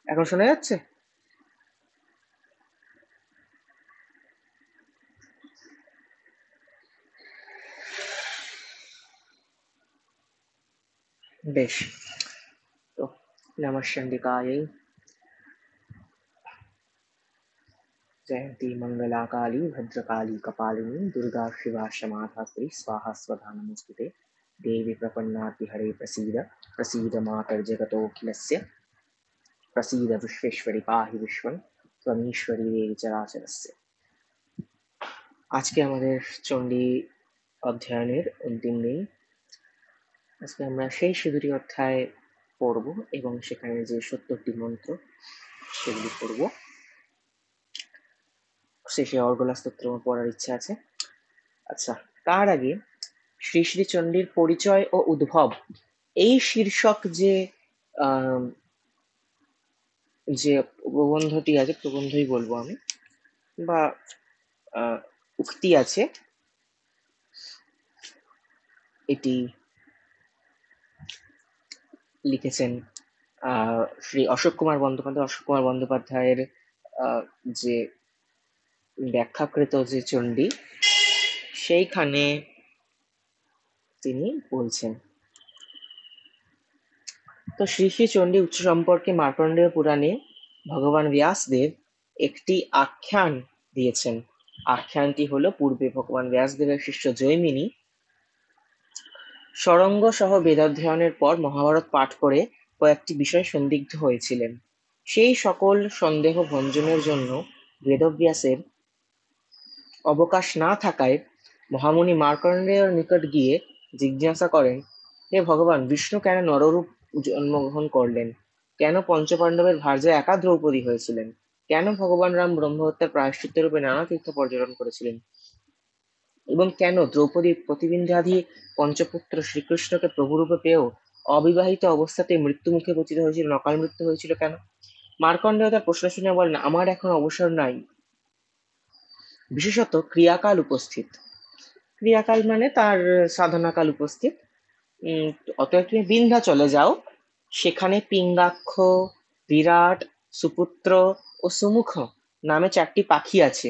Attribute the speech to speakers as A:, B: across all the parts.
A: এখন শোনা যাচ্ছে? বেশ। তো নমঃ চণ্ডিকাयै जयन्ती मङ्गलाकाली भद्रकाली कपालिनी दुर्गा शिवा क्षमा धात्री स्वाहा स्वधा नमोऽस्तुते देवी प्रपन्नार्तिहरे प्रसीद प्रसीद मातर्जगतोऽखिलस्य प्रसीद विश्वेश्वरी पाहि विश्वं त्वमीश्वरी देवी चराचरस्य। আজকে আমাদের চণ্ডী অধ্যয়নের অন্তিম দিন। আজকে আমরা সেই ২০টি অধ্যায় পড়ব এবং সেখানে যে ৭০টি মন্ত্র সেগুলি পড়ব। শেষে অর্গলা স্তোত্র পড়ার ইচ্ছা আছে। আচ্ছা, তার আগে শ্রী শ্রী চণ্ডীর পরিচয় ও উদ্ভব এই শীর্ষক যে যে প্রবন্ধটি আছে, প্রবন্ধই বলবো আমি, বা উক্তি আছে, এটি লিখেছেন শ্রী অশোক কুমার বন্দ্যোপাধ্যায়। অশোক কুমার বন্দ্যোপাধ্যায়ের যে ব্যাখ্যাকৃত যে চণ্ডী, সেইখানে তিনি বলছেন। তো শ্রী শ্রী চণ্ডী উৎস সম্পর্কে মার্কণ্ডেয় পুরাণে ভগবান ব্যাসদেব একটি আখ্যান দিয়েছেন। আখ্যানটি হলো, পূর্বে ভগবান ব্যাসদেবের শিষ্য জৈমিনী সরঙ্গ সহ বেদাধ্যয়নের পর মহাভারত পাঠ করে কয়েকটি বিষয় সন্দিগ্ধ হয়েছিলেন। সেই সকল সন্দেহ ভঞ্জনের জন্য বেদব্যাসের অবকাশ না থাকায় মহামুনি মার্কণ্ডেয়র নিকট গিয়ে জিজ্ঞাসা করেন, হে ভগবান, বিষ্ণু কেন নররূপ জন্মগ্রহণ করলেন? কেন পঞ্চপাণ্ডবের ভার্যা একা দ্রৌপদী হয়েছিলেন? কেন ভগবান রাম ব্রহ্মহত্যার প্রায়শ্চিত্ত রূপে নানা তীর্থ পর্যটন করেছিলেন? এবং কেন দ্রৌপদীর প্রতিবিন্ধ্যাধি পঞ্চপুত্র শ্রীকৃষ্ণকে প্রভুরূপে পেয়েও অবিবাহিত অবস্থাতে মৃত্যুমুখে পতিত হয়েছিল, অকাল মৃত্যু হয়েছিল কেন? মার্কণ্ডেয় তার প্রশ্ন শুনে বলেন, আমার এখন অবসর নাই, বিশেষত ক্রিয়াকাল উপস্থিত। ক্রিয়াকাল মানে তার সাধনাকাল উপস্থিত। অতএব তুমি বিন্ধ্যা চলে যাও, সেখানে পিঙ্গাক্ষ, বিরাট, সুপুত্র ও সুমুখ নামে 4টি পাখি আছে।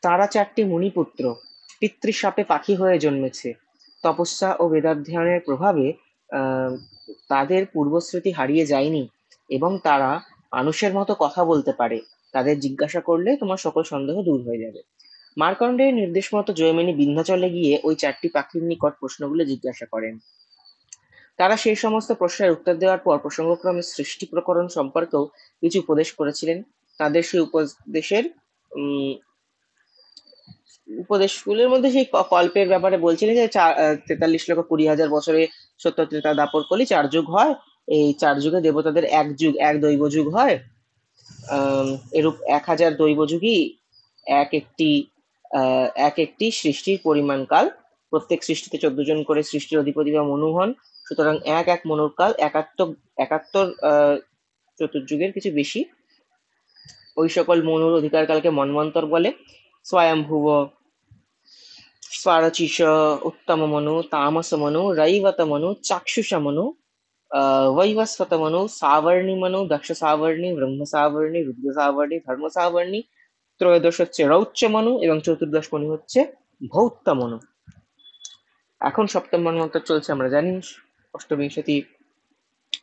A: তারা 4টি মুনিপুত্র, পিতৃশাপে পাখি হয়ে জন্মেছে। তপস্যা ও বেদাধ্যয়নের প্রভাবে তাদের পূর্বস্মৃতি হারিয়ে যায়নি এবং তারা মানুষের মতো কথা বলতে পারে। তাদের জিজ্ঞাসা করলে তোমার সকল সন্দেহ দূর হয়ে যাবে। মার্কণ্ডেয়ের নির্দেশ মতো জয়মিনী বিন্ধ্যাচলে গিয়ে ওই 4টি পাখির নিকট প্রশ্নগুলো জিজ্ঞাসা করেন। তারা সেই সমস্ত প্রশ্নের উত্তর দেওয়ার পর প্রসঙ্গক্রমে সৃষ্টি প্রকরণ সম্পর্কেও কিছু উপদেশ করেছিলেন। তাদের সেই উপদেশের উপদেশগুলোর মধ্যে সেই কল্পের ব্যাপারে বলছিলেন যে 43 লক্ষ 20,000 বছরে সত্য ত্রেতা দাপর কলি 4 যুগ হয়। এই 4 যুগে দেবতাদের এক যুগ, এক দৈব যুগ হয়। এরূপ 1000 দৈব যুগই এক একটি সৃষ্টির পরিমাণ কাল। প্রত্যেক সৃষ্টিতে 14 জন করে সৃষ্টির অধিপতি বা মনু হন। সুতরাং এক মনুর কাল 71 চতুর্যুগের কিছু বেশি। ওই সকল মনুর অধিকার কালকে মন্বন্তর বলে। স্বয়ম্ভুব, স্বরচিষ, উত্তম মনু, তামস মনু, রৈবত মনু, চাক্ষুষ মনু, वैवस्वत मनु, सावर्णी मनु, दक्ष सावर्णी, ব্রহ্ম সাবর্ণী, রুদ্র সাবর্ণী, ধর্ম সাবর্ণী। ত্রয়োদশ হচ্ছে রৌচ্য মনু এবং চতুর্দশ মনু হচ্ছে ভৌত্য মনু। এখন সপ্তম মন্বন্তর চলছে, আমরা জানি।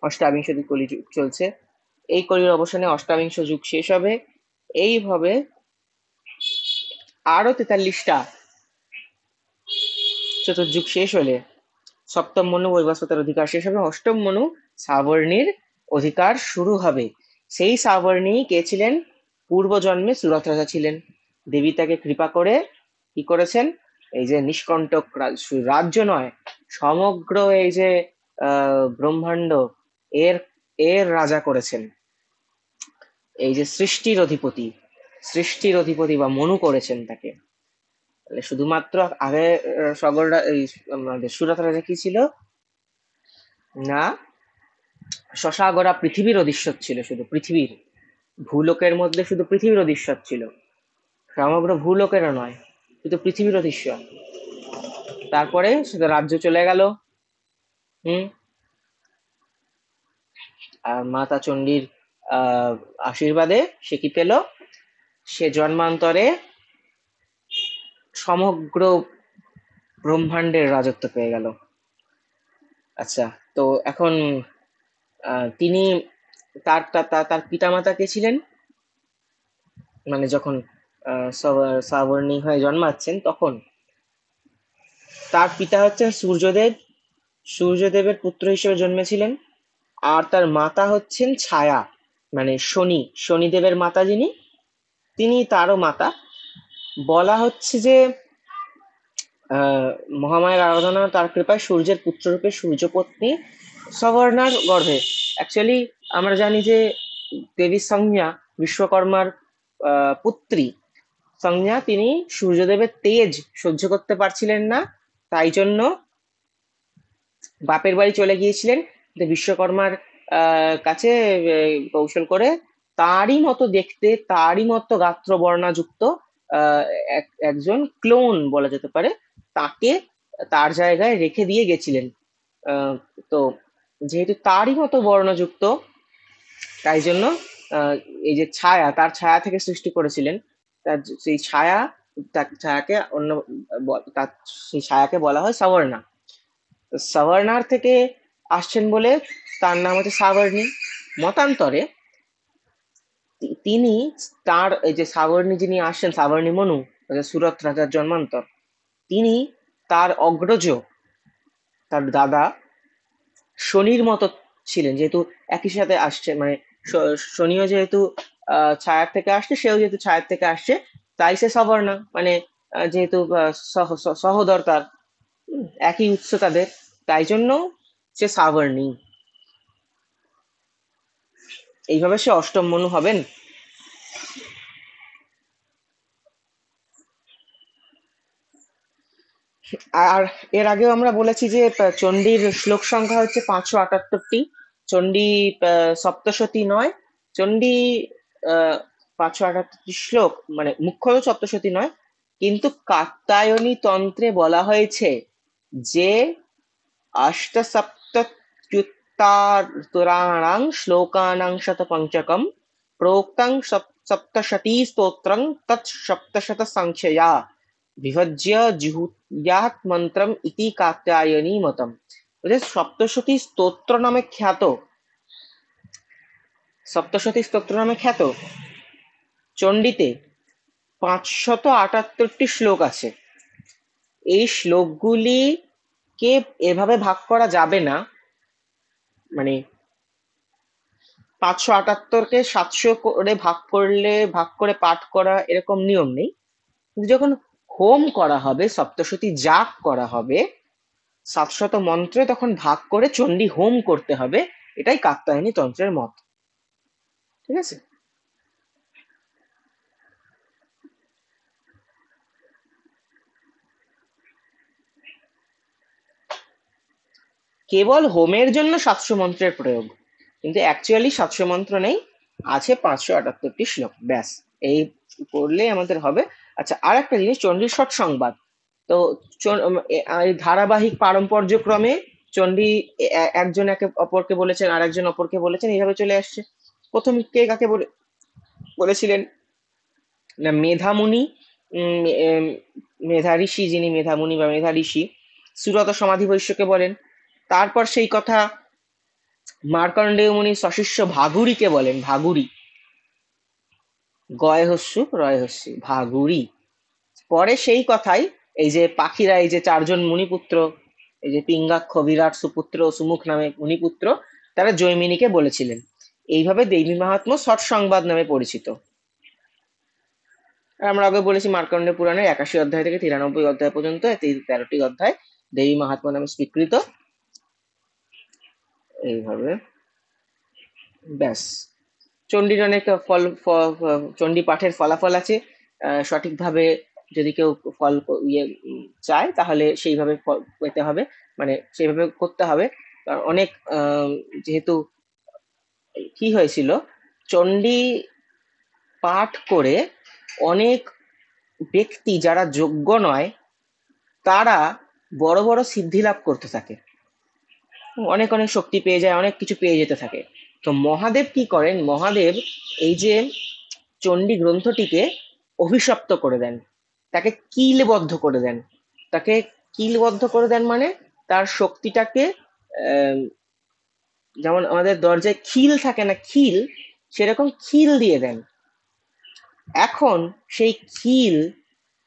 A: অষ্টাবিংশতি কলিযুগ চলছে। এই কলির অবসানে অষ্টাবিংশ যুগ শেষ হবে। এইভাবে আরো 43টা চতুর্যুগ শেষ হলে সপ্তম মনু বৈবস্বতের অধিকার শেষ হবে, অষ্টম মনু সাবর্ণীর অধিকার শুরু হবে। সেই সাবর্ণী কে ছিলেন? পূর্বজন্মে সুরথ রাজা ছিলেন। দেবী তাকে কৃপা করে কি করেছেন? এই যে নিষ্কণ্টক রাজ্য নয়, সমগ্র এই যে ব্রহ্মাণ্ড, এর এর রাজা করেছেন। এই যে সৃষ্টির অধিপতি বা মনু করেছেন তাকে। শুধুমাত্র আগে সগররা এই আমাদের সুরথ রাজা কি ছিল না, শশাগরা পৃথিবীর অধীশ্বর ছিল। শুধু পৃথিবীর, ভূলোকের মধ্যে শুধু পৃথিবীর অধীশ্বর ছিল, সমগ্র ভূলোকেরও নয়, শুধু পৃথিবীর অধীশ্বর। তারপরে শুধু রাজ্য চলে গেল। আর মাতা চণ্ডীর আশীর্বাদে সে কি পেল? সে জন্মান্তরে সমগ্র ব্রহ্মাণ্ডের রাজত্ব পেয়ে গেল। আচ্ছা, তো এখন তিনি তার তার তার- তার পিতামাতা কে ছিলেন? মানে যখন সাবর্ণী হয়ে জন্মাচ্ছেন তখন তার পিতা হচ্ছেন সূর্যদেব, সূর্যদেবের পুত্র হিসেবে জন্মেছিলেন। আর তার মাতা হচ্ছেন ছায়া, মানে শনি, শনিদেবের মাতা যিনি, তিনি তারও মাতা। বলা হচ্ছে যে আহ মহামায়ার আরাধনা তার কৃপায় সূর্যের পুত্ররূপে সূর্যপত্নী সবর্ণার গর্ভে। অ্যাকচুয়ালি আমরা জানি যে দেবী সংজ্ঞা বিশ্বকর্মার পুত্রী। সংজ্ঞা তিনি সূর্যদেবের তেজ সহ্য করতে পারছিলেন না, তাই জন্য বাপের বাড়ি চলে গিয়েছিলেন যে বিশ্বকর্মার কাছে কৌশল করে তারই মতো দেখতে, তারই মতো গাত্র বর্ণাযুক্ত আহ, একজন ক্লোন বলা যেতে পারে, তাকে তার জায়গায় রেখে দিয়ে গেছিলেন। আহ, তো যেহেতু তারই মতো বর্ণযুক্ত, তাই জন্য আহ, এই যে ছায়া, তার ছায়া থেকে সৃষ্টি করেছিলেন। তার সেই ছায়া, তার ছায়াকে অন্য তার সেই ছায়াকে বলা হয় সাবর্ণা। সাভারনার থেকে আসছেন বলে তার নাম হচ্ছে সাবর্ণী। মতান্তরে তিনি তার এই যে সাবর্ণী যিনি আসছেন, সাবর্ণী মনু, সুরত রাজার জন্মান্তর, তিনি তার অগ্রজ, তার দাদা শনির মতো ছিলেন, যেহেতু একই সাথে আসছে, মানে শনিও যেহেতু ছায়ার থেকে আসছে, সেও যেহেতু ছায়ার থেকে আসছে, তাই সে সবর্ণা, মানে যেহেতু সহোদর তার, একই উৎস তাদের, তাই জন্য সে সাবর্ণী। এইভাবে সে অষ্টম মনু হবেন। আর এর আগেও আমরা বলেছি যে চণ্ডীর শ্লোক সংখ্যা হচ্ছে 578টি। চণ্ডী সপ্তশতী নয়, চণ্ডী 578টি শ্লোক, মানে মুখ্যত সপ্তশতী নয়, কিন্তু কাত্যায়নী তন্ত্রে বলা হয়েছে যে अष्टसप्तत्युत्तराणां श्लोकानां शतपञ्चकं प्रोक्तं सप्तशती स्तोत्रं तत् सप्तशतसङ्ख्यया विभज्य जुहुयात् मन्त्रम् इति कात्यायनी মতম। যে সপ্তশতী স্তোত্র নামে খ্যাত, সপ্তশতী স্তোত্র নামে খ্যাত চণ্ডীতে 578টি শ্লোক আছে। এই শ্লোকগুলিকে এভাবে ভাগ করা যাবে না, মানে 578কে 700 করে ভাগ করে পাঠ করা এরকম নিয়ম নেই। কিন্তু যখন হোম করা হবে, সপ্তশতী যাগ করা হবে 700 মন্ত্রে, তখন ভাগ করে চণ্ডী হোম করতে হবে। এটাই কাত্যায়নী তন্ত্রের মত। ঠিক আছে? কেবল হোমের জন্য 700 মন্ত্রের প্রয়োগ, কিন্তু অ্যাকচুয়ালি 700 মন্ত্র নেই, আছে 578টি শ্লোক, ব্যাস। এই পড়লেই আমাদের হবে। আচ্ছা, আর একটা জিনিস, চণ্ডীর ষট সংবাদ। তো এই ধারাবাহিক পারম্পর্যক্রমে চণ্ডী একজন একে অপরকে বলেছেন, আর একজন অপরকে বলেছেন, এইভাবে চলে আসছে। প্রথম কে কাকে বলেছিলেন না? মেধামুনি, মেধা ঋষি, যিনি মেধামুনি বা মেধা ঋষি, সুরত সমাধি বৈশ্যকে বলেন। তারপর সেই কথা মার্কণ্ডেয় মুনি সশিষ্য ভাগুরিকে বলেন, ভাগুরি, গয় হস্যু রয় হস্যি, ভাগুরি। পরে সেই কথাই এই যে পাখিরা, এই যে 4জন মুনিপুত্র, এই যে পিঙ্গাক্ষ, বিরাট, সুপুত্র, সুমুখ নামে মুনিপুত্র, তারা জৈমিনীকে বলেছিলেন। এইভাবে দেবী মাহাত্ম্য ষট সংবাদ নামে পরিচিত। আর আমরা আগে বলেছি মার্কণ্ড পুরাণের 81 অধ্যায় থেকে 93 অধ্যায় পর্যন্ত 13টি অধ্যায় দেবী মাহাত্ম্য নামে স্বীকৃত। এইভাবে ব্যাস। চণ্ডীর অনেক চণ্ডী পাঠের ফলাফল আছে। সঠিকভাবে যদি কেউ ফল চায়, তাহলে সেইভাবে পেতে হবে, মানে সেইভাবে করতে হবে। কারণ অনেক যেহেতু কি হয়েছিল, চণ্ডী পাঠ করে অনেক ব্যক্তি যারা যোগ্য নয়, তারা বড় বড় সিদ্ধি লাভ করতে থাকে, অনেক অনেক শক্তি পেয়ে যায়, অনেক কিছু পেয়ে যেতে থাকে। তো মহাদেব কি করেন, মহাদেব এই যে চণ্ডী গ্রন্থটিকে অভিশপ্ত করে দেন, তাকে কিলবদ্ধ করে দেন। তাকে কিলবদ্ধ করে দেন মানে তার শক্তিটাকে, আহ, যেমন আমাদের দরজায় খিল থাকে না, খিল, সেরকম খিল দিয়ে দেন। এখন সেই খিল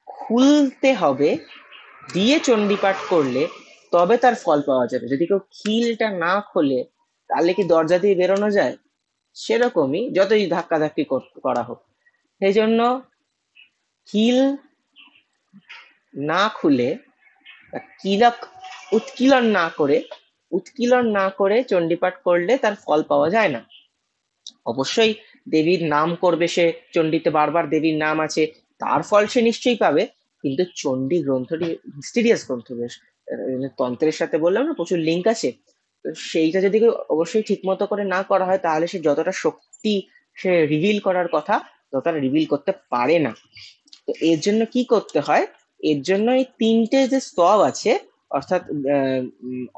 A: খুলতে হবে, দিয়ে চণ্ডীপাঠ করলে তবে তার ফল পাওয়া যাবে। যদি কেউ খিলটা না খোলে তাহলে কি দরজা দিয়ে বেরোনো যায়? সেরকমই যতই ধাক্কাধাক্কি করা হোক, সেই জন্য খিল না খুলে বা কিলক উৎকিলন না করে চণ্ডীপাঠ করলে তার ফল পাওয়া যায় না। অবশ্যই দেবীর নাম করবে সে, চণ্ডীতে বারবার দেবীর নাম আছে, তার ফল সে নিশ্চয়ই পাবে। কিন্তু চণ্ডী গ্রন্থটি মিস্টিরিয়াস গ্রন্থ বেশ, তন্ত্রের সাথে বললাম না প্রচুর লিঙ্ক আছে। তো সেইটা যদি কেউ অবশ্যই ঠিক মতো করে না করা হয় তাহলে সে যতটা শক্তি সে রিভিল করার কথা ততটা রিভিল করতে পারে না। তো এর জন্য কি করতে হয়, এর জন্য এই তিনটে যে স্তব আছে, অর্থাৎ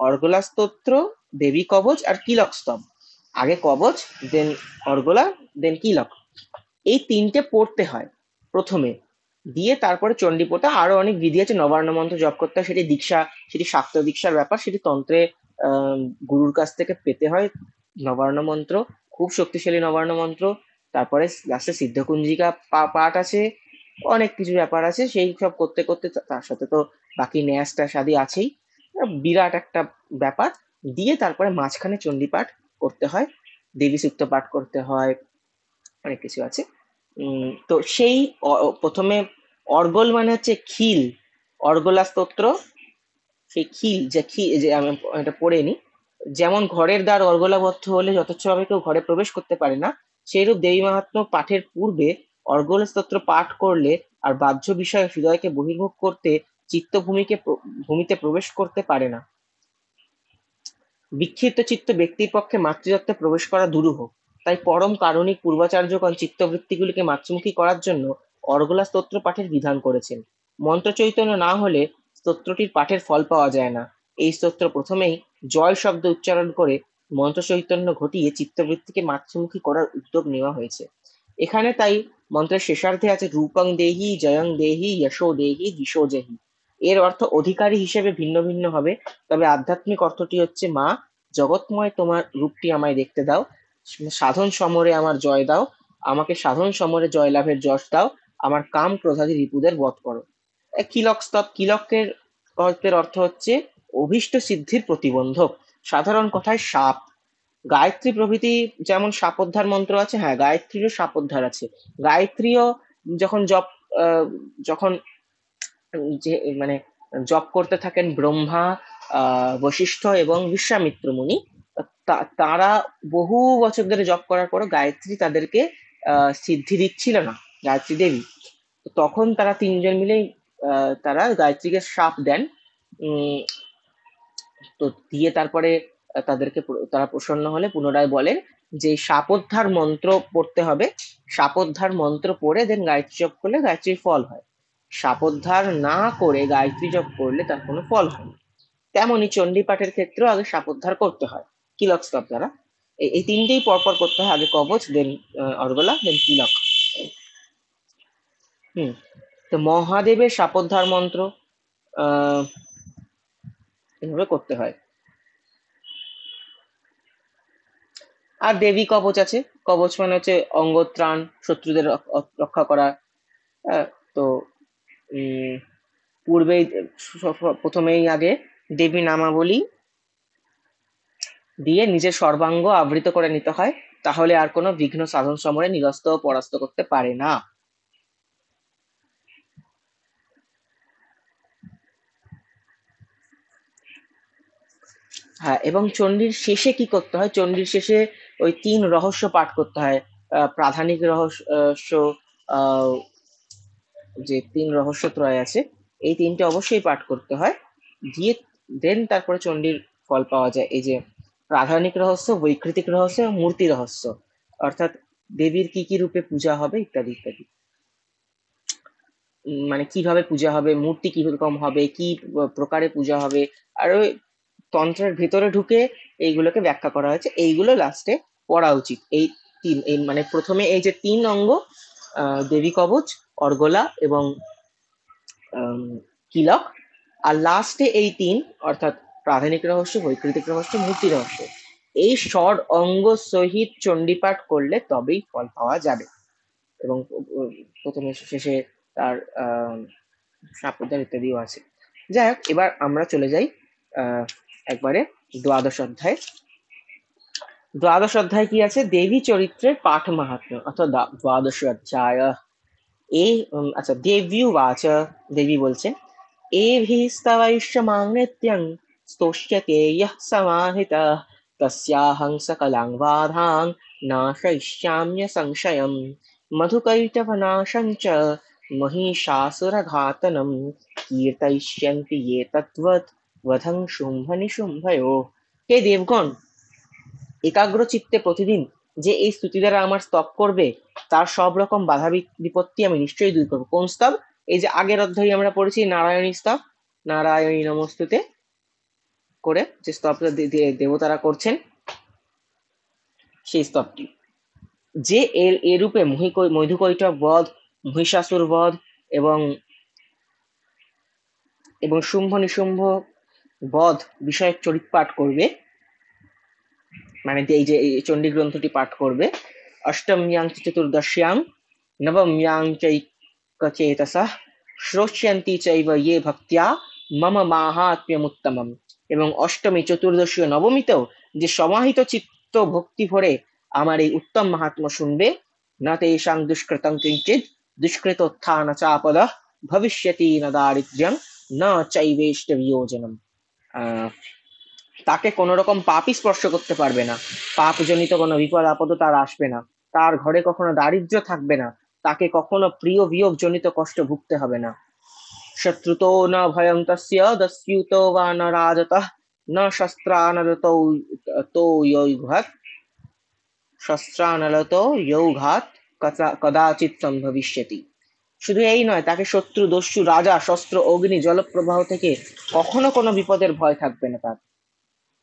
A: অর্গলা স্তোত্র, দেবী কবচ আর কিলক স্তব। আগে কবচ, দেন অর্গলা, দেন কিলক, এই তিনটে পড়তে হয় প্রথমে। দিয়ে তারপরে চণ্ডীপোতা, আরো অনেক বিধি আছে, নবান্ন মন্ত্র জপ করতে হয়, সেটি দীক্ষা, সেটি শাক্ত দীক্ষার ব্যাপার, সেটি তন্ত্রে গুরুর কাছ থেকে পেতে হয়। নবান্ন মন্ত্র খুব শক্তিশালী, নবান্ন মন্ত্র। তারপরে লাস্টে সিদ্ধকুঞ্জিকা পাঠ আছে, অনেক কিছু ব্যাপার আছে, সেই সব করতে করতে তার সাথে তো বাকি ন্যাস ট্যাস আদি আছেই, বিরাট একটা ব্যাপার। দিয়ে তারপরে মাঝখানে চণ্ডীপাঠ করতে হয়, দেবী সূক্ত পাঠ করতে হয়, অনেক কিছু আছে। তো সেই প্রথমে অর্গল মানে হচ্ছে খিল, অর্গলা স্তোত্র, সেই খিল যে আমি এটা পড়ে নি। যেমন ঘরের দ্বার অর্গলাবদ্ধ হলে যথেচ্ছভাবে কেউ ঘরে প্রবেশ করতে পারে না, সেইরূপ দেবী মাহাত্ম্য পাঠের পূর্বে অর্গল স্তোত্র পাঠ করলে আর বাহ্য বিষয়ে হৃদয়কে বহির্মুখ করতে ভূমিতে প্রবেশ করতে পারে না। বিক্ষিপ্ত চিত্ত ব্যক্তির পক্ষে মাতৃতত্ত্বে প্রবেশ করা দুরূহ। তাই পরম কারণিক পূর্বাচার্যগণ চিত্তবৃত্তিগুলিকে মাতৃমুখী করার জন্য অর্গলা স্তোত্র পাঠের বিধান করেছেন। মন্ত্র চৈতন্য না হলে স্তোত্রটির পাঠের ফল পাওয়া যায় না। এই স্তোত্র প্রথমেই জয় শব্দ উচ্চারণ করে মন্ত্র চৈতন্য ঘটিয়ে চিত্তবৃত্তিকে মাতৃমুখী করার উদ্যোগ নেওয়া হয়েছে। এখানে তাই মন্ত্রের শেষার্ধে আছে রূপং দেহি, জয়ং দেহি, যশো দেহি, দিশো দেহি। এর অর্থ অধিকারী হিসেবে ভিন্ন ভিন্ন হবে, তবে আধ্যাত্মিক অর্থটি হচ্ছে মা, জগৎময় তোমার রূপটি আমায় দেখতে দাও, সাধন সমরে আমার জয় দাও, আমাকে সাধন সমরে জয় লাভের যশ দাও, আমার কাম ক্রোধাদি রিপুদের বধ করো। কিলক স্তব, কিলকের অর্থের অর্থ হচ্ছে অভীষ্ট সিদ্ধির প্রতিবন্ধক, সাধারণ কথায় সাপ। গায়ত্রী প্রভৃতি যেমন সাপোদ্ধার মন্ত্র আছে, হ্যাঁ গায়ত্রীরও সাপোদ্ধার আছে। গায়ত্রীও যখন যখন যে মানে জপ করতে থাকেন ব্রহ্মা, বশিষ্ঠ এবং বিশ্বামিত্র মুনি, তারা বহু বছর ধরে জপ করার পরও গায়ত্রী তাদেরকে সিদ্ধি দিচ্ছিল না, গায়ত্রী দেবী। তো তখন তারা তিনজন মিলেই তারা গায়ত্রীকে শাপ দেন। উম, তো দিয়ে তারপরে তারা প্রসন্ন হলে পুনরায় বলেন যে শাপোদ্ধার মন্ত্র পড়তে হবে, শাপোদ্ধার মন্ত্র পড়ে দেন গায়ত্রী জপ করলে গায়ত্রীর ফল হয়, শাপোদ্ধার না করে গায়ত্রী জপ করলে তার কোনো ফল হয় না। তেমনই চণ্ডী পাঠের ক্ষেত্রেও আগে শাপোদ্ধার করতে হয় কিলক স্তব দ্বারা। এই তিনটেই পরপর করতে হয়, আগে কবচ, দেন অর্গলা, দেন কিলক। হুম। তো মহাদেবের শাপোদ্ধার মন্ত্র আহ এভাবে করতে হয়। আর দেবী কবচ আছে, কবচ মানে হচ্ছে অঙ্গত্রাণ, শত্রুদের রক্ষা করা। হ্যাঁ, তো উম পূর্বেই প্রথমেই আগে দেবী নামাবলী দিয়ে নিজের সর্বাঙ্গ আবৃত করে নিতে হয়, তাহলে আর কোনো বিঘ্ন সাধন সমরে নিরস্ত ও পরাস্ত করতে পারে না। হ্যাঁ, এবং চণ্ডীর শেষে কি করতে হয়, চণ্ডীর শেষে ওই তিন রহস্য পাঠ করতে হয়। প্রাধানিক রহস্য, আহ যে তিন রহস্য ত্রয় আছে, এই তিনটে অবশ্যই পাঠ করতে হয়। দিয়ে দেন তারপরে চণ্ডীর ফল পাওয়া যায়। এই যে প্রাধানিক রহস্য, বৈকৃতিক রহস্য, মূর্তি রহস্য, অর্থাৎ দেবীর কি কি রূপে পূজা হবে ইত্যাদি ইত্যাদি। মানে কিভাবে পূজা হবে, মূর্তি কিরকম হবে, কি প্রকারে পূজা হবে, আর ওই তন্ত্রের ভেতরে ঢুকে এইগুলোকে ব্যাখ্যা করা হয়েছে। এইগুলো লাস্টে পড়া উচিত। এই মানে প্রথমে এই যে 3 অঙ্গ, দেবী কবচ, অর্গলা এবং কিলক, আর লাস্টে এই 3 অর্থাৎ প্রাথমিক রহস্য, বৈকৃতিক রহস্য, মূর্তি রহস্য, এই ষড় অঙ্গ সহিত চণ্ডীপাঠ করলে তবেই ফল পাওয়া যাবে। এবং প্রথমে শেষে তার সাপোদ্দার ইত্যাদিও আছে। যাই হোক, এবার আমরা চলে যাই একবারে দ্বাদশ অধ্যায়। দ্বাদশ অধ্যায় কি আছে? দেবী চরিত্রের পাঠ মাহাত্ম্য, অর্থাৎ দ্বাদশ অধ্যায়। এই আচ্ছা, দেবী উবাচ, দেবী বলছে, एभिस्तवैष्यमां नित्यं स्तोष्यते यः समाहितः तस्याहं सकलां बाधां नाशयिष्याम्य मधुकैटभनाशं च महिषासुरघातनं कीर्तयिष्यन्ति ये तद्वत् वधं शुम्भ निशुम्भयोः। হে দেবগণ, একাগ্র চিত্তে প্রতিদিন যে এই স্তুতি দ্বারা আমার স্তব করবে, তার সব রকম বাধা বিপত্তি আমি নিশ্চয়ই দূর করবো। কোন স্তব? এই যে আগের অধ্যায়ে আমরা পড়েছি নারায়ণী স্তব, নারায়ণী নমস্তুতে করে যে স্তবটা দেবতারা করছেন, সেই স্তবটি। যে এরূপে মধুকৈটভ বধ, মহিষাসুর বধ এবং শুম্ভ নিশুম্ভ বধ বিষয়ক চরিত পাঠ করবে, মানে এই যে চণ্ডী গ্রন্থটি পাঠ করবে, অষ্টম্যাং চতুর্দশ্যাং নবম্যাং চৈকচেতসঃ শ্রোষ্যন্তি চৈব ইয়ে ভক্ত্যা মম মাহাত্ম্যমুত্তমম। এবং অষ্টমী, চতুর্দশী ও নবমীতেও যে সমাহিত চিত্ত ভক্তি ভরে আমার এই উত্তম মাহাত্ম্য শুনবে, ন তেষাং দুষ্কৃতং কিঞ্চিৎ দুষ্কৃতোত্থান চাপদঃ ভবিষ্যতি ন দারিদ্র্যং ন চৈবেষ্ট বিয়োজনম। তাকে কোন রকম পাপই স্পর্শ করতে পারবে না, পাপজনিত কোনো বিপদ আপদ তার আসবে না, তার ঘরে কখনো দারিদ্র্য থাকবে না, তাকে কখনো প্রিয় বিয়োগ জনিত কষ্ট ভুগতে হবে না। শত্রুতো ন ভয়ং তস্য দস্যুতো বা ন রাজতঃ ন শস্ত্রানলতো ইয়ৌঘাৎ শস্ত্রানলতো ইয়ৌঘাৎ কদাচিৎ সম্ভবিষ্যতি। শুধু এই নয়, তাকে শত্রু, দস্যু, রাজা, শস্ত্র, অগ্নি, জলপ্রবাহ থেকে কখনো কোনো বিপদের ভয় থাকবে না তার।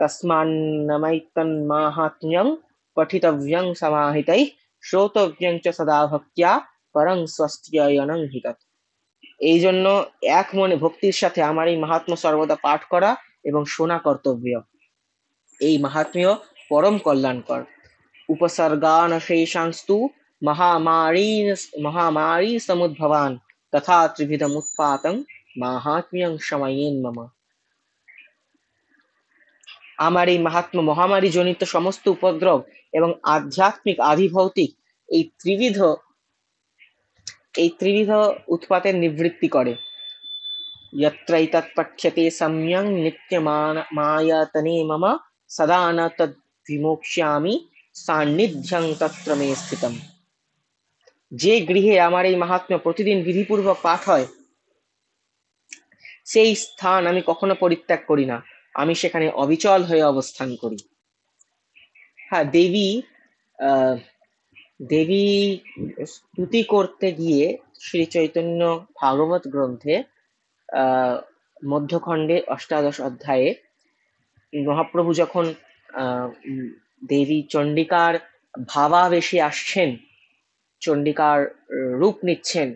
A: তস্মান্নমৈতন্মাহাত্ম্যং পঠিতব্যং সমাহিতৈঃ শ্রোতব্যং চ সদা ভক্ত্যা পরং স্বস্ত্যয়নং হিতৎ। এই জন্য এক মনে ভক্তির সাথে আমার এই মাহাত্ম্য সর্বদা পাঠ করা এবং শোনা কর্তব্য। এই মাহাত্ম্য পরম কল্যাণকর। উপসর্গানশেষাংস্তু মহামারী সমুদ্ভবান তথা ত্রিবিধমুৎপাতং মাহাত্ম্যং সময়েন মম। আমার এই মাহাত্ম্য মহামারী জনিত সমস্ত উপদ্রব এবং আধ্যাত্মিক আধিভৌতিক এই ত্রিবিধ উৎপাতের নিবৃত্তি করে। यत्रैतत्पठ्यते सम्यं नित्यमायतने मम सदा न तद्विमोक्ष्यामि सान्निध्यं तत्र मे স্থিতম। যে গৃহে আমার এই মাহাত্ম্য প্রতিদিন বিধিপূর্বক পাঠ হয়, সেই স্থান আমি কখনো পরিত্যাগ করি না, আমি সেখানে অবিচল হয়ে অবস্থান করি। হ্যাঁ, দেবী স্তুতি করতে গিয়ে শ্রী চৈতন্য ভাগবত গ্রন্থে মধ্যখণ্ডে অষ্টাদশ অধ্যায়ে মহাপ্রভু যখন দেবী চণ্ডিকার ভাবাবেশে আসছেন, চণ্ডিকার রূপ নিচ্ছেন,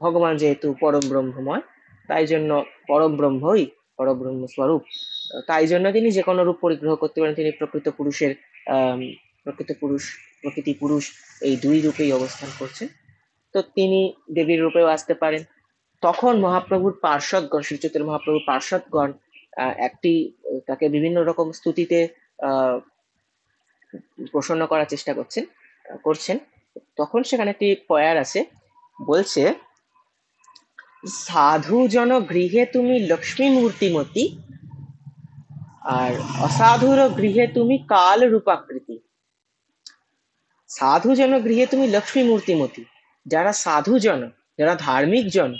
A: ভগবান যেহেতু পরম ব্রহ্মময়, তাই জন্য পরম ব্রহ্মই পরব্রহ্ম স্বরূপ, তাই জন্য তিনি যে কোনো রূপ পরিগ্রহ করতে পারেন। তিনি প্রকৃতি পুরুষ এই দুই রূপেই অবস্থান করছেন, তো তিনি দেবীর রূপেও আসতে পারেন। তখন মহাপ্রভুর পার্ষদগণ, শ্রী চৈতন্য মহাপ্রভুর পার্ষদগণ তাকে বিভিন্ন রকম স্তুতিতে প্রসন্ন করার চেষ্টা করছেন। তখন সেখানে একটি পয়ার আছে, বলছে, সাধুজন গৃহে তুমি লক্ষ্মী মূর্তিমতি, আর অসাধুর গৃহে তুমি কাল রূপাকৃতি। সাধুজন গৃহে তুমি লক্ষ্মী মূর্তিমতি, যারা সাধুজন, যারা ধার্মিক জন,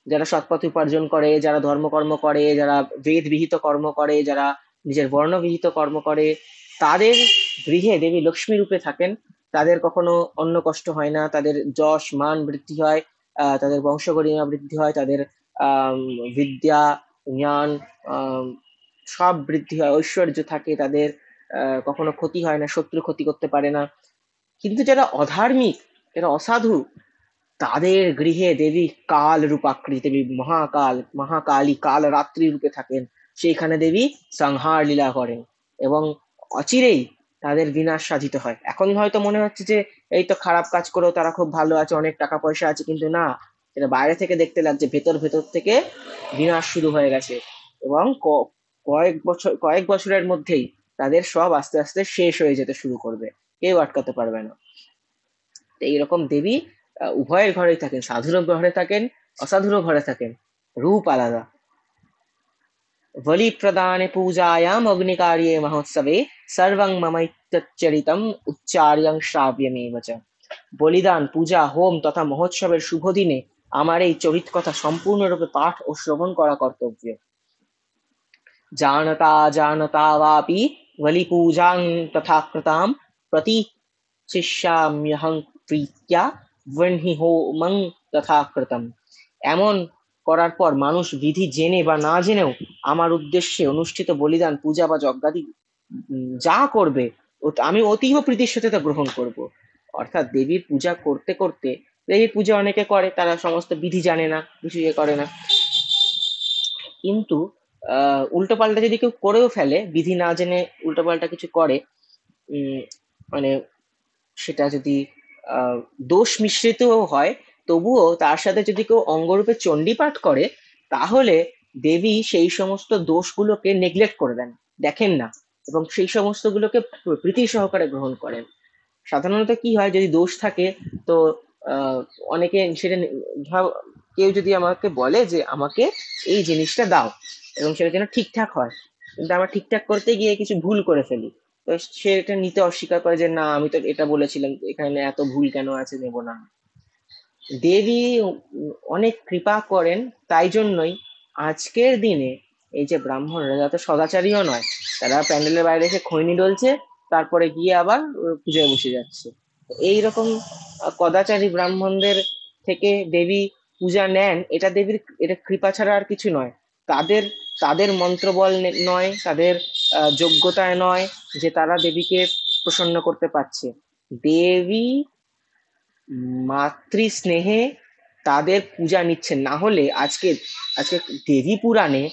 A: যারা সৎপথ উপার্জন করে, যারা ধর্মকর্ম করে, যারা বেদ বিহিত কর্ম করে, যারা নিজের বর্ণবিহিত কর্ম করে, তাদের গৃহে দেবী লক্ষ্মী রূপে থাকেন। তাদের কখনো অন্ন কষ্ট হয় না, তাদের যশ মান বৃদ্ধি হয়, তাদের বংশগরিমা বৃদ্ধি হয়, তাদের বিদ্যা জ্ঞান সব বৃদ্ধি হয়, ঐশ্বর্য থাকে তাদের, কখনো ক্ষতি হয় না, শত্রু ক্ষতি করতে পারে না। কিন্তু যারা অধার্মিক, যারা অসাধু, তাদের গৃহে দেবী কাল রূপাকৃতি, দেবী মহাকালী কাল রাত্রি রূপে থাকেন। সেইখানে দেবী সংহার লীলা করেন এবং অচিরেই তাদের বিনাশ সাধিত হয়। এখন হয়তো মনে হচ্ছে যে এই তো খারাপ কাজ করেও তারা খুব ভালো আছে, অনেক টাকা পয়সা আছে, কিন্তু না, এটা বাইরে থেকে দেখতে লাগছে, ভেতর ভেতর থেকে বিনাশ শুরু হয়ে গেছে। এবং কয়েক বছরের মধ্যেই তাদের সব আস্তে আস্তে শেষ হয়ে যেতে শুরু করবে, কেউ আটকাতে পারবে না। তো এইরকম দেবী উভয়ের ঘরেই থাকেন, সাধুরও ঘরে থাকেন, অসাধুরও ঘরে থাকেন, রূপ আলাদা। বলি প্রদানে পূজায়াম অগ্নিকার্যে মহোৎসবে সর্বং মমৈতচ্চরিতম উচ্চার্যং শ্রাব্যমেব চ। বলিদান, পূজা, হোম তথা মহোৎসবের শুভ দিনে আমার এই চরিত কথা সম্পূর্ণরূপে পাঠ ও শ্রবণ করা কর্তব্য। जानता जानता वापि बलिपूजां तथा कृतां प्रतिशिष्याम्यहं प्रीत्या वह्नि হোমং তথা কৃতম। এমন করার পর মানুষ বিধি জেনে বা না জেনেও আমার উদ্দেশ্যে অনুষ্ঠিত বলিদান, পূজা বা যজ্ঞাদি যা করবে আমি অতীব প্রীতির সাথে তা গ্রহণ করব। অর্থাৎ দেবীর পূজা করতে করতে, দেবীর পূজা অনেকে করে, তারা সমস্ত বিধি জানে না, কিছু ইয়ে করে না, কিন্তু উল্টো পাল্টা যদি কেউ করেও ফেলে, বিধি না জেনে উল্টো পাল্টা কিছু করে, উম, মানে সেটা যদি দোষ মিশ্রিতও হয়, তবুও তার সাথে যদি কেউ অঙ্গরূপে চণ্ডী পাঠ করে, তাহলে দেবী সেই সমস্ত দোষগুলোকে নেগলেক্ট করে দেন, দেখেন না, এবং সেই সমস্ত গুলোকে প্রীতি সহকারে গ্রহণ করেন। সাধারণত কি হয়, যদি দোষ থাকে, তো আহ, অনেকে সেটা ধর, কেউ যদি আমাকে বলে যে আমাকে এই জিনিসটা দাও এবং সেটা যেন ঠিকঠাক হয়, কিন্তু আমরা ঠিকঠাক করতে গিয়ে কিছু ভুল করে ফেলি, তো সে এটা নিতে অস্বীকার করে যে না, আমি তো এটা বলেছিলাম, এখানে এত ভুল কেন আছে, নেব না। দেবী অনেক কৃপা করেন, তাই জন্যই আজকের দিনে এই যে ব্রাহ্মণরা যাতে সদাচারীও নয়, তারা প্যান্ডেলের বাইরে এসে খৈনি ডলছে, তারপরে গিয়ে আবার পুজোয় বসে যাচ্ছে। এইরকম কদাচারী ব্রাহ্মণদের থেকে দেবী পূজা নেন, এটা দেবীর, এটা কৃপা ছাড়া আর কিছু নয়। তাদের তাদের মন্ত্রবল নয়, তাদের যোগ্যতায় নয় যে তারা দেবীকে প্রসন্ন করতে পারছে। দেবী মাতৃ স্নেহে তাদের পূজা নিচ্ছেন। না হলে আজকে আজকে দেবী পুরাণে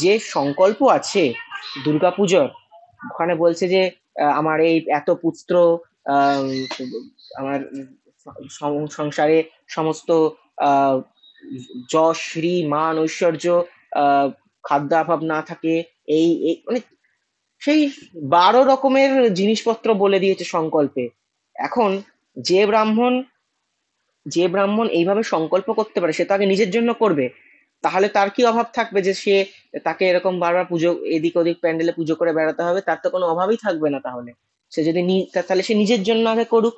A: যে সংকল্প আছে দুর্গাপুজোর, ওখানে বলছে যে আমার এই এত পুত্র, আহ, আমার সংসারে সমস্ত আহ যশ, শ্রী, মান, ঐশ্বর্য, আহ খাদ্যাভাব না থাকে, মানে সেই 12 রকমের জিনিসপত্র বলে দিয়েছে সংকল্পে। এখন যে ব্রাহ্মণ যে ব্রাহ্মণ এইভাবে সংকল্প করতে পারে, সে তো আগে নিজের জন্য করবে, তাহলে তার কি অভাব থাকবে যে সে, তাকে এরকম বারবার পুজো, এদিক ওদিক প্যান্ডেলে পুজো করে বেড়াতে হবে? তার তো কোনো অভাবই থাকবে না। তাহলে সে যদি তাহলে সে নিজের জন্য আগে করুক।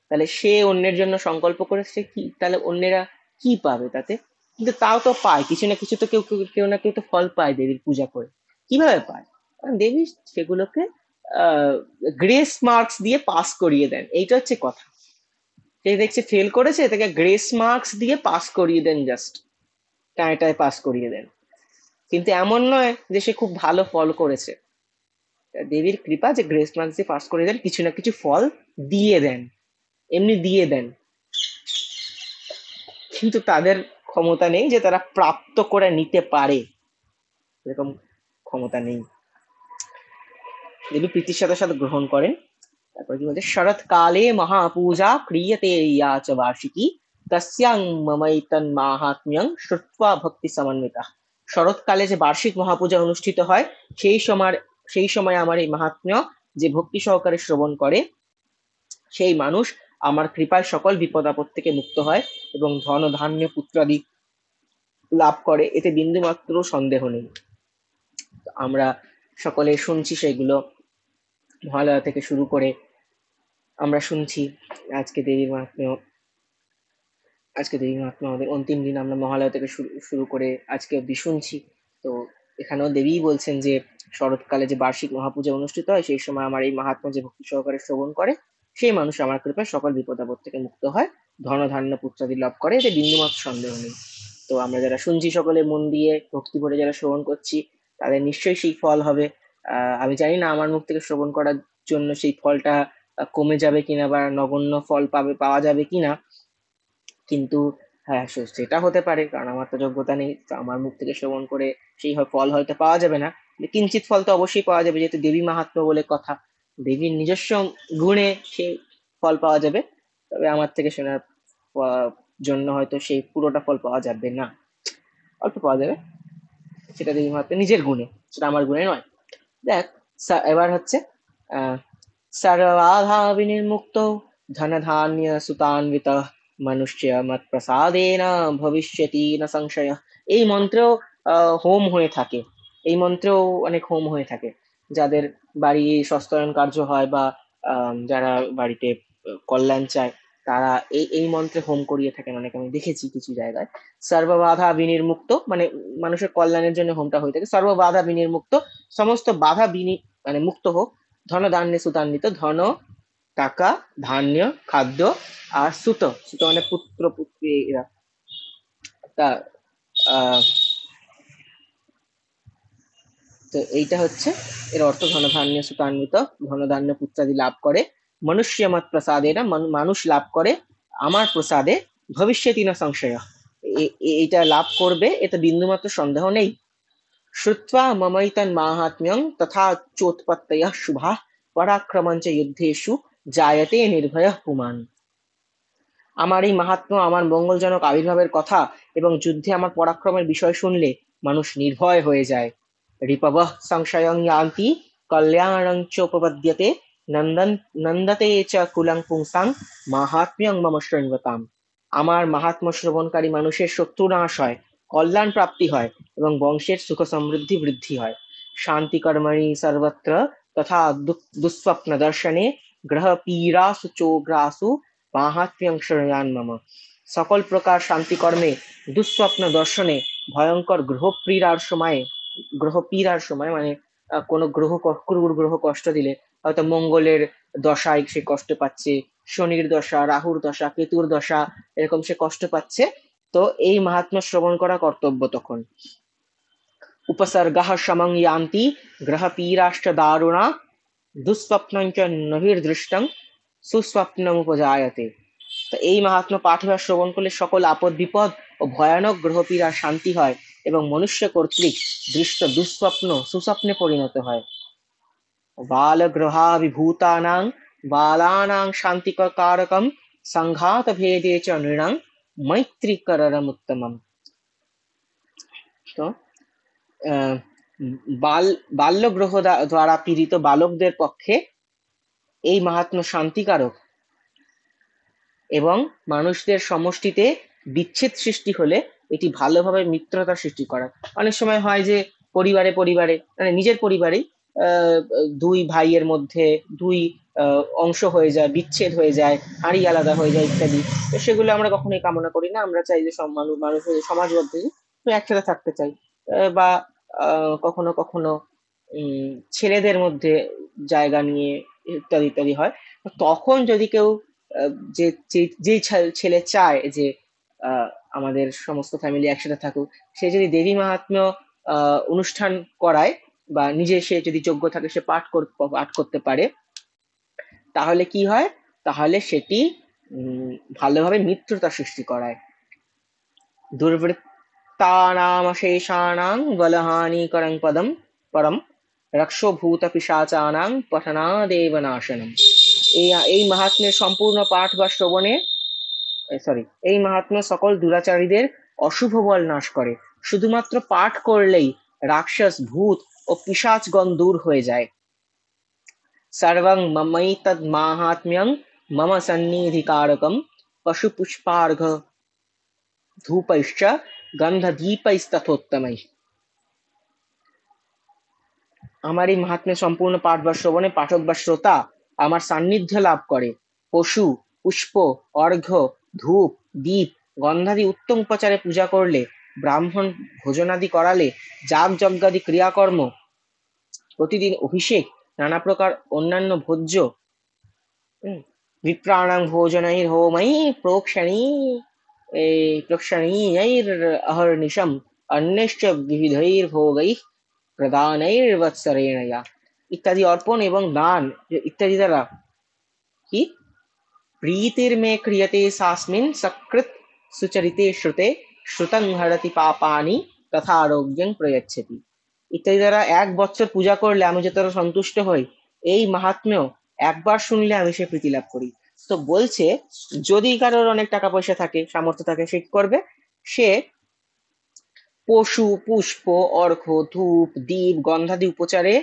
A: তাহলে সে অন্যের জন্য সংকল্প করে, সে কি, তাহলে অন্যেরা কি পাবে তাতে? কিন্তু তাও তো পায় কিছু না কিছু, তো কেউ না কেউ তো ফল পায় দেবীর পূজা করে। কিভাবে পায়? কারণ দেবী সেগুলোকে গ্রেস মার্কস দিয়ে পাস করিয়ে দেন, এইটা হচ্ছে কথা। যে দেখছে ফেল করেছে, তাকে গ্রেস মার্কস দিয়ে পাস করিয়ে দেন, জাস্ট টায় পাস করিয়ে দেন। কিন্তু এমন নয় যে সে খুব ভালো ফল করেছে। দেবীর কৃপা যে গ্রেস মার্কস দিয়ে পাস করিয়ে দেন, কিছু না কিছু ফল দিয়ে দেন, এমনি দিয়ে দেন, কিন্তু তাদের ক্ষমতা নেই যে তারা প্রাপ্ত করে নিতে পারে, এরকম ক্ষমতা নেই। দেবী প্রীতির সাথে সাথে গ্রহণ করেন। তারপরে কি বলছে, শরৎকালে মহাপূজা ক্রিয়তে ইয়া চ বার্ষিকী তস্যাং মমৈতন মাহাত্ম্যং শ্রুত্বা ভক্তি সমন্বিতা। শরৎকালে যে বার্ষিক মহাপূজা অনুষ্ঠিত হয়, সেই সময় আমার এই মাহাত্ম্য যে ভক্তি সহকারে শ্রবণ করে, সেই মানুষ আমার কৃপায় সকল বিপদ আপদ থেকে মুক্ত হয় এবং ধন ও ধান্য পুত্রাদি লাভ করে, এতে বিন্দুমাত্র সন্দেহ নেই। আমরা সকলে শুনছি সেগুলো, মহালয়া থেকে শুরু করে আমরা শুনছি। আজকে দেবী মাহাত্ম্য, আমাদের অন্তিম দিন, আমরা মহালয়া থেকে শুরু করে আজকে অব্দি শুনছি। তো এখানেও দেবী বলছেন যে শরৎকালে যে বার্ষিক মহাপূজা অনুষ্ঠিত হয়, সেই সময় আমার এই মাহাত্ম্য যে ভক্তি সহকারে শ্রবণ করে, সেই মানুষ আমার কৃপায় সকল বিপদ আপদ থেকে মুক্ত হয়, ধন ধান্য পুত্রাদি লাভ করে, এতে বিন্দুমাত্র সন্দেহ নেই। তো আমরা যারা শুনছি সকলে মন দিয়ে ভক্তি ভরে যারা শ্রবণ করছি, তাদের নিশ্চয়ই সেই ফল হবে। আমি জানি না আমার মুখ থেকে শ্রবণ করার জন্য সেই ফলটা কমে যাবে কিনা বা নগণ্য ফল পাওয়া যাবে কিনা, কিন্তু হ্যাঁ, সেটা হতে পারে, কারণ আমার তো যোগ্যতা নেই, তো আমার মুখ থেকে শ্রবণ করে সেই ফল হয়তো পাওয়া যাবে না, কিন্তু কিঞ্চিত ফল তো অবশ্যই পাওয়া যাবে, যেহেতু দেবী মাহাত্ম্য বলে কথা, দেবীর নিজস্ব গুণে সেই ফল পাওয়া যাবে। তবে আমার থেকে শোনার জন্য হয়তো সেই পুরোটা ফল পাওয়া যাবে না, অল্প পাওয়া যাবে, সেটা দেবী মাহাত্ম্যের নিজের গুণে, সেটা আমার গুণে নয়। দেখ, এবার হচ্ছে আহ सर्वबाधा विनिर्मुक्तो धनधान्य सुतान्वित मनुष्य मत प्रसादेन ভবিষ্যতি না সংশয়। এই মন্ত্রেও হোম হয়ে থাকে, এই মন্ত্রেও অনেক হোম হয়ে থাকে, যাদের বাড়ি সস্তায়ন কার্য হয় বা যারা বাড়িতে কল্যাণ চায়, তারা এই এই মন্ত্রে হোম করিয়ে থাকেন অনেক, আমি দেখেছি কিছু জায়গায়। সর্ববাধা বিনির্মুক্ত মানে মানুষের কল্যাণের জন্য হোমটা হয়ে থাকে। সর্ববাধা বিনির্মুক্ত, সমস্ত বাধা মানে মুক্ত হোক। ধন ধান্যে সুতান্বিত, ধন টাকা, ধান্য, খাদ্য, আর সুত, সুত মানে পুত্র পুত্রী এরা, তা আহ তো এইটা হচ্ছে এর অর্থ, ধন ধান্য সুতান্বিত, ধন ধান্য পুত্রাদি লাভ করে, মনুষ্য মত প্রসাদে, না মানুষ লাভ করে আমার প্রসাদে, ভবিষ্যতি না সংশয়, এইটা লাভ করবে, এতে বিন্দুমাত্র সন্দেহ নেই। শ্রুত্বা মমৈতন মাহাত্ম্যং তথা চোৎপত্তয়ঃ শুভাঃ পরাক্রমঞ্চ যুদ্ধেষু জায়তে নির্ভয়ঃ পুমাन्। আমার এই মাহাত্ম্য, আমার মঙ্গলজনক আবির্ভাবের কথা এবং যুদ্ধে আমার পরাক্রমের বিষয় শুনলে মানুষ নির্ভয় হয়ে যায়। রিপবঃ সংশয়ং ইয়ান্তি কল্যাণং চোপপদ্যতে নন্দন নন্দতে চ কুলং পুংসাং মাহাত্ম্যং মম শৃণ্বতাম। আমার মাহাত্ম্য শ্রবণকারী মানুষের শত্রু নাশ হয়, কল্যাণ প্রাপ্তি হয় এবং বংশের সুখ সমৃদ্ধি বৃদ্ধি হয়। শান্তি কর্মণি সর্বত্র তথা দুঃস্বপ্ন দর্শনে গ্রহ পীড়াসু চোগ্রাসু মাহাত্ম্যং শৃণুয়ান মম। সকল প্রকার শান্তি কর্মে, দুঃস্বপ্ন দর্শনে, ভয়ঙ্কর গ্রহ পীড়ার সময় মানে কোনো ক্রূর গ্রহ কষ্ট দিলে, হয়তো মঙ্গলের দশায় সে কষ্ট পাচ্ছে, শনির দশা, রাহুর দশা, কেতুর দশা, এরকম সে কষ্ট পাচ্ছে, তো এই মাহাত্ম্য শ্রবণ করা কর্তব্য তখন। উপসর্গাঃ সমং ইয়ান্তি গ্রহ পীড়াশ্চ দারুণা দুঃস্বপ্নঞ্চ নভির্দৃষ্টং সুস্বপ্নমুপজায়তে। তো এই মাহাত্ম্য পাঠ বা শ্রবণ করলে সকল আপদ বিপদ ও ভয়ানক গ্রহপীড়া শান্তি হয় এবং মনুষ্য কর্তৃক দৃষ্ট দুঃস্বপ্ন সুস্বপ্নে পরিণত হয়। বালগ্রহাভিভূতানাং বালানাং শান্তিকারকম সংঘাত ভেদে চ নৃণাং মৈত্রীকরণমুত্তমম। তো আহ, বাল্যগ্রহ দ্বারা পীড়িত বালকদের পক্ষে এই মাহাত্ম্য শান্তিকারক এবং মানুষদের সমষ্টিতে বিচ্ছেদ সৃষ্টি হলে এটি ভালোভাবে মিত্রতা সৃষ্টি করা। অনেক সময় হয় যে পরিবারে পরিবারে মানে নিজের পরিবারেই দুই ভাইয়ের মধ্যে দুই অংশ হয়ে যায়, বিচ্ছেদ হয়ে যায়, হাঁড়ি আলাদা হয়ে যায় ইত্যাদি। তো সেগুলো আমরা কখনোই কামনা করি না, আমরা চাই যে সব মানুষ সমাজবদ্ধ একসাথে থাকতে চাই। বা কখনো কখনো ছেলেদের মধ্যে জায়গা নিয়ে ইত্যাদি ইত্যাদি হয়। তখন যদি কেউ যে যেই ছেলে চায় যে আহ, আমাদের সমস্ত ফ্যামিলি একসাথে থাকুক, সে যদি দেবী মাহাত্ম্য অনুষ্ঠান করায় বা নিজে সে যদি যোগ্য থাকে, সে পাঠ করতে পারে, তাহলে কি হয়, তাহলে সেটি ভালোভাবে মিত্রতা সৃষ্টি করায়। দুর্বৃত্তানামশেষাণাং বলহানিকরং পদম পরম রক্ষোভূত পিশাচানাং পঠনাদেব নাশনম। এই মাহাত্ম্যের সম্পূর্ণ পাঠ বা শ্রবণে এই মাহাত্ম্য সকল দুরাচারীদের অশুভ বল নাশ করে। শুধুমাত্র পাঠ করলেই রাক্ষস, ভূত ও পিশাচগণ দূর হয়ে যায়। সর্বং মমৈতদ মাহাত্ম্যং মম সন্নিধিকারকম পশু পুষ্পার্ঘ ধূপৈশ্চ গন্ধদীপৈস্তথোত্তমৈঃ। আমার এই মাহাত্ম্যের সম্পূর্ণ পাঠ বা শ্রবণে পাঠক বা শ্রোতা আমার সান্নিধ্য লাভ করে। পশু, পুষ্প, অর্ঘ্য, ধূপ, দীপ, গন্ধাদি উত্তম উপচারে পূজা করলে, ব্রাহ্মণ ভোজনাদি করালে, যাগ যজ্ঞাদি ক্রিয়াকর্ম, প্রতিদিন অভিষেক, নানা প্রকার অন্যান্য ভোজ্য, বিপ্রাণাং ভোজনৈর্হোমৈ প্रोक्षणीयैरहर्निशम् अन्यश्च विविधैर्भोगैः प्रदानैर्वत्सरेण या। ইত্যাদি অর্পণ এবং দান ইত্যাদি দ্বারা কি प्रीतिर्मे क्रियते सास्मिन् सकृत् सुचरिते श्रुते श्रुतं हरति पापानि तथा आरोग्यं प्रयच्छति ইত্যাদি দ্বারা 1 বছর পূজা করলে আমি যতটা সন্তুষ্ট হই, এই মাহাত্ম্য একবার শুনলে আমি সে প্রীতি লাভ করি। তো বলছে যদি কারোর অনেক টাকা পয়সা থাকে, সামর্থ্য থাকে, সে কি করবে? সে পশু, পুষ্প, অর্ঘ্য, ধূপ, দীপ, গন্ধাদি উপচারে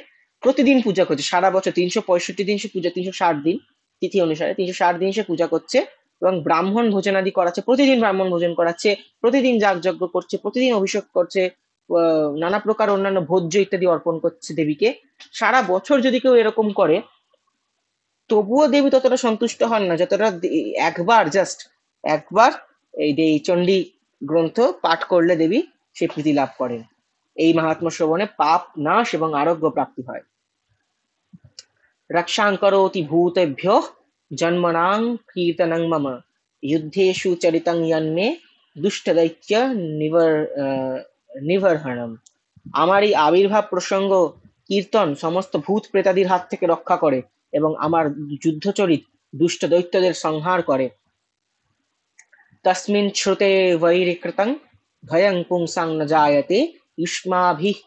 A: প্রতিদিন পূজা করছে। সারা বছর 365 দিন সে পূজা, 360 দিন তিথি অনুসারে 360 দিন সে পূজা করছে এবং ব্রাহ্মণ ভোজনাদি করাচ্ছে, প্রতিদিন ব্রাহ্মণ ভোজন করাচ্ছে, প্রতিদিন যাগযজ্ঞ করছে, প্রতিদিন অভিষেক করছে, নানা প্রকার অন্যান্য ভোজ্য ইত্যাদি অর্পণ করছে দেবীকে। সারা বছর যদি কেউ এরকম করে, তবুও দেবী ততটা সন্তুষ্ট হন না যতটা একবার এই চণ্ডী গ্রন্থ পাঠ করলে দেবী সে প্রীতি লাভ করেন। এই মাহাত্ম্য শ্রবণে পাপ নাশ এবং আরোগ্য প্রাপ্তি হয়। রক্ষাং করোতি ভূতেভ্যো জন্মনাং কীর্তনং মম যুদ্ধেষু চরিতং যন্মে দুষ্টদৈত্য নিবর্হণম। আমার এই আবির্ভাব প্রসঙ্গ কীর্তন সমস্ত ভূত প্রেতাদির হাত থেকে রক্ষা করে এবং আমার যুদ্ধচরিত দুষ্ট দৈত্যদের সংহার করে। তস্মিन् শ্রুতে বৈরিকৃতং ভয়ং পুংসাং ন জায়তে युष्माभिः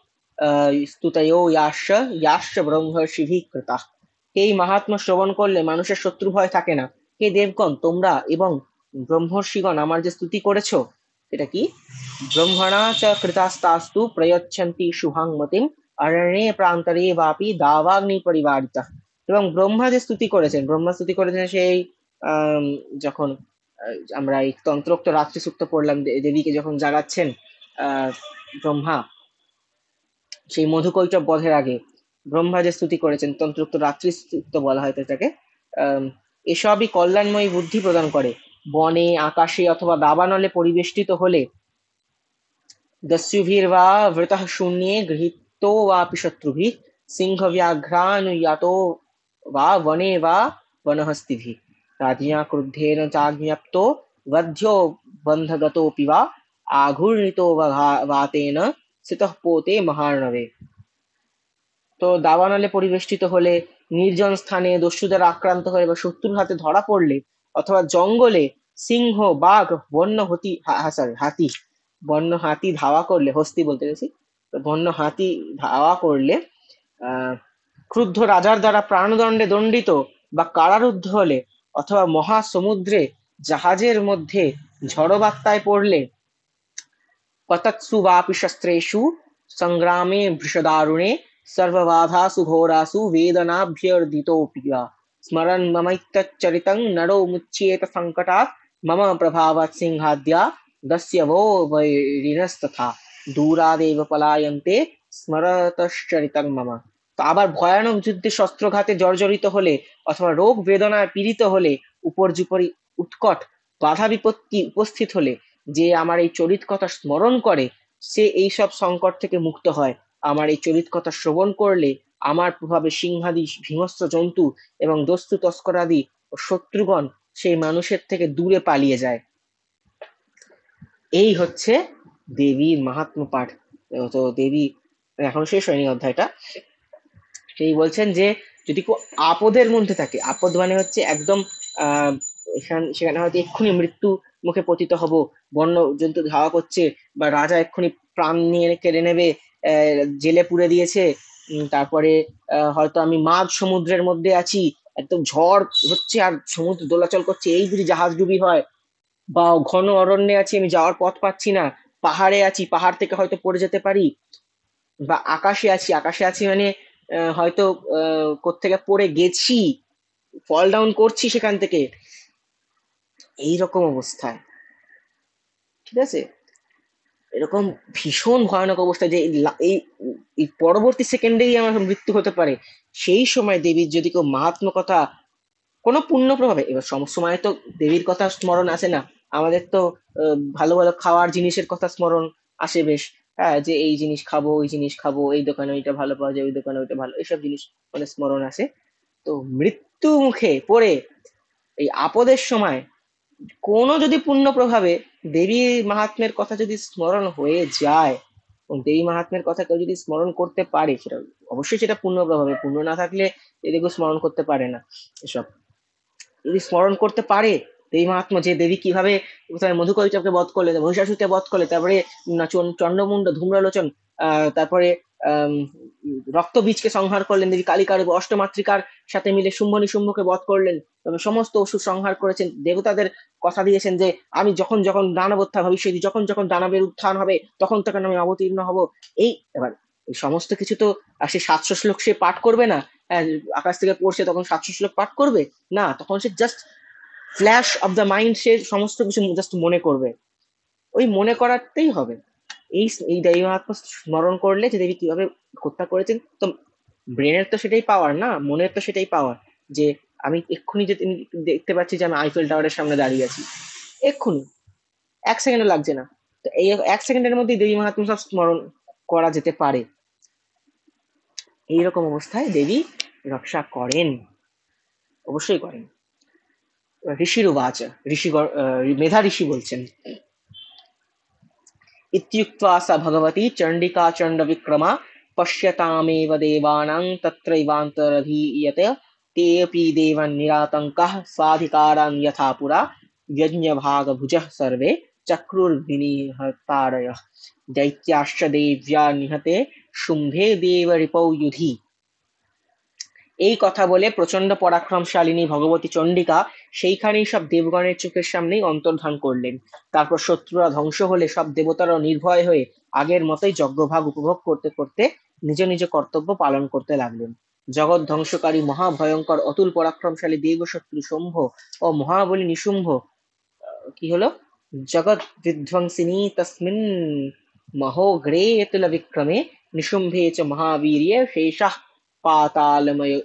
A: स्तुतयो याश्च ব্রহ্মর্ষিভিঃ কৃতাঃ। এই মাহাত্ম্য শ্রবণ করলে মানুষের শত্রু ভয় থাকে না। হে দেবগণ, তোমরা এবং ব্রহ্মর্ষিগণ আমার যে স্তুতি করেছো, এটা কি? ব্রহ্মণা চ কৃতাস্তাস্তু প্রয়চ্ছন্তি শুভাং মতিম অরণ্যে প্রান্তরে বাপি দাবাগ্নি পরিবারিতঃ। এবং ব্রহ্মা যে স্তুতি করেছেন সেই যখন আমরা এই তন্ত্রোক্ত রাত্রি সূক্ত পড়লাম, দেবীকে যখন জাগাচ্ছেন ব্রহ্মা, সেই মধুকৈটব বধের আগে ব্রহ্মা যে স্তুতি করেছেন, তন্ত্রোক্ত রাত্রি সূক্ত বলা হয় এটাকে। এসবই কল্যাণময়ী বুদ্ধি প্রদান করে। বনে, আকাশে অথবা দাবানলে পরিবেষ্টিত হলে দস্যুভির্বা বৃতঃ শূন্যে গৃহীতো বাপি শত্রুভিঃ সিংহব্যাঘ্রানুয়াতো বা বনে বা বনহস্তিভিঃ রাজ্ঞা ক্রুদ্ধেন চাজ্ঞপ্তো বধ্यो বন্ধগতোऽপি বা আঘূর্ণিতো বাতেন স্থিতঃ পোতে মহার্ণবে। তো দাবানলে পরিবেষ্টিত হলে, নির্জন স্থানে দস্যুদের আক্রান্ত হয়ে বা শত্রুর হাতে ধরা পড়লে, অথবা জঙ্গলে সিংহ, বাঘ, হাতি, বন্য হাতি ধাওয়া করলে, হস্তি বলতে গেছি, বন্য হাতি ধাওয়া করলে, ক্রুদ্ধ রাজার দ্বারা প্রাণদণ্ডে দণ্ডিত বা কারারুদ্ধ হলে, অথবা মহাসমুদ্রে জাহাজের মধ্যে ঝড়বাত্যায় পড়লে, পতৎসু বাপি শস্ত্রেষু সংগ্রামে ভৃশদারুণে সর্ববাধাসু ঘোরাসু বেদনাভ্যর্দিতোऽপি वा স্মরन् মমৈতচ্চরিतं নরো মুচ্যেত সংকটাৎ মম প্রভাবাৎ সিংহাদ্যা দস্যভো বৈরিণস্তথা দূরাদেব পলায়ন্তে স্মরতশ্চরিতং মম। তো আবার ভয়ানক যুদ্ধে শস্ত্রঘাতে জর্জরিত হলে, অথবা রোগ বেদনায় পীড়িত হলে, উপর্যুপরি উৎকট বাধা বিপত্তি উপস্থিত হলে, যে আমার এই চরিত কথা স্মরণ করে সে এই সব সংকট থেকে মুক্ত হয়। আমার এই চরিত কথা শ্রবণ করলে আমার প্রভাবে সিংহাদি হিংস্র জন্তু এবং দস্যু তস্করাদি ও শত্রুগণ সেই মানুষের থেকে দূরে পালিয়ে যায়। এই হচ্ছে দেবীর মাহাত্ম্য পাঠ। তো দেবী এখনো শেষ হয়নি অধ্যায়টা। সেই বলছেন যে যদি কেউ আপদের মধ্যে থাকে, আপদ মানে হচ্ছে একদম সেখানে হয়তো এক্ষুনি মৃত্যু মুখে পতিত হব, বন্য জন্তু ধাওয়া করছে, বা রাজা এক্ষুনি প্রাণ নিয়ে কেড়ে নেবে, জেলে পুড়ে দিয়েছে, তারপরে হয়তো আমি মাঝ সমুদ্রের মধ্যে আছি, একদম ঝড় হচ্ছে আর সমুদ্র দোলাচল করছে, এই যদি জাহাজ ডুবি হয়, বা ঘন অরণ্যে আছি, আমি যাওয়ার পথ পাচ্ছি না, পাহাড়ে আছি, পাহাড় থেকে হয়তো পড়ে যেতে পারি, বা আকাশে আছি মানে হয়তো কোত্থেকে পড়ে গেছি, ফল ডাউন করছি সেখান থেকে, এইরকম অবস্থায়, ঠিক আছে, এরকম ভীষণ ভয়ানক অবস্থা যে এই পরবর্তী সেকেন্ডেই আমার মৃত্যু হতে পারে, সেই সময় দেবীর যদি কেউ মাহাত্ম্য কথা কোনো পুণ্য প্রভাবে, এবার সময় তো দেবীর কথা স্মরণ আসে না, আমাদের তো ভালো ভালো খাওয়ার জিনিসের কথা স্মরণ আসে বেশ, হ্যাঁ, যে এই জিনিস খাবো, ওই জিনিস খাবো, এই দোকানে ওইটা ভালো পাওয়া যায়, ওই দোকানে ওইটা ভালো, এইসব জিনিস মানে স্মরণ আসে। তো মৃত্যু মুখে পড়ে এই আপদের সময় কোনো যদি পুণ্য প্রভাবে দেবীর মাহাত্ম্যের কথা যদি স্মরণ হয়ে যায়, দেবী মাহাত্ম্যের কথা কেউ যদি স্মরণ করতে পারে, সেটা অবশ্যই সেটা পুণ্য প্রভাবে, পুণ্য না থাকলে এদিকে স্মরণ করতে পারে না এসব। যদি স্মরণ করতে পারে দেবী মাহাত্ম্য, যে দেবী কিভাবে প্রথমে মধুকৈটবকে বধ করলে, মহিষাসুরকে বধ করলে, তারপরে চন্ডমুন্ড, ধূম্রলোচন, তারপরে আহ রক্তবীজকে সংহার করলেন, দেবী কালিকার অষ্টমাতৃকার সাথে মিলে শুম্ভ নিশুম্ভকে বধ করলেন, এবং সমস্ত অসুর সংহার করেছেন, দেবতাদের কথা দিয়েছেন যে আমি যখন যখন দানবোত্থান ভবিষ্যৎ, যখন যখন দানবের উত্থান হবে তখন তখন আমি অবতীর্ণ হব। এই এবার এই সমস্ত কিছু তো আর সে 700 শ্লোক সে পাঠ করবে না। আকাশ থেকে পড়ছে তখন 700 শ্লোক পাঠ করবে না, তখন সে just flash of the mind, সে সমস্ত কিছু জাস্ট মনে করবে। ওই মনে করাতেই হবে। এই দেবী মাহাত্ম্য স্মরণ করলে যে দেবী কিভাবে হত্যা করেছেন, তো ব্রেনের তো সেটাই পাওয়ার না, মনের তো সেটাই পাওয়ার, যে আমি এক্ষুনি যে দেখতে পাচ্ছি যে আমি আইফেল টাওয়ারের সামনে দাঁড়িয়ে আছি, এক্ষুনি 1 সেকেন্ডও লাগছে না। তো এই 1 সেকেন্ডের মধ্যেই দেবী মাহাত্ম্য সব স্মরণ করা যেতে পারে। এইরকম অবস্থায় দেবী রক্ষা করেন, অবশ্যই করেন। ঋষির উবাচ, মেধা ঋষি বলছেন, इत्युक्त्वा स भगवती चण्डिका चण्डविक्रमा पश्यतामेव देवानां तत्रैवान्तरधीयते तेऽपि देवान् निरातङ्काः स्वाधिकारान् यथा पुरा यज्ञभागभुजः सर्वे चक्रुर्विनिहतारयः दैत्याश्च देव्या निहते शुम्भे देवरिपौ युधि। এই কথা বলে প্রচন্ড পরাক্রমশালিনী ভগবতী চণ্ডিকা সেইখানেই সব দেবগণের চোখের সামনেই অন্তর্ধান করলেন। তারপর শত্রুরা ধ্বংস হলে সব দেবতারাও নির্ভয় হয়ে আগের মতোই যজ্ঞভাগ উপভোগ করতে করতে নিজ নিজ কর্তব্য পালন করতে লাগলেন। জগৎ ধ্বংসকারী মহাভয়ঙ্কর অতুল পরাক্রমশালী দেবশত্রু শম্ভ ও মহাবলী নিশুম্ভ কি হলো, জগৎ বিধ্বংসিনী তস্মিন মহোঘ্রে তুল বিক্রমে নিশুম্ভে চ মহাবীর্য শেষাঃ পাতালময়।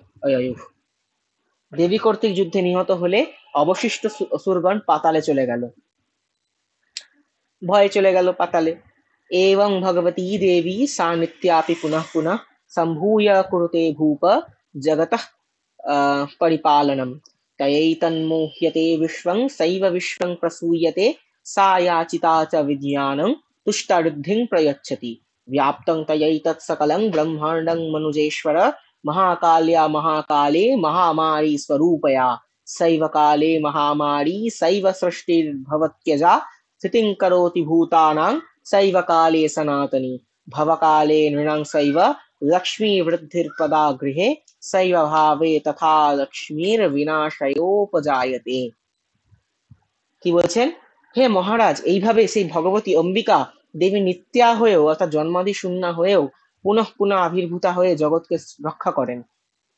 A: দেবী কর্তৃক যুদ্ধে নিহত হলে অবশিষ্ট অসুরগণ পাতালে চলে গেল, ভয়ে চলে গেল পাতালে। एवं भगवती देवी सा नित्यापि पुनः पुनः सम्भूय कुरुते भूप जगतः परिपालनम् तयैतन्मोह्यते विश्वं सैव विश्वं प्रसूयते सा याचिता च विज्ञानं तुष्टावृद्धिं प्रयच्छति व्याप्तं तयैतत् सकलं ब्रह्माण्डं मनुजेश्वर महाकाल्या महाकाले महामारी स्वरूपया सैव काले महामारी सैव सृष्टिर्भवत्यजा स्थितिं करोति भूतानां सैव काले सनातनी भवकाले नृणां सैव लक्ष्मी वृद्धिर्पदा गृहे सैव भावे तथा लक्ष्मीर विनाशयोपजायते। কি বলছেন, হে মহারাজ, এইভাবে সেই ভগবতী অম্বিকা দেবী নিত্যা হয়েও অর্থাৎ জন্মাদি শূন্যা হয়েও পুনঃ পুনঃ আবির্ভূতা হয়ে জগৎকে রক্ষা করেন।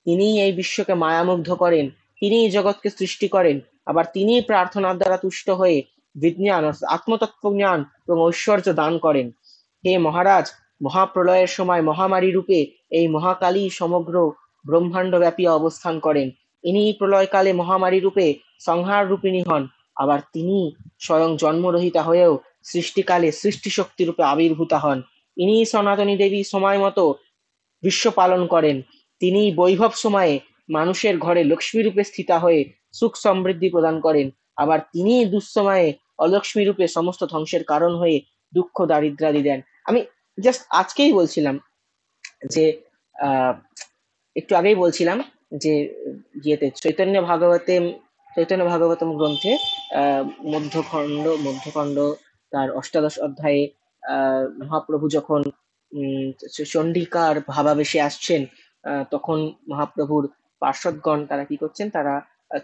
A: তিনিই এই বিশ্বকে মায়ামুগ্ধ করেন, তিনিই জগৎকে সৃষ্টি করেন, আবার তিনিই প্রার্থনার দ্বারা তুষ্ট হয়ে বিজ্ঞান অর্থাৎ আত্মতত্ত্বজ্ঞান এবং ঐশ্বর্য দান করেন। হে মহারাজ, মহাপ্রলয়ের সময় মহামারী রূপে এই মহাকালী সমগ্র ব্রহ্মাণ্ড ব্যাপী অবস্থান করেন। ইনি প্রলয়কালে মহামারী রূপে সংহার রূপিণী হন, আবার তিনি স্বয়ং জন্মরহিতা হয়েও সৃষ্টিকালে সৃষ্টি শক্তি রূপে আবির্ভূতা হন। ইনি সনাতনী দেবী সময় মতো বিশ্ব পালন করেন। তিনি বৈভব সময়ে মানুষের ঘরে লক্ষ্মী রূপে স্থিতা হয়ে সুখ সমৃদ্ধি প্রদান করেন, আবার তিনি দুঃসময়ে অলক্ষ্মী রূপে সমস্ত ধ্বংসের কারণ হয়ে দুঃখ দারিদ্রাদি দেন। আমি জাস্ট আজকেই বলছিলাম যে একটু আগেই বলছিলাম যে ইয়েতে চৈতন্য ভাগবতম গ্রন্থে মধ্যখণ্ড তার অষ্টাদশ অধ্যায়ে মহাপ্রভু যখন চণ্ডিকার ভাবাবেশে আসছেন, তখন মহাপ্রভুর পার্ষদগণ তারা কি করছেন, তারা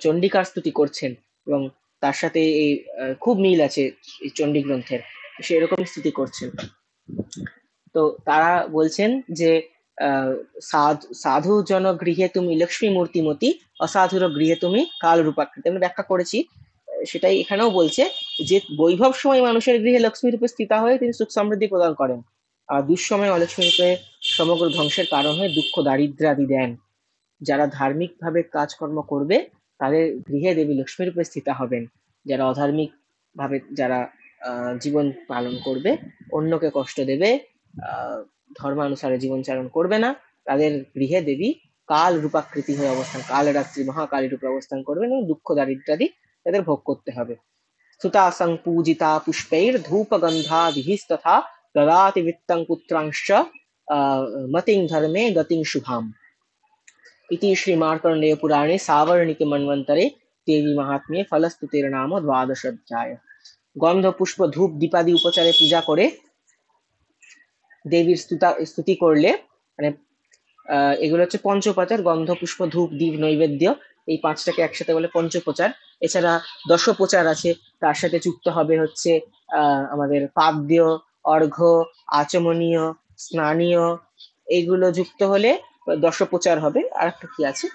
A: চণ্ডিকার স্তুতি করছেন, এবং তার সাথে এই খুব মিল আছে এই চণ্ডী গ্রন্থের, সে এরকম স্তুতি করছেন। তো তারা বলছেন যে সাধু জন গৃহে তুমি লক্ষ্মী মূর্তিমতি, অসাধুর গৃহে তুমি কাল রূপাকৃতি। আমি ব্যাখ্যা করেছি, সেটাই এখানেও বলছে যে বৈভব সময় মানুষের গৃহে লক্ষ্মী রূপে স্থিতা হয়ে তিনি সুখ সমৃদ্ধি প্রদান করেন, আর দুঃসময় অলক্ষ্মী রূপে সমগ্র ধ্বংসের কারণ হয়ে দুঃখ দারিদ্রাদি দেন। যারা ধার্মিক ভাবে কাজকর্ম করবে তাদের গৃহে দেবী লক্ষ্মী রূপে স্থিতা হবেন। যারা অধার্মিক ভাবে যারা জীবন পালন করবে, অন্যকে কষ্ট দেবে, ধর্মানুসারে জীবনচারণ করবে না, তাদের গৃহে দেবী কাল রূপাকৃতি হয়ে অবস্থান, কাল রাত্রি মহাকালী রূপে অবস্থান করবেন এবং দুঃখ দারিদ্রাদি তাদের ভোগ করতে হবে। स्तुता संपूजिता पुष्पैर् धूपगन्धादिभिस्तथा ददाति वित्तं पुत्रांश्च मतिं धर्मे गतिं शुभाम् इति श्रीमार्कण्डेय पुराणे सावर्णिके मन्वन्तरे देवी महात्म्ये फलस्तुतेर नाम द्वादश अध्याय। গন্ধ পুষ্প ধূপ দীপাদি উপচারে পূজা করে দেবীর স্তুতি করলে মানে এগুলো হচ্ছে পঞ্চোপচার, গন্ধ পুষ্প ধূপ দীপ নৈবেদ্য, এই পাঁচটাকে একসাথে বলে পঞ্চোপচার। এছাড়া দশোপচার আছে, তার সাথে যুক্ত হবে হচ্ছে আমাদের পাদ্য, অর্ঘ্য, আচমনীয়, স্নানীয়, এইগুলো যুক্ত হলে দশোপচার হবে। আর একটা কি আছে,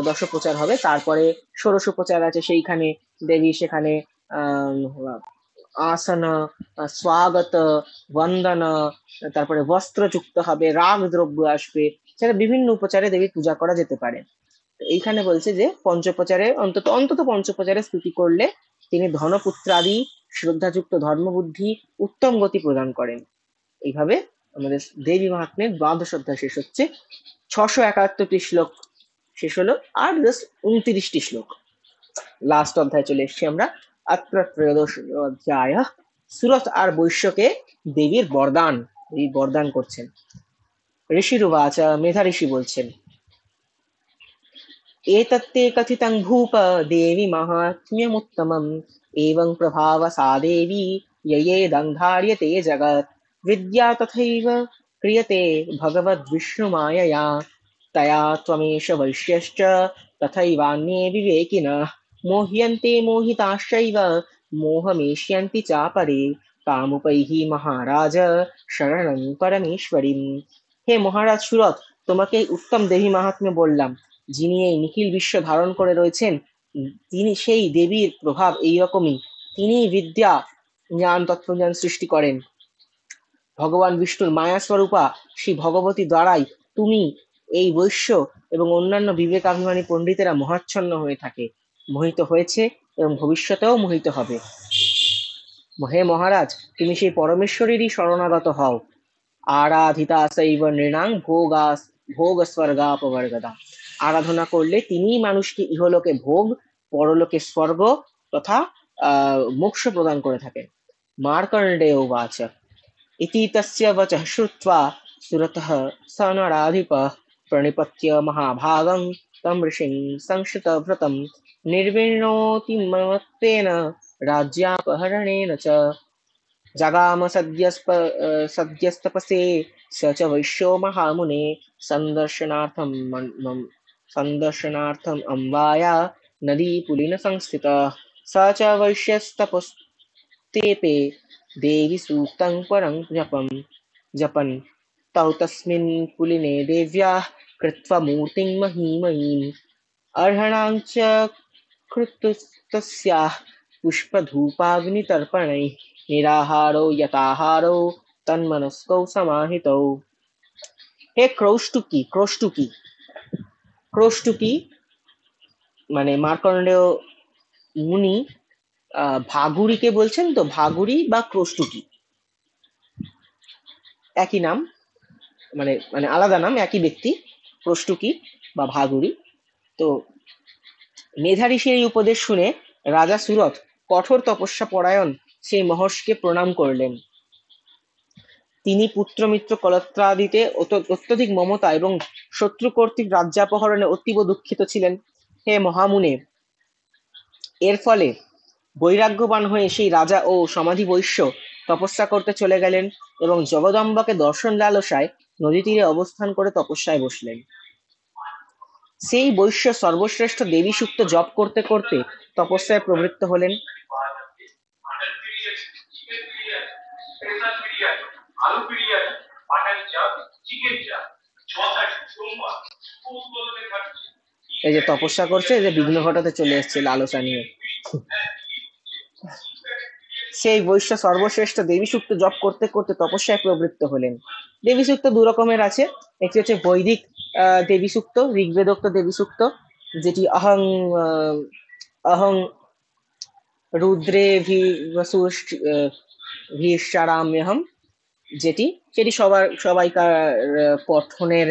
A: দশোপচার হবে। তারপরে ষোড়শোপচার আছে, সেইখানে দেবী সেখানে আসন, স্বাগত, বন্দন, তারপরে বস্ত্র যুক্ত হবে, রাগ দ্রব্য আসবে, সেটা বিভিন্ন উপচারে দেবীর পূজা করা যেতে পারে। এইখানে বলছে যে পঞ্চোপচারে অন্তত পঞ্চোপচারে স্তুতি করলে তিনি ধনপুত্রাদি শ্রদ্ধাযুক্ত ধর্মবুদ্ধি উত্তম গতি প্রদান করেন। এইভাবে আমাদের দেবী মাহাত্ম্যের দ্বাদশ অধ্যায় শেষ হচ্ছে। 671টি শ্লোক শেষ হলো, আর 29টি শ্লোক। লাস্ট অধ্যায় চলে এসছি আমরা। अत्र त्रयोदश অধ্যায়। সুরত আর বৈশ্যকে দেবীর বরদান, এই বরদান করছেন। ঋষির উবাচ, মেধা ঋষি বলছেন, एतत्ते कथितं भूप देवी माहात्म्यमुत्तमम् एवं प्रभाव सा देवी ययेदं धार्यते जगत् विद्या तथैव क्रियते भगवद्विष्णुमायया तया त्वमेष वैश्यश्च तथैवान्ये विवेकिनः मोह्यन्ते मोहिताश्चैव मोहमेष्यन्ति चापरे कामुपैहि महाराज शरणं परमेश्वरीम्। হে মহারাজ সুরথ, তোমাকে উত্তম দেবী মাহাত্ম্য বললাম। যিনি এই নিখিল বিশ্ব ধারণ করে রয়েছেন, তিনি সেই দেবীর প্রভাব এইরকমই। তিনি বিদ্যা, জ্ঞান, তত্ত্বজ্ঞান সৃষ্টি করেন। ভগবান বিষ্ণুর মায়া স্বরূপা সেই ভগবতী দ্বারাই তুমি, এই বৈশ্য এবং অন্যান্য বিবেকাভিমানী পণ্ডিতেরা মহাচ্ছন্ন হয়ে থাকে, মোহিত হয়েছে এবং ভবিষ্যতেও মোহিত হবে। হে মহারাজ, তুমি সেই পরমেশ্বরেরই শরণাগত হও। আরাধিতা সৈব নৃণাং ভোগ স্বর্গাপবর্গদা। আরাধনা করলে তিনিই মানুষকে ইহলোকে ভোগ, পরলোকে স্বর্গ তথা মোক্ষ প্রদান করে থাকেন। মার্কণ্ডেয় উবাচ, ইতি তস্য বচঃ শ্রুত্বা সুরতঃ স নরাধিপः প্রণিপত্য মহাভাগং তম ঋষিং সংশ্রিতভৃতং নির্বিণ্ণোতি মমত্বেন রাজ্যাপহरणेन च जगाम सद्यस्तपसे स च वैश्यो महामुने सन्दर्शनार्थम् अम्बाया नदी पुलिन संस्थितः स च वैश्यस्तपस्तेपे देवी सूक्तं परं जपन् तौ तस्मिन् पुलिने देव्याः कृत्वा मूर्तिं महीमयीम् अर्हणां च कृतस्तस्याः पुष्पधूपाग्नितर्पणैः निराहारो यताहारो तन्मनस्कौ समाहितौ। হে ক্রৌষ্টুকি মানে মার্কণ্ডেয় মুনি ভাগুরিকে বলছেন। তো ভাগুরি বা ক্রৌষ্টুকি একই নাম, মানে মানে আলাদা নাম, একই ব্যক্তি, ক্রৌষ্টুকি বা ভাগুরি। তো মেধা ঋষির এই উপদেশ শুনে রাজা সুরথ কঠোর তপস্যা পরায়ণ সেই মহর্ষিকে প্রণাম করলেন। তিনি পুত্রমিত্র কলত্রাদিতে অত্যধিক মমতা এবং শত্রু কর্তৃক রাজ্যাপহরণে অতীব দুঃখিত ছিলেন। হে মহামুনে, এর ফলে বৈরাগ্যবান হয়ে সেই রাজা ও সমাধি বৈশ্য তপস্যা করতে চলে গেলেন এবং জগদম্বাকে দর্শন লালসায় নদী তীরে অবস্থান করে তপস্যায় বসলেন। সেই বৈশ্য সর্বশ্রেষ্ঠ দেবী সূক্ত জপ করতে করতে তপস্যায় প্রবৃত্ত হলেন। এই যে তপস্যা করছে, যে বিঘ্ন ঘটাতে চলে এসছে লালসা নিয়ে। সেই বৈশ্য সর্বশ্রেষ্ঠ দেবী সূক্ত জপ করতে করতে তপস্যায় প্রবৃত্ত হলেন। দেবী সূক্ত দু রকমের আছে। একটি হচ্ছে বৈদিক দেবী সূক্ত, ঋগ্বেদোক্ত দেবী সূক্ত, যেটি অহং রুদ্রে ভীষারাম্যহম, সেটি সবাইকার পঠনের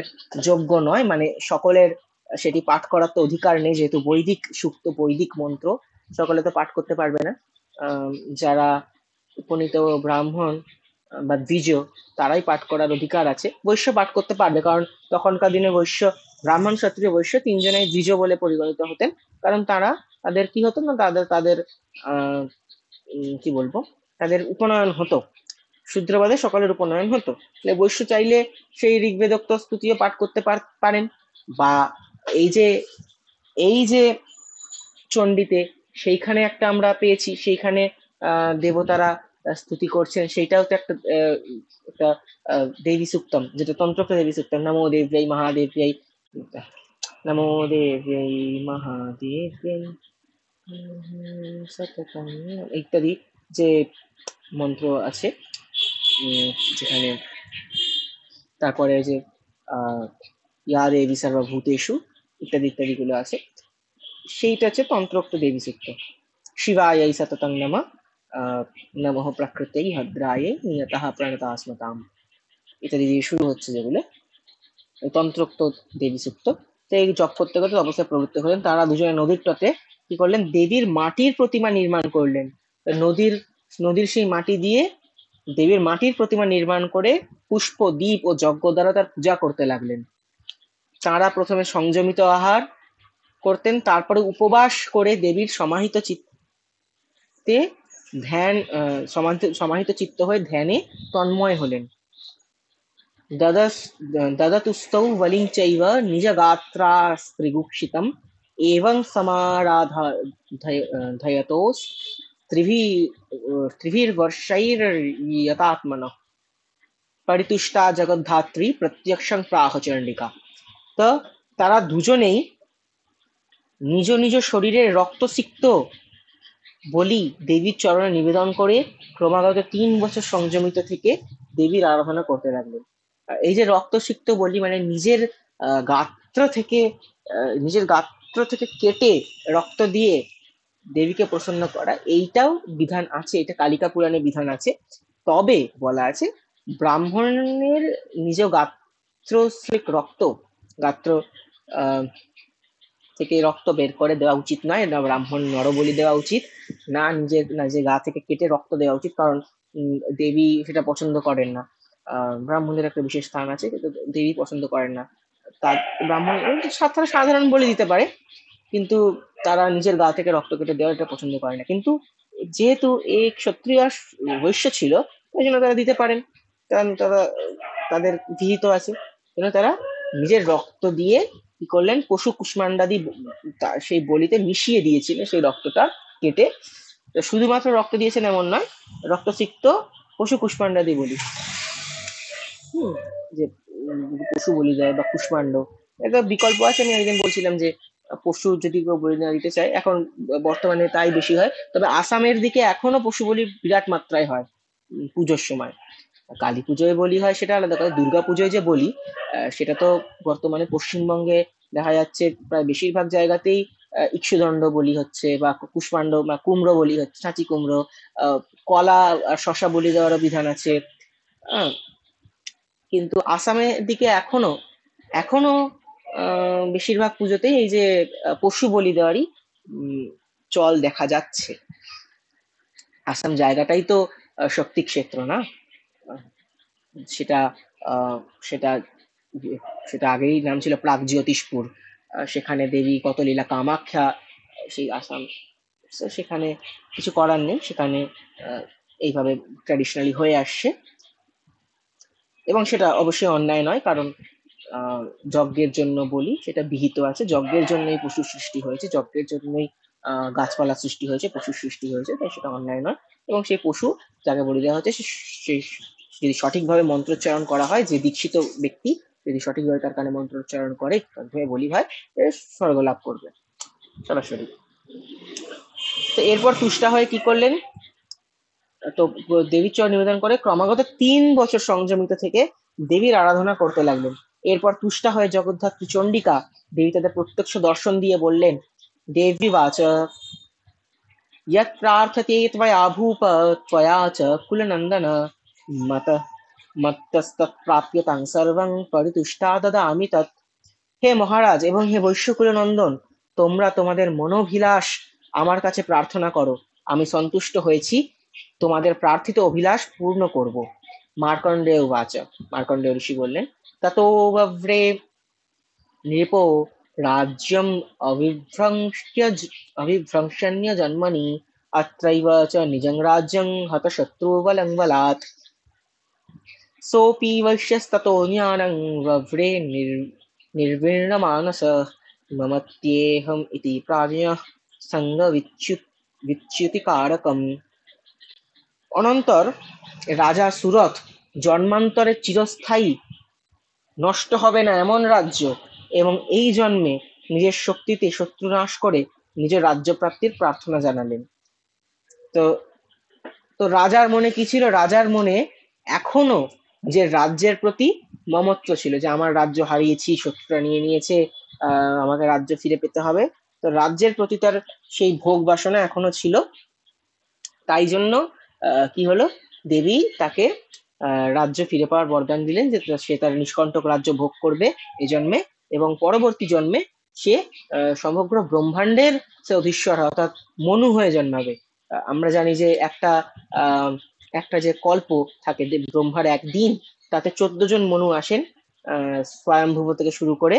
A: যোগ্য নয়, মানে সকলের সেটি পাঠ করার তো অধিকার নেই, যেহেতু বৈদিক সূক্ত, বৈদিক মন্ত্র, সকলে তো পাঠ করতে পারবে না। যারা উপনীত ব্রাহ্মণ বা দ্বিজ, তারাই পাঠ করার অধিকার আছে। বৈশ্য পাঠ করতে পারবে, কারণ তখনকার দিনে বৈশ্য, ব্রাহ্মণ ক্ষত্রিয় বৈশ্য তিনজনেই দ্বিজ বলে পরিগণিত হতেন। কারণ তাদের কি হতো না, তাদের তাদের আহ কি বলবো, তাদের উপনয়ন হতো, শূদ্রবাদে সকলের উপনয়ন হতো। তাহলে বৈশ্য চাইলে সেই ঋগ্বেদোক্ত স্তুতিও পাঠ করতে পারেন। বা এই যে এই যে চণ্ডীতে সেইখানে একটা আমরা পেয়েছি, সেইখানে দেবতারা স্তুতি করছেন, সেইটাও তো একটা দেবী সুক্তম, যেটা তন্ত্রকে দেবী সুক্তম, নমো দেব্যাই মহাদেব্যাই, নমো দেব্যাই মহাদেব্যাই সততম ইত্যাদি যে মন্ত্র আছে, যেখানে তারপরে যে আহ ইয়া দেবী সর্বভূতেষু ইত্যাদি ইত্যাদি গুলো আছে, সেইটা হচ্ছে তন্ত্রোক্ত দেবী সূক্ত। শিবায় সততং নমঃ, নমঃ প্রকৃত্যৈ ভদ্রায় নিয়তঃ প্রণতাস্মতাম ইত্যাদি দিয়ে শুরু হচ্ছে, যেগুলো তন্ত্রোক্ত দেবী সূক্ত। তো এই জপ করতে করতে অবস্থায় প্রবৃত্ত হলেন। তারা দুজনে নদীর তটে কি করলেন, দেবীর মাটির প্রতিমা নির্মাণ করলেন। নদীর নদীর সেই মাটি দিয়ে দেবীর মাটির প্রতিমা নির্মাণ করে পুষ্প, দীপ ও যজ্ঞ দ্বারা তার পূজা করতে লাগলেন। তাঁরা প্রথমে সংযমিত আহার করতেন, তারপরে উপবাস করে দেবীর সমাহিত চিত্তে সমাহিত চিত্ত হয়ে ধ্যানে তন্ময় হলেন। দদতুস্তৌ বলিং চৈব নিজগাত্রাস্ত্রিগুক্ষিতम् এবং সমারাধয়তোস ত্রিভির্বর্ষৈর্যতাত্মনঃ পরিতুষ্টা জগদ্ধাত্রী প্রত্যক্ষং প্রাহ চণ্ডিকা। তো তারা দুজনেই নিজ নিজ শরীরের রক্তসিক্ত বলি দেবীর চরণে নিবেদন করে ক্রমাগত 3 বছর সংযমিত থেকে দেবীর আরাধনা করতে লাগলেন। এই যে রক্তসিক্ত বলি মানে নিজের গাত্র থেকে কেটে রক্ত দিয়ে দেবীকে প্রসন্ন করা, এইটাও বিধান আছে, এটা কালিকা পুরাণে বিধান আছে। তবে বলা আছে ব্রাহ্মণের নিজ গাত্র গাত্র আহ থেকে রক্ত বের করে দেওয়া উচিত নয়, না ব্রাহ্মণ নরবলি দেওয়া উচিত, না নিজের গা থেকে কেটে রক্ত দেওয়া উচিত, কারণ দেবী সেটা পছন্দ করেন না। ব্রাহ্মণদের একটা বিশেষ স্থান আছে, কিন্তু দেবী পছন্দ করেন না। তার ব্রাহ্মণ তারা সাধারণ বলি দিতে পারে, কিন্তু তারা নিজের গা থেকে রক্ত কেটে দেওয়া এটা পছন্দ করে না। কিন্তু যেহেতু এই ক্ষত্রিয় আর বৈশ্য ছিল, ওই জন্য তারা দিতে পারেন, কারণ তাদের বিহিত আছে, জন্য তারা নিজের রক্ত দিয়ে কি করলেন, পশু কুষ্মান্ডাদি সেই বলিতে মিশিয়ে দিয়েছিলেন, সেই রক্তটা কেটে। শুধুমাত্র রক্ত দিয়েছেন এমন নয়, রক্তসিক্ত পশু কুষ্মান্ডাদি বলি, যে পশু বলি দেয় বা কুষ্মান্ড, একটা বিকল্প আছে। আমি একদিন বলছিলাম যে পশু যদি কেউ বলি না দিতে চায়, এখন বর্তমানে তাই বেশি হয়, তবে আসামের দিকে এখনো পশু বলি বিরাট মাত্রায় হয় পুজোর সময়। কালী পুজোয় বলি হয় সেটা আলাদা কথা, দুর্গা পুজোয় যে বলি সেটা তো বর্তমানে পশ্চিমবঙ্গে দেখা যাচ্ছে প্রায় বেশিরভাগ জায়গাতেই ইক্ষুদণ্ড বলি হচ্ছে, বা কুষ্মাণ্ড বা কুমড়ো বলি হচ্ছে, ছাঁচি কুমড়ো, কলা আর শশা বলি দেওয়ারও বিধান আছে। কিন্তু আসামের দিকে এখনো এখনো বেশিরভাগ পুজোতেই এই যে পশু বলি দেওয়ারই চল দেখা যাচ্ছে। আসাম জায়গাটাই তো শক্তি ক্ষেত্র না, সেটা আহ, সেটা সেটা আগেই নাম ছিল প্রাগ জ্যোতিষপুর। সেখানে দেবী কত লীলা কামাখ্যা, সেই আসাম। তো সেখানে কিছু করার নেই, সেখানে এইভাবে ট্র্যাডিশনালি হয়ে আসছে, এবং সেটা অবশ্যই অন্যায় নয়, কারণ যজ্ঞের জন্য বলি, সেটা বিহিত আছে, যজ্ঞের জন্যই পশু সৃষ্টি হয়েছে, যজ্ঞের জন্যই গাছপালা সৃষ্টি হয়েছে, পশু সৃষ্টি হয়েছে, তাই সেটা অন্যায় নয়। এবং সেই পশু যাকে বলি দেওয়া হচ্ছে, সেই যদি সঠিকভাবে মন্ত্রোচ্চারণ করা হয়, যে দীক্ষিত ব্যক্তি যদি সঠিকভাবে তার কানে মন্ত্রোচ্চারণ করে, তবে বলি হয়, স্বর্গ লাভ করবে সরাসরি। তো এরপর তুষ্টা হয়ে কি করলেন, তো দেবীর চরণ নিবেদন করে ক্রমাগত 3 বছর সংযমিত থেকে দেবীর আরাধনা করতে লাগলেন। এরপর তুষ্টা হয়ে জগদ্ধাত্রী চণ্ডিকা দেবী তাদের প্রত্যক্ষ দর্শন দিয়ে বললেন, দেবী বাচ यत् प्रार्थते त्वया भूप त्वया च कुलनन्दन मत মত্তস্তৎপ্রাপ্যতাং সর্বং পরিতুষ্টা দদামি তৎ। হে মহারাজ এবং হে বৈশ্যকুল নন্দন, তোমরা তোমাদের মনোভিলাষ আমার কাছে প্রার্থনা করো, আমি সন্তুষ্ট হয়েছি, তোমাদের প্রার্থিত অভিলাষ পূর্ণ করব। মার্কণ্ডেয় উবাচ, মার্কণ্ডেয় ঋষি বললেন, ততো বব্রে নৃপো রাজ্যম অভিভ্রংশন্য জন্মনি অত্রৈব চ নিজং রাজ্যং হতশত্রুবলং বলাৎ सोऽपि वैश्यस्ततो ज्ञानं वव्रे निर्विण्णमानसः ममत्येऽहम् इति प्राज्ञः सङ्गविच्युतिकारकम्। অনন্তর রাজা সুরথ জন্মান্তরে চিরস্থায়ী নষ্ট হবে না এমন রাজ্য এবং এই জন্মে নিজের শক্তিতে শত্রু নাশ করে নিজের রাজ্য প্রাপ্তির প্রার্থনা জানালেন। তো তো রাজার মনে কি ছিল? রাজার মনে এখনো যে রাজ্যের প্রতি মমত্ব ছিল, যে আমার রাজ্য হারিয়েছি, শত্রুরা নিয়ে নিয়েছে, আমাকে রাজ্য ফিরে পেতে হবে। তো রাজ্যের প্রতি তার সেই ভোগ বাসনা এখনো ছিল। তাই জন্য কি হলো, দেবী তাকে রাজ্য ফিরে পাওয়ার বরদান দিলেন, যে সে তার নিষ্কণ্টক রাজ্য ভোগ করবে এই জন্মে, এবং পরবর্তী জন্মে সে সমগ্র ব্রহ্মাণ্ডের সে অধীশ্বর অর্থাৎ মনু হয়ে জন্মাবে। আমরা জানি যে একটা যে কল্প থাকে, ব্রহ্মার একদিন, তাতে 14 জন মনু আসেন, স্বয়ংভুব থেকে শুরু করে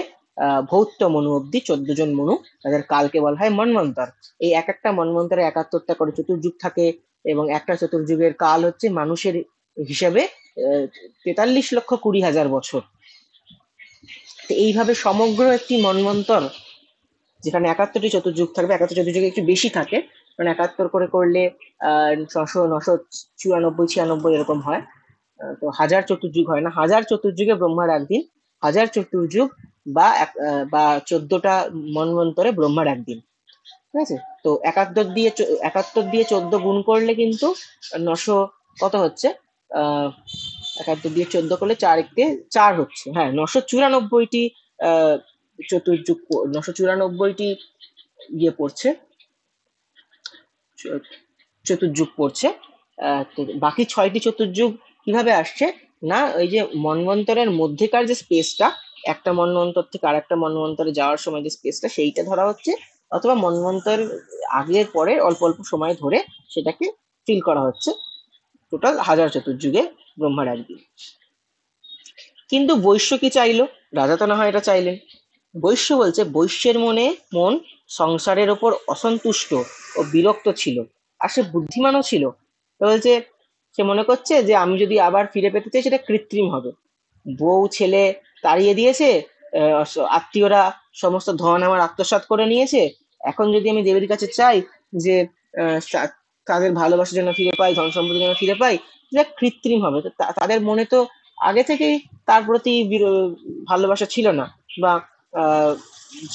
A: ভৌত্য মনু অব্দি 14 জন মনু, তাদের কালকে বলা হয় মন্বন্তর। এই এক একটা মন্বন্তরে 71টা করে চতুর্যুগ থাকে, এবং একটা চতুর্যুগের কাল হচ্ছে মানুষের হিসাবে 43,20,000 বছর। এইভাবে সমগ্র একটি মন্বন্তর, যেখানে 71টি চতুর্যুগ থাকবে, 71 চতুর্যুগে একটু বেশি থাকে, মানে 71 করে করলে 600, 994, 96 এরকম হয়। তো 1000 চতুর্যুগ হয় না, 1000 চতুর্যুগে ব্রহ্মার একদিন, 1000 চতুর্যুগ বা 14টা মন্বন্তরে ব্রহ্মার একদিন। ঠিক আছে? তো 71 দিয়ে 14 গুণ করলে কিন্তু 900 কত হচ্ছে? 71 দিয়ে 14 করলে 4 একটে 4 হচ্ছে। হ্যাঁ, 994টি চতুর্যুগ, 994টি ইয়ে পড়ছে, চতুর্যুগ পড়ছে। তো বাকি 6টি চতুর্যুগ কিভাবে আসছে না, ওই যে মন্বন্তরের মধ্যেকার যে স্পেসটা, একটা মন্বন্তর থেকে আর একটা মন্বন্তরে যাওয়ার সময় যে স্পেসটা, সেইটা ধরা হচ্ছে, অথবা মন্বন্তর আগের পরে অল্প অল্প সময় ধরে সেটাকে ফিল করা হচ্ছে। টোটাল 1000 চতুর্যুগে ব্রহ্মার একদিন। কিন্তু বৈশ্য কি চাইলো? রাজা তো না হয় এটা চাইলেন। বৈশ্য বলছে, বৈশ্যের মন সংসারের ওপর অসন্তুষ্ট ও বিরক্ত ছিল, আর সে বুদ্ধিমানও ছিল। তো বলছে, সে মনে করছে যে আমি যদি আবার ফিরে পেতে চাই সেটা কৃত্রিম হবে। বউ ছেলে তাড়িয়ে দিয়েছে, আত্মীয়রা সমস্ত ধন আমার আত্মসাৎ করে নিয়েছে, এখন যদি আমি দেবীর কাছে চাই যে তাদের ভালোবাসা যেন ফিরে পাই, ধন সম্পত্তি যেন ফিরে পাই, সেটা কৃত্রিম হবে। তো তাদের মনে তো আগে থেকেই তার প্রতি ভালোবাসা ছিল না, বা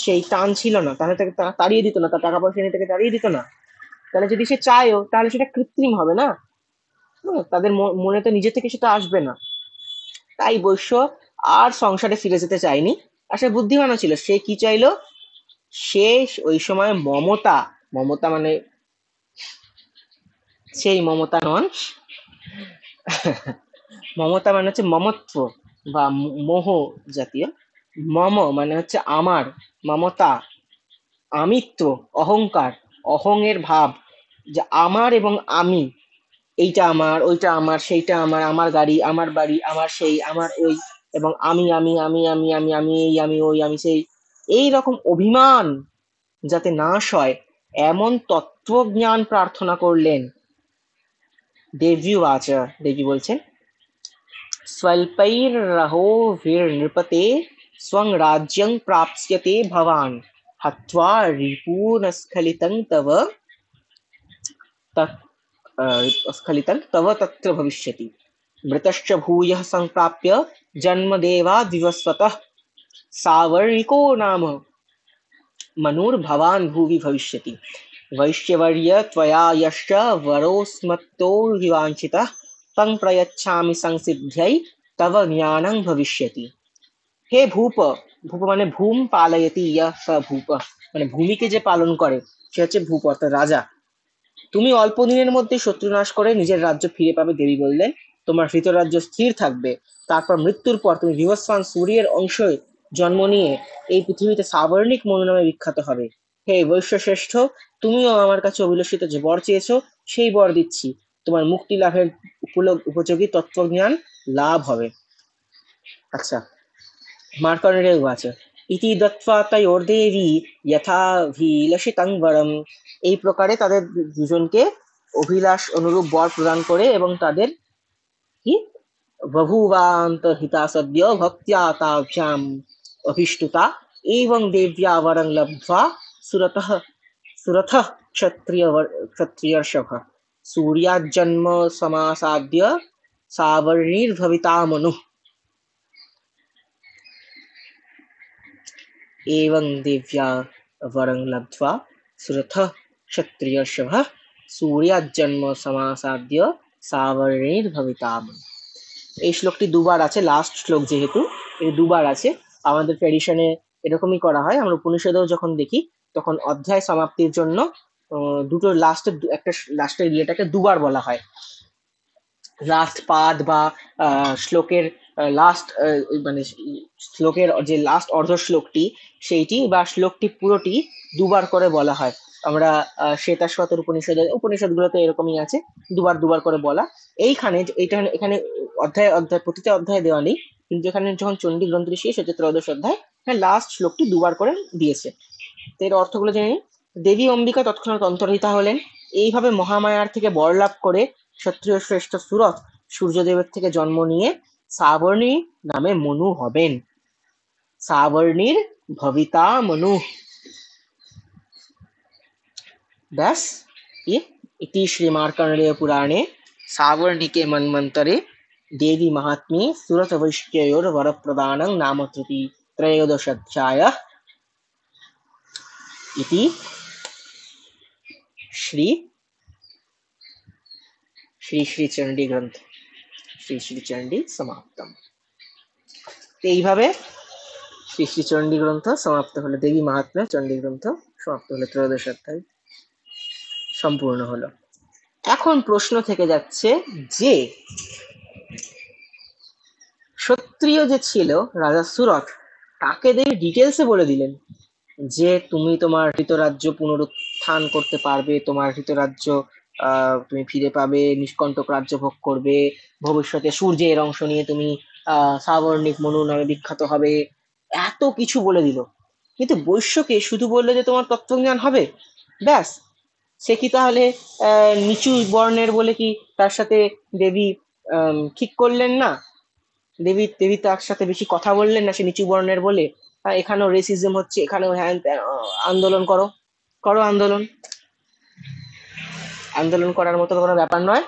A: সেই টান ছিল না, তাহলে তাকে তাড়িয়ে দিত না, তার টাকা পয়সা নিয়ে তাকে তাড়িয়ে দিত না। তাহলে যদি সে চায়ও, তাহলে সেটা কৃত্রিম হবে না, তাদের মনে তো নিজে থেকে সেটা আসবে না। তাই বৈশ্য আর সংসারে ফিরে যেতে চায়নি, আর সে বুদ্ধিমানও ছিল। সে কি চাইলো? সে ওই সময় মমতা, মমতা মানে সেই মমতা নন, মমতা মানে হচ্ছে মমত্ব বা মোহ জাতীয়। মম মানে হচ্ছে আমার, মমতা, আমিত্ব, অহংকার, অহংয়ের ভাব, যে আমার এবং আমি, এইটা আমার, ওইটা আমার, সেইটা আমার, আমার গাড়ি, আমার বাড়ি, আমার সেই, আমার ওই, এবং আমি আমি আমি আমি আমি আমি এই, আমি ওই, আমি সেই, এই রকম অভিমান যাতে নাশ হয় এমন তত্ত্বজ্ঞান প্রার্থনা করলেন। দেবী বাচা, দেবী বলছেন, स्वल्पैर्रहोभिर्नृपते स्वं राज्यं प्राप्स्यते भवान् हत्वा रिपूनस्खलितं तव तत्र भविष्यति मृतश्च भूयः सम्प्राप्य जन्मदेवाद्विवस्वतः सावर्णिको नाम मनुर्भवान् भुवि भविष्यति वैश्यवर्य त्वया यश्च वरोऽस्मत्तो हि वाञ्छितः तं प्रयच्छामि संसिद्ध्यै तव ज्ञानं भविष्यति। হে ভূপ, ভূপ মানে ভূম পালয়তি ইয়া স ভূপ, মানে ভূমিকে যে পালন করে সে হচ্ছে ভূপ অর্থাৎ রাজা। তুমি অল্প দিনের মধ্যে শত্রু নাশ করে নিজের রাজ্য ফিরে পাবে। দেবী বললেন, তোমার হৃত রাজ্য স্থির থাকবে। তারপর মৃত্যুর পর তুমি বিবস্বান সূর্যের অংশ জন্ম নিয়ে এই পৃথিবীতে সাবর্ণিক মনু নামে বিখ্যাত হবে। হে বৈশ্য শ্রেষ্ঠ, তুমিও আমার কাছে অভিলষিত যে বর চেয়েছো সেই বর দিচ্ছি। তোমার মুক্তি লাভের উপযোগী তত্ত্বজ্ঞান লাভ হবে। আচ্ছা, মার্কণ্ডেয় উবাচ ইতি দত্ত্বা তয়োর্দেবী যথাভিলষিতং বরম। এই প্রকারে তাদের দুজনকে অভিলাষ অনুরূপ বর প্রদান করে এবং তাদের কি বভূবান্তর্হিতা সদ্য ভক্ত্যা তাভ্যাম অভিষ্টুতা এবং দেব্যা বরং লব্ধ্বা সুরতঃ সুরথः ক্ষত্রিয়র্ষভ सूर्याजन्म समासाद्य सावर्णिर्भविता मनु। एवं देव्या वरं लब्ध्वा सुरथः क्षत्रियर्षभः सूर्याजन्म समासाद्य सावर्णिर्भविता मनु। এই শ্লোকটি দুবার আছে, লাস্ট শ্লোক যেহেতু এই দুবার আছে। আমাদের ট্র্যাডিশনে এরকমই করা হয়। আমরা উপনিষদেও যখন দেখি তখন অধ্যায় সমাপ্তির জন্য দুটো লাস্টের একটা লাস্টের ইয়েটাকে দুবার বলা হয়। লাস্ট পাদ বা শ্লোকের লাস্ট মানে শ্লোকের যে লাস্ট অর্ধ শ্লোকটি সেইটি বা শ্লোকটি পুরোটি দুবার করে বলা হয়। আমরা শ্বেতাশ্বতর উপনিষদগুলোতে এরকমই আছে, দুবার দুবার করে বলা। এইখানে এখানে অধ্যায় অধ্যায় প্রতিটা অধ্যায় দেওয়া নেই, কিন্তু এখানে যখন চণ্ডী গ্রন্থটি শেষ হচ্ছে ত্রয়োদশ অধ্যায়, লাস্ট শ্লোকটি দুবার করে দিয়েছে। তো এর অর্থগুলো জেনে নিই। দেবী অম্বিকা তৎক্ষণাৎ অন্তর্হিতা হলেন। এইভাবে মহামায়ার থেকে বর লাভ করে ক্ষত্রিয় শ্রেষ্ঠ সুরথ সূর্যদেবের থেকে জন্ম নিয়ে সাবর্ণী নামে মনু হবেন। সাবর্ণীর ভবিতা মনু। ব্যাস। ইতি শ্রী মার্কণ্ডেয় পুরাণে সাবর্ণিকে মন্বন্তরে देवी महात्म्ये सुरथ वैश्ययोर वर प्रदानं नाम त्रयोदशाध्यायः इति श्री श्री श्री चंडी ग्रंथ শ্রী শ্রী চণ্ডী সমাপ্তম। এইভাবে শ্রী শ্রী চণ্ডী গ্রন্থ সমাপ্ত হলো। দেবী মাহাত্ম্য চণ্ডী গ্রন্থ সমাপ্ত হলো, ত্রয়োদশ অধ্যায় সম্পূর্ণ হলো। এখন প্রশ্ন থেকে যাচ্ছে যে ক্ষত্রিয় যে ছিল রাজা সুরথ, তাকে দেবী ডিটেলসে বলে দিলেন যে তুমি তোমার হৃতরাজ্য পুনরুত্থান করতে পারবে, তোমার হৃতরাজ্য তুমি ফিরে পাবে, নিষ্কণ্টক রাজ্য ভোগ করবে, ভবিষ্যতে সূর্যের অংশ নিয়ে তুমি সাবর্ণিক মনু নামে বিখ্যাত হবে, এত কিছু বলে দিল। কিন্তু বৈশ্যকে শুধু বললে যে তোমার তত্ত্বজ্ঞান হবে, ব্যাস। সে কি তাহলে নিচু বর্ণের বলে কি তার সাথে দেবী ঠিক করলেন না? দেবী তার সাথে বেশি কথা বললেন না সে নিচু বর্ণের বলে? এখানেও রেসিজম হচ্ছে, এখানেও হ্যান আন্দোলন করো আন্দোলন। আন্দোলন করার মতো কোনো ব্যাপার নয়।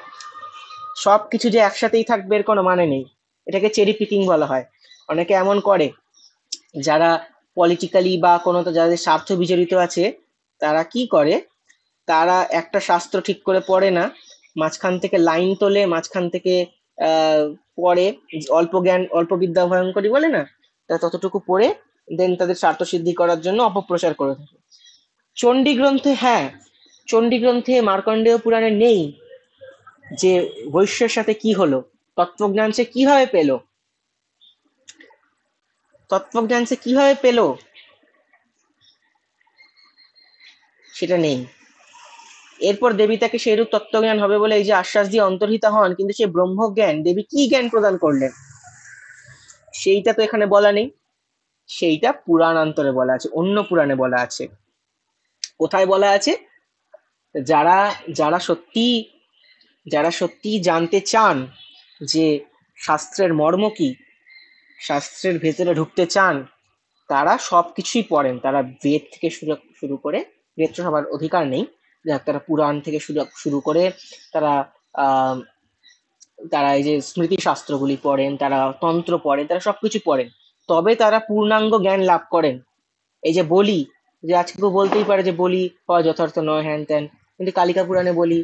A: সবকিছু যে একসাথেই থাকবে এর কোনো মানে নেই। এটাকে চেরি পিকিং বলা হয়। অনেকে এমন করে, যারা পলিটিক্যালি বা কোনো যাদের স্বার্থ বিচরিত আছে, তারা কি করে, তারা একটা শাস্ত্র ঠিক করে পড়ে না, মাঝখান থেকে লাইন তোলে, মাঝখান থেকে পড়ে, অল্প জ্ঞান অল্প বিদ্যা ভয়ঙ্করী বলে না, তারা ততটুকু পড়ে দেন তাদের স্বার্থ সিদ্ধি করার জন্য অপপ্রচার করে থাকে। চণ্ডী গ্রন্থে, হ্যাঁ, চণ্ডী গ্রন্থে মার্কণ্ডেয় পুরাণে নেই যে বৈশ্যের সাথে কি হলো, তত্ত্বজ্ঞান সে কিভাবে পেল, তত্ত্বজ্ঞান সে কিভাবে পেল, সেটা নেই। এরপর দেবী তাকে সেইরূপ তত্ত্বজ্ঞান হবে বলে এই যে আশ্বাস দিয়ে অন্তর্হিতা হন, কিন্তু সেই ব্রহ্মজ্ঞান দেবী কি জ্ঞান প্রদান করলেন সেইটা তো এখানে বলা নেই। সেইটা পুরাণান্তরে বলা আছে, অন্য পুরাণে বলা আছে। কোথায় বলা আছে? যারা যারা সত্যি যারা সত্যি জানতে চান যে শাস্ত্রের মর্ম কি, শাস্ত্রের ভেতরে ঢুকতে চান, তারা সবকিছুই পড়েন। তারা বেদ থেকে শুরু করে, বেদ তো সবার অধিকার নেই, তারা পুরাণ থেকে শুরু করে তারা তারা এই যে স্মৃতি শাস্ত্রগুলি পড়েন, তারা তন্ত্র পড়েন, তারা সবকিছু পড়েন, তবে তারা পূর্ণাঙ্গ জ্ঞান লাভ করেন। এই যে বলি, যে আজকে কেউ বলতেই পারে যে বলি হওয়া যথার্থ নয়, হ্যান ত্যান, কিন্তু কালিকা পুরাণে বলি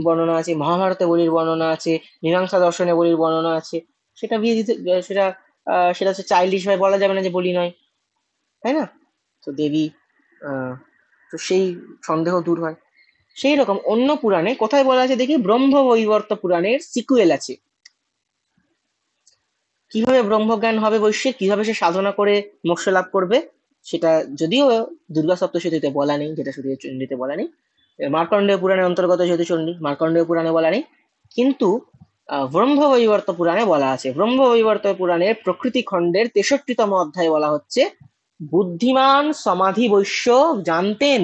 A: বর্ণনা আছে, মহাভারতে বলির বর্ণনা আছে, মীমাংসা দর্শনে বলির বর্ণনা আছে। সেটা বিয়ে দিতে সেটা সেটা হচ্ছে চাইল্ডিশ ভাবে বলা যাবে না যে বলি নয়, তাই না? তো দেবী তো সেই সন্দেহ দূর হয়। সেই রকম অন্য পুরাণে কোথায় বলা আছে দেখি, ব্রহ্মবৈবর্ত পুরাণের সিকুয়েল আছে, কিভাবে ব্রহ্মজ্ঞান হবে বৈশ্যের, কিভাবে সে সাধনা করে মোক্ষ লাভ করবে। সেটা যদিও দুর্গা সপ্তশতীতে বলা নেই, যেটা শুধু চণ্ডীতে বলা নেই, মার্কণ্ডেয় পুরাণের অন্তর্গত যেহেতু চণ্ডী, মার্কণ্ডেয় পুরাণে বলা নেই, কিন্তু ব্রহ্মবৈবর্ত পুরাণে বলা আছে। ব্রহ্মবৈবর্ত পুরাণের প্রকৃতি খণ্ডের 63তম অধ্যায়ে বলা হচ্ছে, বুদ্ধিমান সমাধি বৈশ্য জানতেন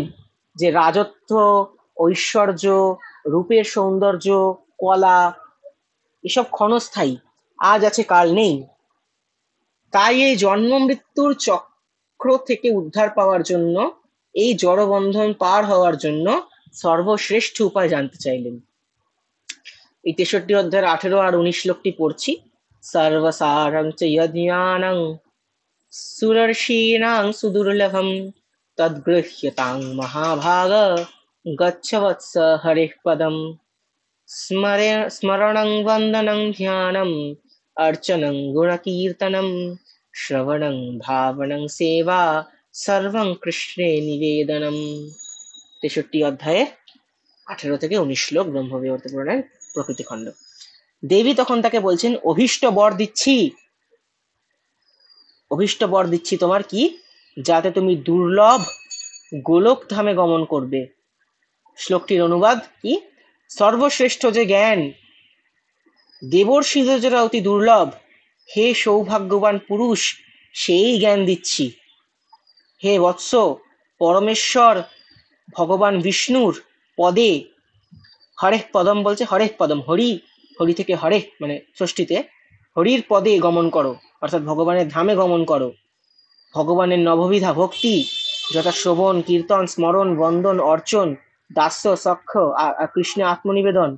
A: যে রাজত্ব, ঐশ্বর্য, রূপের সৌন্দর্য, কলা এসব ক্ষণস্থায়ী, আজ আছে কাল নেই। তাই এই জন্ম মৃত্যুর চক্র থেকে উদ্ধার পাওয়ার জন্য, এই জড়বন্ধন পার হওয়ার জন্য সর্বশ্রেষ্ঠ উপায় জানতে চাইলেন। এই 63 অধ্যায়ের 18 আর 19 শ্লোকটি পড়ছি। সর্বসারং চ যজ্ঞানং সুরর্ষীণাং সুদুর্লভম তদ্গৃহ্যতাং মহাভাগ গচ্ছ বৎস হরিঃ পদম স্মরণং বন্দনং ধ্যানম অর্চনং গুণকীর্তনম শ্রবণং ভাবনং সেবা সর্বং কৃষ্ণে নিবেদনম। 63 অধ্যায়ে 18 থেকে 19 শ্লোক ব্রহ্মবৈবর্ত পুরাণের প্রকৃতি খণ্ড। দেবী তখন তাকে বলছেন, অভীষ্ট বর দিচ্ছি, অভীষ্ট বর দিচ্ছি তোমার কি, যাতে তুমি দুর্লভ গোলক ধামে গমন করবে। শ্লোকটির অনুবাদ কি, সর্বশ্রেষ্ঠ যে জ্ঞান দেবর্ষিদেরা অতি দুর্লভ, হে সৌভাগ্যবান পুরুষ, সেই জ্ঞান দিচ্ছি। হে বৎস, পরমেশ্বর ভগবান বিষ্ণুর পদে, হরেহ পদম বলছে, হরেহ পদম, হরি, হরি থেকে হরে মানে ষষ্ঠীতে, হরির পদে গমন করো, অর্থাৎ ভগবানের ধামে গমন করো। ভগবানের নববিধা ভক্তি, যথা শ্রবণ, কীর্তন, স্মরণ, বন্দন, অর্চন, দাস্য, সখ্য আর কৃষ্ণে আত্মনিবেদন,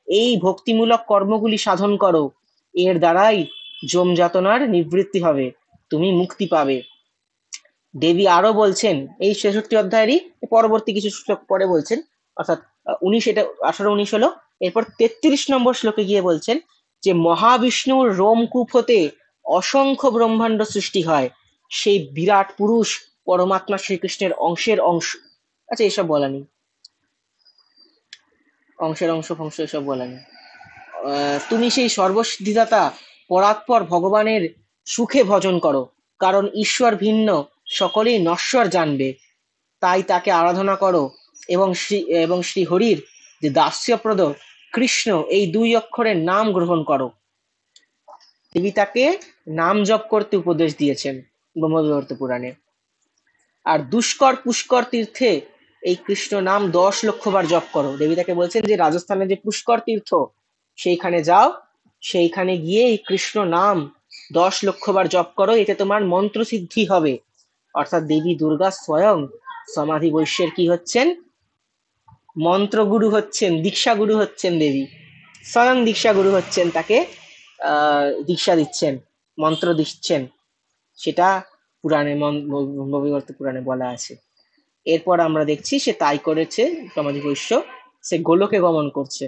A: এই ভক্তিমূলক কর্মগুলি সাধন করো। এর দ্বারাই যম যাতনার নিবৃত্তি হবে, তুমি মুক্তি পাবে। দেবী আরো বলছেন, এই 66 অধ্যায়েরই পরবর্তী কিছু শ্লোক পরে বলছেন, অর্থাৎ 19, এটা 18-19 হলো। এরপর 33 নম্বর শ্লোকে গিয়ে বলছেন যে মহাবিষ্ণুর রোমকূপ হতে অসংখ্য ব্রহ্মাণ্ড সৃষ্টি হয়, সেই বিরাট পুরুষ পরমাত্মা শ্রীকৃষ্ণের অংশের অংশ। আচ্ছা, এসব বলা নেই, অংশের অংশ ফংশ এসব বলা নেই। তুমি সেই সর্বসিদ্ধিদাতা পরাৎপর ভগবানের সুখে ভজন করো, কারণ ঈশ্বর ভিন্ন, সকলেই নশ্বর জানবে, তাই তাকে আরাধনা করো এবং শ্রী হরির যে দাস্যপ্রদ কৃষ্ণ, এই 2 অক্ষরের নাম গ্রহণ করো। দেবী তাকে নাম জপ করতে উপদেশ দিয়েছেন ব্রহ্মবৈবর্ত পুরাণে। আর দুষ্কর পুষ্কর তীর্থে এই কৃষ্ণ নাম 10 লক্ষ বার জপ করো। দেবী তাকে বলছেন যে রাজস্থানে যে পুষ্কর তীর্থ, সেইখানে যাও, সেইখানে গিয়ে এই কৃষ্ণ নাম 10 লক্ষ বার জপ করো, এতে তোমার মন্ত্র সিদ্ধি হবে। অর্থাৎ দেবী দুর্গা স্বয়ং সমাধি বৈশ্যের কি হচ্ছেন, মন্ত্রগুরু হচ্ছেন, দীক্ষাগুরু হচ্ছেন। দেবী স্বয়ং দীক্ষাগুরু হচ্ছেন, তাকে দীক্ষা দিচ্ছেন, মন্ত্র দিচ্ছেন। সেটা পুরাণে, ব্রহ্মবৈবর্ত পুরাণে বলা আছে। এরপর আমরা দেখছি সে তাই করেছে, সমাধি বৈশ্য, সে গোলকে গমন করছে।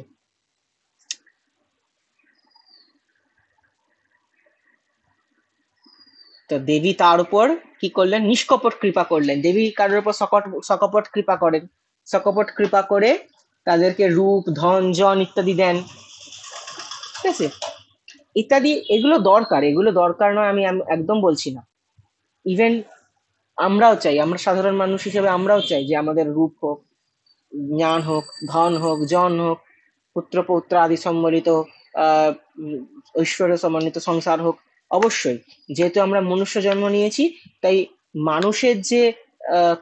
A: তো দেবী তার উপর কি করলেন, নিষ্কপট কৃপা করলেন। দেবী কারোর উপর সকপট কৃপা করেন, সকপট কৃপা করে তাদেরকে রূপ, ধন, জন ইত্যাদি দেন, ঠিক আছে, ইত্যাদি। এগুলো দরকার, এগুলো দরকার নয় আমি একদম বলছি না। ইভেন আমরাও চাই, আমরা সাধারণ মানুষ হিসেবে আমরাও চাই যে আমাদের রূপ হোক, জ্ঞান হোক, ধন হোক, জন হোক, পুত্র পৌত্র আদি সম্বলিত ঐশ্বর্য সমন্বিত সংসার হোক। অবশ্যই, যেহেতু আমরা মনুষ্য জন্ম নিয়েছি, তাই মানুষের যে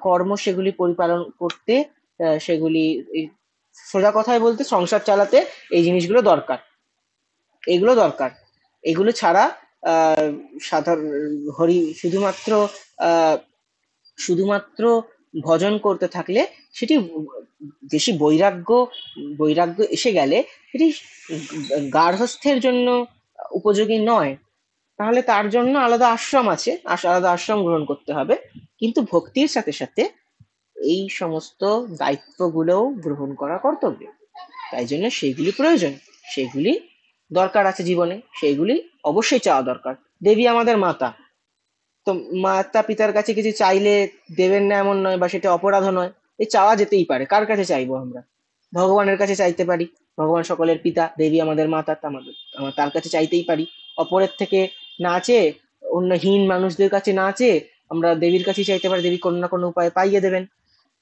A: কর্ম সেগুলি পরিপালন করতে, সেগুলি সোজা কথায় বলতে সংসার চালাতে এই জিনিসগুলো দরকার, এগুলো দরকার। এগুলো ছাড়া সাধারণ হরি শুধুমাত্র ভজন করতে থাকলে সেটি বেশি বৈরাগ্য এসে গেলে সেটি গার্হস্থ্যের জন্য উপযোগী নয়। তাহলে তার জন্য আলাদা আশ্রম আছে, আলাদা আশ্রম গ্রহণ করতে হবে। কিন্তু ভক্তির সাথে সাথে এই সমস্ত দায়িত্বগুলোও গ্রহণ করা কর্তব্য। তাই জন্য সেইগুলি প্রয়োজন, সেগুলি দরকার আছে জীবনে, সেইগুলি অবশ্যই চাওয়া দরকার। দেবী আমাদের মাতা, তো মাতা পিতার কাছে কিছু চাইলে দেবেন না এমন নয়, বা সেটা অপরাধও নয়। এই চাওয়া যেতেই পারে। কার কাছে চাইবো আমরা? ভগবানের কাছে চাইতে পারি, ভগবান সকলের পিতা, দেবী আমাদের মাতা, আমরা তার কাছে চাইতেই পারি। অপরের থেকে না চেয়ে, অন্য হীন মানুষদের কাছে না চেয়ে আমরা দেবীর কাছে চাইতে পারি, দেবী কোনো না কোনো উপায়ে পাইয়ে দেবেন।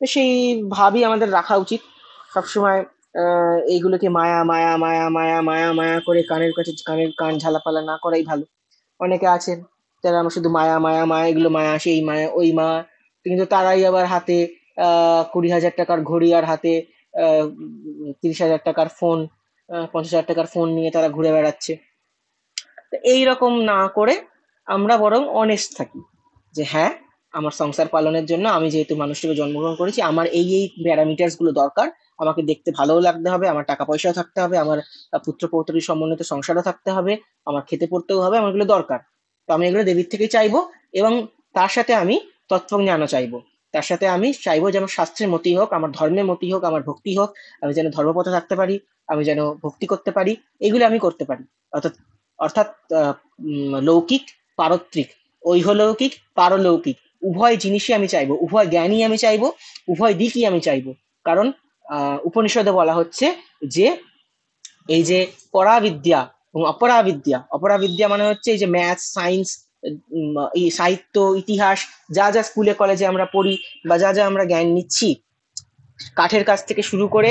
A: তো সেই ভাবই আমাদের রাখা উচিত সবসময়। এইগুলোকে মায়া মায়া মায়া মায়া মায়া মায়া করে কানের কাছে কান ঝালাপালা না করাই ভালো। অনেকে আছেন যারা আমার শুধু মায়া মায়া মায়া, এগুলো মায়া, সেই মায়া ওই মায়া, কিন্তু তারাই আবার হাতে 20,000 টাকার ঘড়ি আর হাতে 30,000 টাকার ফোন, 50,000 টাকার ফোন নিয়ে তারা ঘুরে বেড়াচ্ছে। তো এইরকম না করে আমরা বরং অনেস্ট থাকি যে হ্যাঁ, আমার সংসার পালনের জন্য আমি যেহেতু মানুষটিকে জন্মগ্রহণ করেছি, আমার এই এই প্যারামিটার্স গুলো দরকার। আমাকে দেখতে ভালোও লাগতে হবে, আমার টাকা পয়সাও থাকতে হবে, আমার পুত্র পৌত্রী সমন্বিত সংসারও থাকতে হবে, আমার খেতে পড়তেও হবে, আমার এগুলো দরকার। তো আমি এগুলো দেবীর থেকেই চাইবো, এবং তার সাথে আমি তত্ত্বজ্ঞানও চাইবো। তার সাথে আমি চাইবো যে আমার শাস্ত্রের মতই হোক, আমার ধর্মের মতই হোক, আমার ভক্তি হোক, আমি যেন ধর্মপথে থাকতে পারি, আমি যেন ভক্তি করতে পারি, এগুলো আমি করতে পারি। অর্থাৎ অর্থাৎ লৌকিক, পারত্রিক, ঐহলৌকিক, পারলৌকিক উভয় জিনিসই আমি চাইবো, উভয় জ্ঞানই আমি চাইবো, উভয় দিকই আমি চাইবো। কারণ উপনিষদে বলা হচ্ছে যে এই যে পরাবিদ্যা এবং অপরাবিদ্যা, অপরাবিদ্যা মানে হচ্ছে এই যে ম্যাথ, সায়েন্স, এই সাহিত্য, ইতিহাস, যা যা স্কুলে কলেজে আমরা পড়ি বা যা যা আমরা জ্ঞান নিচ্ছি, কাঠের কাজ থেকে শুরু করে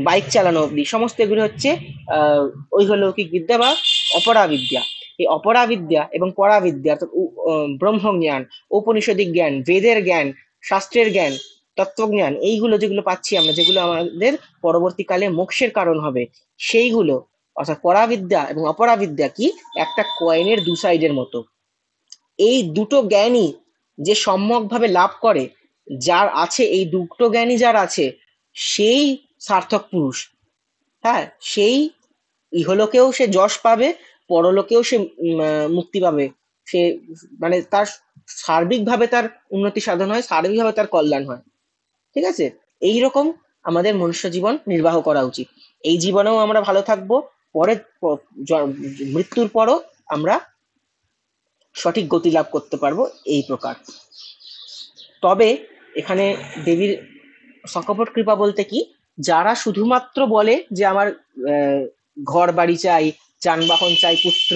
A: বাইক চালানো অব্দি, সমস্ত এগুলো হচ্ছে আহ ঐহলৌকিক বিদ্যা বা অপরাবিদ্যা। এই অপরাবিদ্যা এবং পরাবিদ্যা অর্থাৎ ব্রহ্মজ্ঞান, ঔপনিষদিক জ্ঞান, বেদের জ্ঞান, শাস্ত্রের জ্ঞান, তত্ত্বজ্ঞান, এইগুলো যেগুলো পাচ্ছি আমরা, যেগুলো আমাদের পরবর্তীকালে মোক্ষের কারণ হবে, সেইগুলো, অর্থাৎ পরাবিদ্যা এবং অপরাবিদ্যা কি একটা কয়েনের দু সাইডের মতো। এই দুটো জ্ঞানই যে সম্যকভাবে লাভ করে, যার আছে এই দুটো জ্ঞানই যার আছে, সেই সার্থক পুরুষ। হ্যাঁ, সেই ইহলোকেও সে যশ পাবে, পরলোকেও সে মুক্তি পাবে। সে মানে তার সার্বিকভাবে তার উন্নতি সাধন হয়, সার্বিকভাবে তার কল্যাণ হয়। ঠিক আছে? এইরকম আমাদের মনুষ্য জীবন নির্বাহ করা উচিত। এই জীবনেও আমরা ভালো থাকবো, পরে মৃত্যুর পরও আমরা সঠিক গতি লাভ করতে পারবো, এই প্রকার। তবে এখানে দেবীর সকপট কৃপা বলতে কি, যারা শুধুমাত্র বলে যে আমার আহ, ঘর বাড়ি চাই, যানবাহন চাই, পুত্র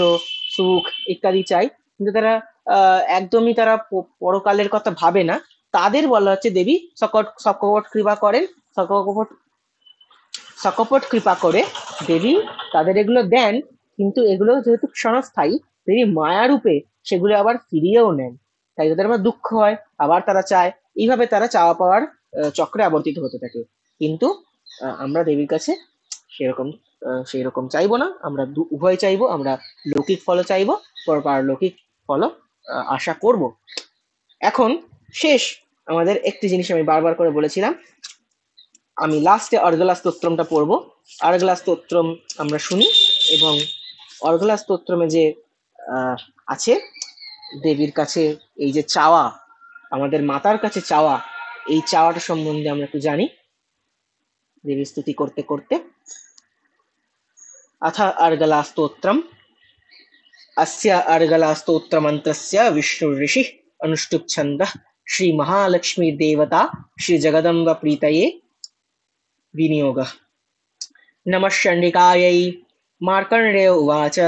A: সুখ ইত্যাদি চাই, কিন্তু তারা একদমই তারা পরকালের কথা ভাবে না, তাদের বলা হচ্ছে দেবী সকপট কৃপা করেন। সকপট সকপট কৃপা করে দেবী তাদের এগুলো দেন, কিন্তু এগুলো যেহেতু ক্ষণস্থায়ী, দেবী মায়ারূপে সেগুলো আবার ফিরিয়েও নেন। তাই তাদের আবার দুঃখ হয়, আবার তারা চায়, এইভাবে তারা চাওয়া পাওয়ার চক্রে আবর্তিত হতে থাকে। কিন্তু আমরা দেবীর কাছে সেরকম সেই রকম চাইবো না, আমরা উভয় চাইবো, আমরা লৌকিক ফলও চাইবো, পারলৌকিক ফলও আশা করব। এখন শেষ আমাদের একটি জিনিস আমি বারবার করে বলেছিলাম, আমি লাস্টে অর্গলা স্তোত্রমটা পড়বো। অর্গলা স্তোত্রম আমরা শুনি, এবং অর্গলা স্তোত্রমে যে আছে দেবীর কাছে এই যে চাওয়া, আমাদের মাতার কাছে চাওয়া, এই চাওয়াটা সম্বন্ধে আমরা একটু জানি দেবীর স্তুতি করতে করতে। अथ अर्गलास्तोत्रम्। अस्य अर्गलास्तोत्रमन्त्रस्य विष्णुऋषिः अनुष्टुप् छन्दः श्रीमहालक्ष्मीदेवता श्रीजगदम्बप्रीतये विनियोगः। नमः चण्डिकायै। मार्कण्डेय उवाच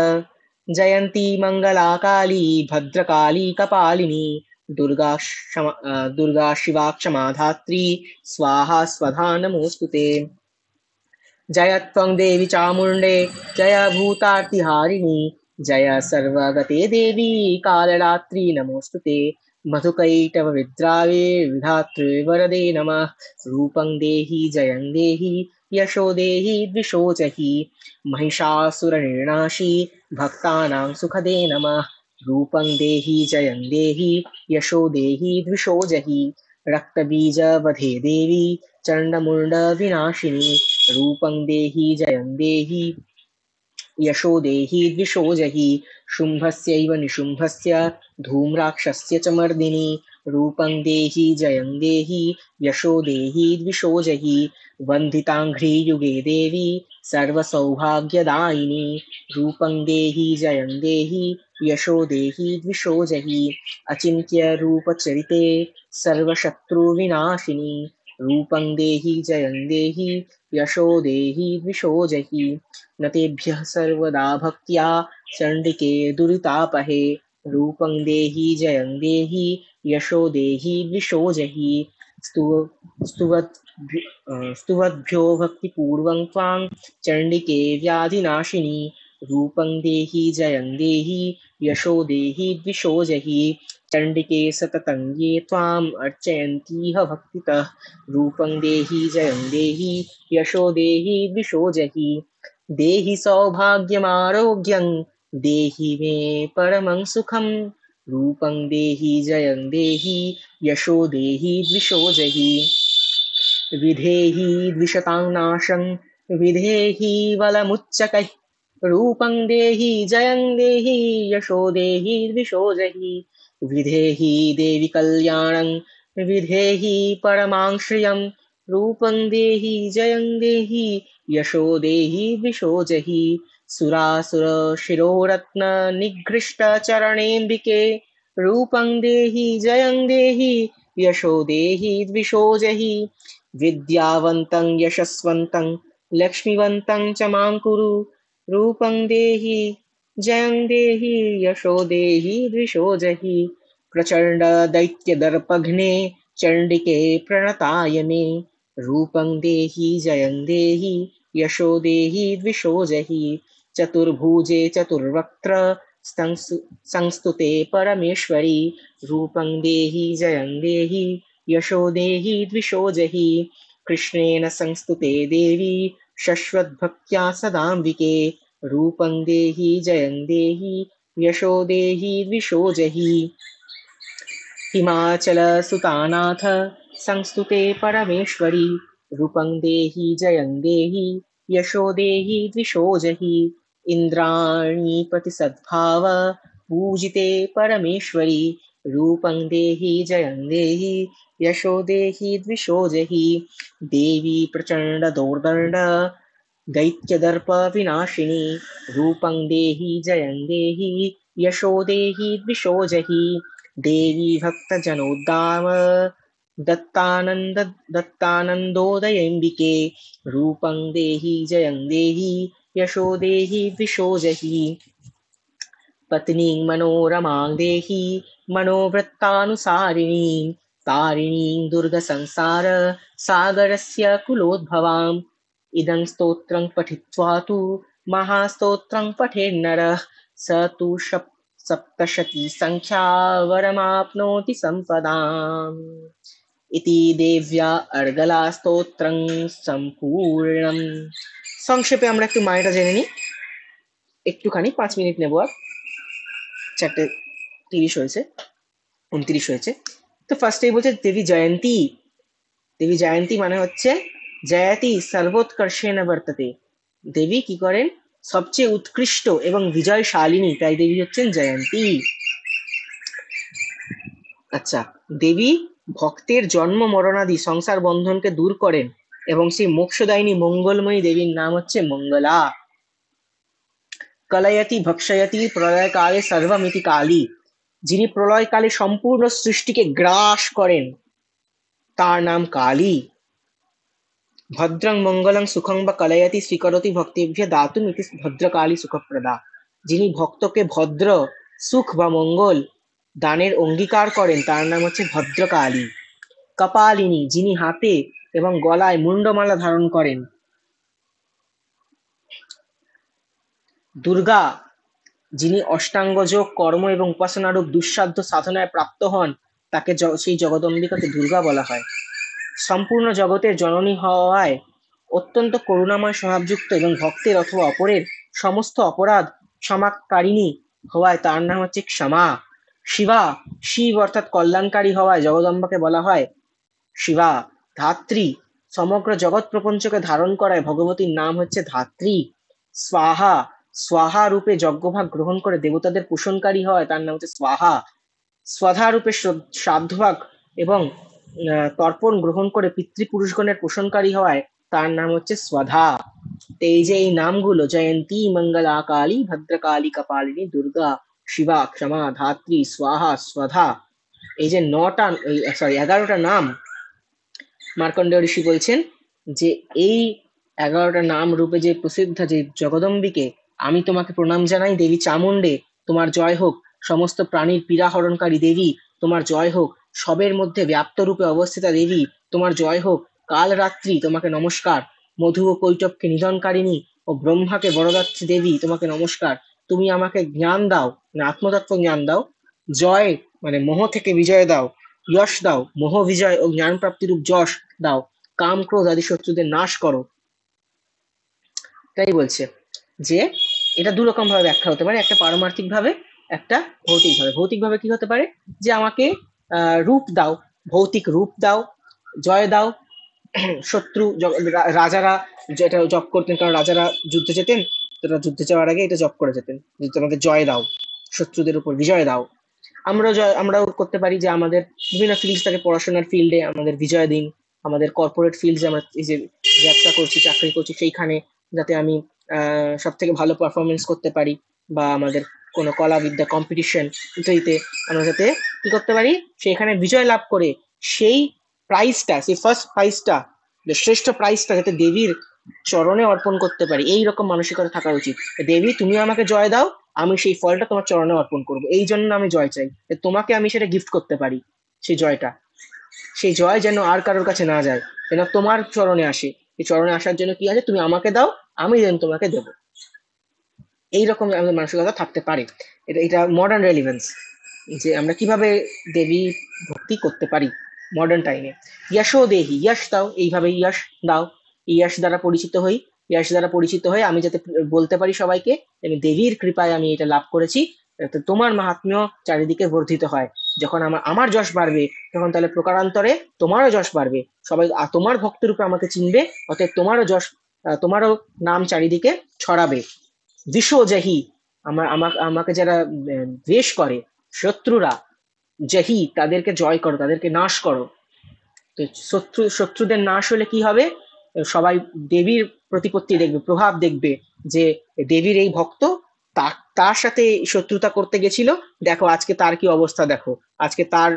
A: जयन्ती मङ्गला काली भद्रकाली कपालिनी दुर्गा शिवा क्षमा धात्री स्वाहा स्वधा नमोऽस्तुते। जय त्वं देवी चामुण्डे जय भूतार्तिहारिणी जय सर्वगते देवी कालरात्रि नमोऽस्तुते। मधुकैटभविद्रावे विधातृ वरदे नमः। रूपं देहि जयं देहि यशो देहि द्विषो जहि। महिषासुरनिर्नाशी भक्तानां सुखदे नमः। रूपं देहि जयं देहि यशो देहि द्विषो जहि। रक्तबीजवधे देवी चण्डमुण्डविनाशिनी। रूपं देहि जयं देहि यशो देहि द्विषो जहि। शुम्भस्यैव निशुम्भस्य धूम्राक्षस्य च मर्दिनि। रूपं देहि जयं देहि यशो देहि द्विषो जहि। वन्दिताङ्घ्रियुगे देवी सर्वसौभाग्यदायिनी। रूपं देहि जयं देहि यशो देहि द्विषो जहि। अचिन्त्यरूपचरिते सर्वशत्रुविनाशिनी। रूपं देहि जयं देहि यशो देहि द्विषो जहि। न तेभ्यः सर्वदा भक्त्या चण्डिके दुरितापहे। रूपं देहि जयं देहि यशो देहि द्विषो जहि। स्तुवद्भ्यो भक्तिपूर्वं त्वां चण्डिके व्याधिनाशिनी रूपं देहि जयं देहि यशो देहि द्विषो जहि चण्डिके सततं ये त्वाम् अर्चयन्तीह भक्तितः रूपं देहि जयं देहि यशो देहि द्विषो जहि देहि सौभाग्यमारोग्यं देहि मे परमं सुखं रूपं देहि जयं देहि यशो देहि द्विषो जहि विधेहि द्विषतां नाशं विधेहि बलमुच्चकैः रूपं देहि जयं देहि यशो देहि द्विषो जहि विधेहि देवि कल्याणं विधेहि परमां श्रियं रूपं देहि जयं देहि यशो देहि द्विषो जहि सुरासुरशिरोरत्न निगृष्टचरणेऽम्बिके रूपं देहि जयं देहि यशो देहि द्विषो जहि विद्यावन्तं यशस्वन्तं लक्ष्मीवन्तं च मां कुरु रूपं देहि जयं देहि यशो देहि द्विषो जहि प्रचण्ड दैत्यदर्पघ्ने चण्डिके प्रणताय मे रूपं देहि जयं देहि यशो देहि द्विषो जहि चतुर्भुजे चतुर्वक्त्र संस्तुते परमेश्वरी रूपं देहि जयं देहि यशो देहि द्विषो जहि कृष्णेन संस्तुते देवी शश्वद्भक्त्या सदाम्बिके रूपं देहि जयं देहि यशो देहि द्विषो जहि हिमाचलसुतानाथ संस्तुते परमेश्वरी रूपं देहि जयं देहि यशो देहि द्विषो जहि इन्द्राणीपति सद्भाव पूजिते परमेश्वरी रूपं देहि जयं देहि यशो देहि द्विषो जहि देवी प्रचण्ड दोर्दण्ड दैत्यदर्प विनाशिनी रूपं देहि जयं देहि यशो देहि द्विषो जहि देवी भक्तजनोद्दाम दत्तानन्दोदयेऽम्बिके रूपं देहि जयं देहि यशो देहि द्विषो जहि पत्नीं मनोरमां देहि मनोवृत्तानुसारिणीं तारिणीं दुर्गसंसार सागरस्य कुलोद्भवाम् इदं स्तोत्रं पठित्वा तु महास्तोत्रं पठेन्नरः स तु सप्तशती संख्या वरमाप्नोति सम्पदाम् इति देव्या अर्गला স্তোত্রং সম্পূর্ণম। সংক্ষেপে আমরা একটু মানেটা জেনে নিই একটুখানি, 5 মিনিট নেবো। আর 4:30 হয়েছে, 29 হয়েছে। তো ফার্স্টেই বলছে দেবী জয়ন্তী। দেবী জয়ন্তী মানে হচ্ছে জয়তি সর্বোৎকর্ষেণ বর্ততে, দেবী কি করেন সবচেয়ে উৎকৃষ্ট এবং বিজয়শালিনী, তাই দেবী হচ্ছেন জয়ন্তী। আচ্ছা, দেবী ভক্তের জন্ম মরণাদি সংসার বন্ধনকে দূর করেন এবং সেই মোক্ষদায়িনী মঙ্গলময়ী দেবীর নাম হচ্ছে মঙ্গলা। কলয়তি ভক্ষয়তি প্রলয়কালে সর্বমিতি কালী, যিনি প্রলয়কালে সম্পূর্ণ সৃষ্টিকে গ্রাস করেন তার নাম কালী। ভদ্রং মঙ্গলং সুখং বা কলয়তি স্বীকরতি ভক্তিভ্য দাতুম ইতি ভদ্রকালী সুখপ্রদা, যিনি ভক্তকে ভদ্র সুখ বা মঙ্গল দানের অঙ্গীকার করেন তার নাম হচ্ছে ভদ্রকালী। কপালিনী, যিনি হাতে এবং গলায় মুন্ডমালা ধারণ করেন। দুর্গা, যিনি অষ্টাঙ্গ যোগ কর্ম এবং উপাসনারূপ দুঃসাধ্য সাধনায় প্রাপ্ত হন তাকে সেই জগদম্বিকাকে দুর্গা বলা হয়। সম্পূর্ণ জগতের জননী হওয়ায় অত্যন্ত করুণাময় স্বভাবযুক্ত এবং ভক্তের অথবা অপরের সমস্ত অপরাধ ক্ষমাকারিণী হওয়ায় তার নাম হচ্ছে ক্ষমা। শিবা, শিব অর্থাৎ কল্যাণকারী হওয়ায় জগদম্বাকে বলা হয় শিবা। ধাত্রী, সমগ্র জগৎ প্রপঞ্চকে ধারণ করায় ভগবতীর নাম হচ্ছে ধাত্রী। স্বাহা, স্বাহা রূপে যজ্ঞভাগ গ্রহণ করে দেবতাদের পোষণকারী হয় তার নাম হচ্ছে স্বাহা। স্বধা রূপে শ্রাদ্ধভাগ এবং তর্পণ গ্রহণ করে পিতৃপুরুষগণের পোষণকারী হওয়ায় তার নাম হচ্ছে স্বধা। তো এই যে এই নামগুলো জয়ন্তী, মঙ্গলা, কালী, ভদ্রকালী, কপালিনী, দুর্গা, শিবা, ক্ষমা, ধাত্রী, স্বাহা, স্বধা, এই যে 11টা নাম মার্কণ্ডেয় ঋষি বলছেন যে এই 11টা নাম রূপে যে প্রসিদ্ধ যে জগদম্বিকে আমি তোমাকে প্রণাম জানাই। দেবী চামুণ্ডে তোমার জয় হোক, সমস্ত প্রাণীর পীড়া হরণকারী দেবী তোমার জয় হোক, সবের মধ্যে ব্যাপ্ত রূপে অবস্থিতা দেবী তোমার জয় হোক, কাল রাত্রি তোমাকে নমস্কার, মধু ও কৈটবকে নিধনকারিণী ও ব্রহ্মাকে বরদাত্রী দেবী তোমাকে নমস্কার। তুমি আমাকে জ্ঞান দাও, মানে আত্মতত্ত্ব জ্ঞান দাও, জয় মানে মোহ থেকে বিজয় দাও, যশ দাও, মোহ বিজয় ও জ্ঞান প্রাপ্তিরূপ যশ দাও, কাম ক্রোধ আদি শত্রুদের নাশ করো। তাই বলছে যে এটা দু রকম ভাবে ব্যাখ্যা হতে পারে, একটা পারমার্থিক ভাবে, একটা ভৌতিক ভাবে। ভৌতিক ভাবে কি হতে পারে, যে আমাকে রূপ দাও, ভৌতিক রূপ দাও, জয় দাও। শত্রু রাজারা যেটা জপ করতেন, কারণ রাজারা যুদ্ধে যেতেন, তারা যুদ্ধে যাওয়ার আগে এটা জপ করে যেতেন যে তোমাকে জয় দাও, শত্রুদের উপর বিজয় দাও। আমরাও করতে পারি যে আমাদের বিভিন্ন ফিল্ড থাকে, পড়াশোনার ফিল্ডে আমাদের বিজয় দিন, আমাদের কর্পোরেট ফিল্ডে আমরা এই যে ব্যবসা করছি, চাকরি করছি, সেইখানে যাতে আমি সব থেকে ভালো পারফরমেন্স করতে পারি, বা আমাদের কোনো কলা বিদ্যা কম্পিটিশন ইত্যাদিতে আমরা যাতে কি করতে পারি, সেখানে বিজয় লাভ করে সেই প্রাইজটা, সেই ফার্স্ট প্রাইজটা, শ্রেষ্ঠ প্রাইজটা যাতে দেবীর চরণে অর্পণ করতে পারি, এই রকম মানসিকতা থাকা উচিত। দেবী তুমি আমাকে জয় দাও, আমি সেই ফলটা তোমার চরণে অর্পণ করবো, এই জন্য আমি জয় চাই, তোমাকে আমি সেটা গিফট করতে পারি। সেই জয়টা, সেই জয় যেন আর কারোর কাছে না যায়, যেন তোমার চরণে আসে। এই চরণে আসার জন্য কি আছে, তুমি আমাকে দাও, আমি যেন তোমাকে দেবো। এইরকম আমাদের মানসিকতা থাকতে পারে। এটা এটা মডার্ন রেলিভেন্স, যে আমরা কিভাবে দেবী ভক্তি করতে পারি মডার্ন টাইমে। ইয়াশও দেহি, ইয়াশ দাও, এইভাবে ইয়াশ দাও, ইয়াশ দ্বারা পরিচিত হই, ইয়াশ দ্বারা পরিচিত হয়ে আমি যাতে বলতে পারি সবাইকে আমি দেবীর কৃপায় আমি এটা লাভ করেছি, যাতে তোমার মাহাত্ম্য চারিদিকে বর্ধিত হয়। যখন আমার আমার যশ বাড়বে, তখন তাহলে প্রকারান্তরে তোমারও যশ বাড়বে, সবাই তোমার ভক্তরূপে আমাকে চিনবে, অতএব তোমারও যশ, তোমারও নাম চারিদিকে ছড়াবে। দিশোজাহি, আমাকে যারা দ্বেষ করে, শত্রুরা, জাহি তাদেরকে জয় করো, তাদেরকে নাশ করো। তো শত্রুদের নাশ হলে কি হবে, সবাই দেবীর প্রতিপত্তি দেখবে, প্রভাব দেখবে, যে দেবীর এই ভক্ত তার সাথে শত্রুতা করতে গেছিল, দেখো আজকে তার কি অবস্থা, দেখো আজকে তার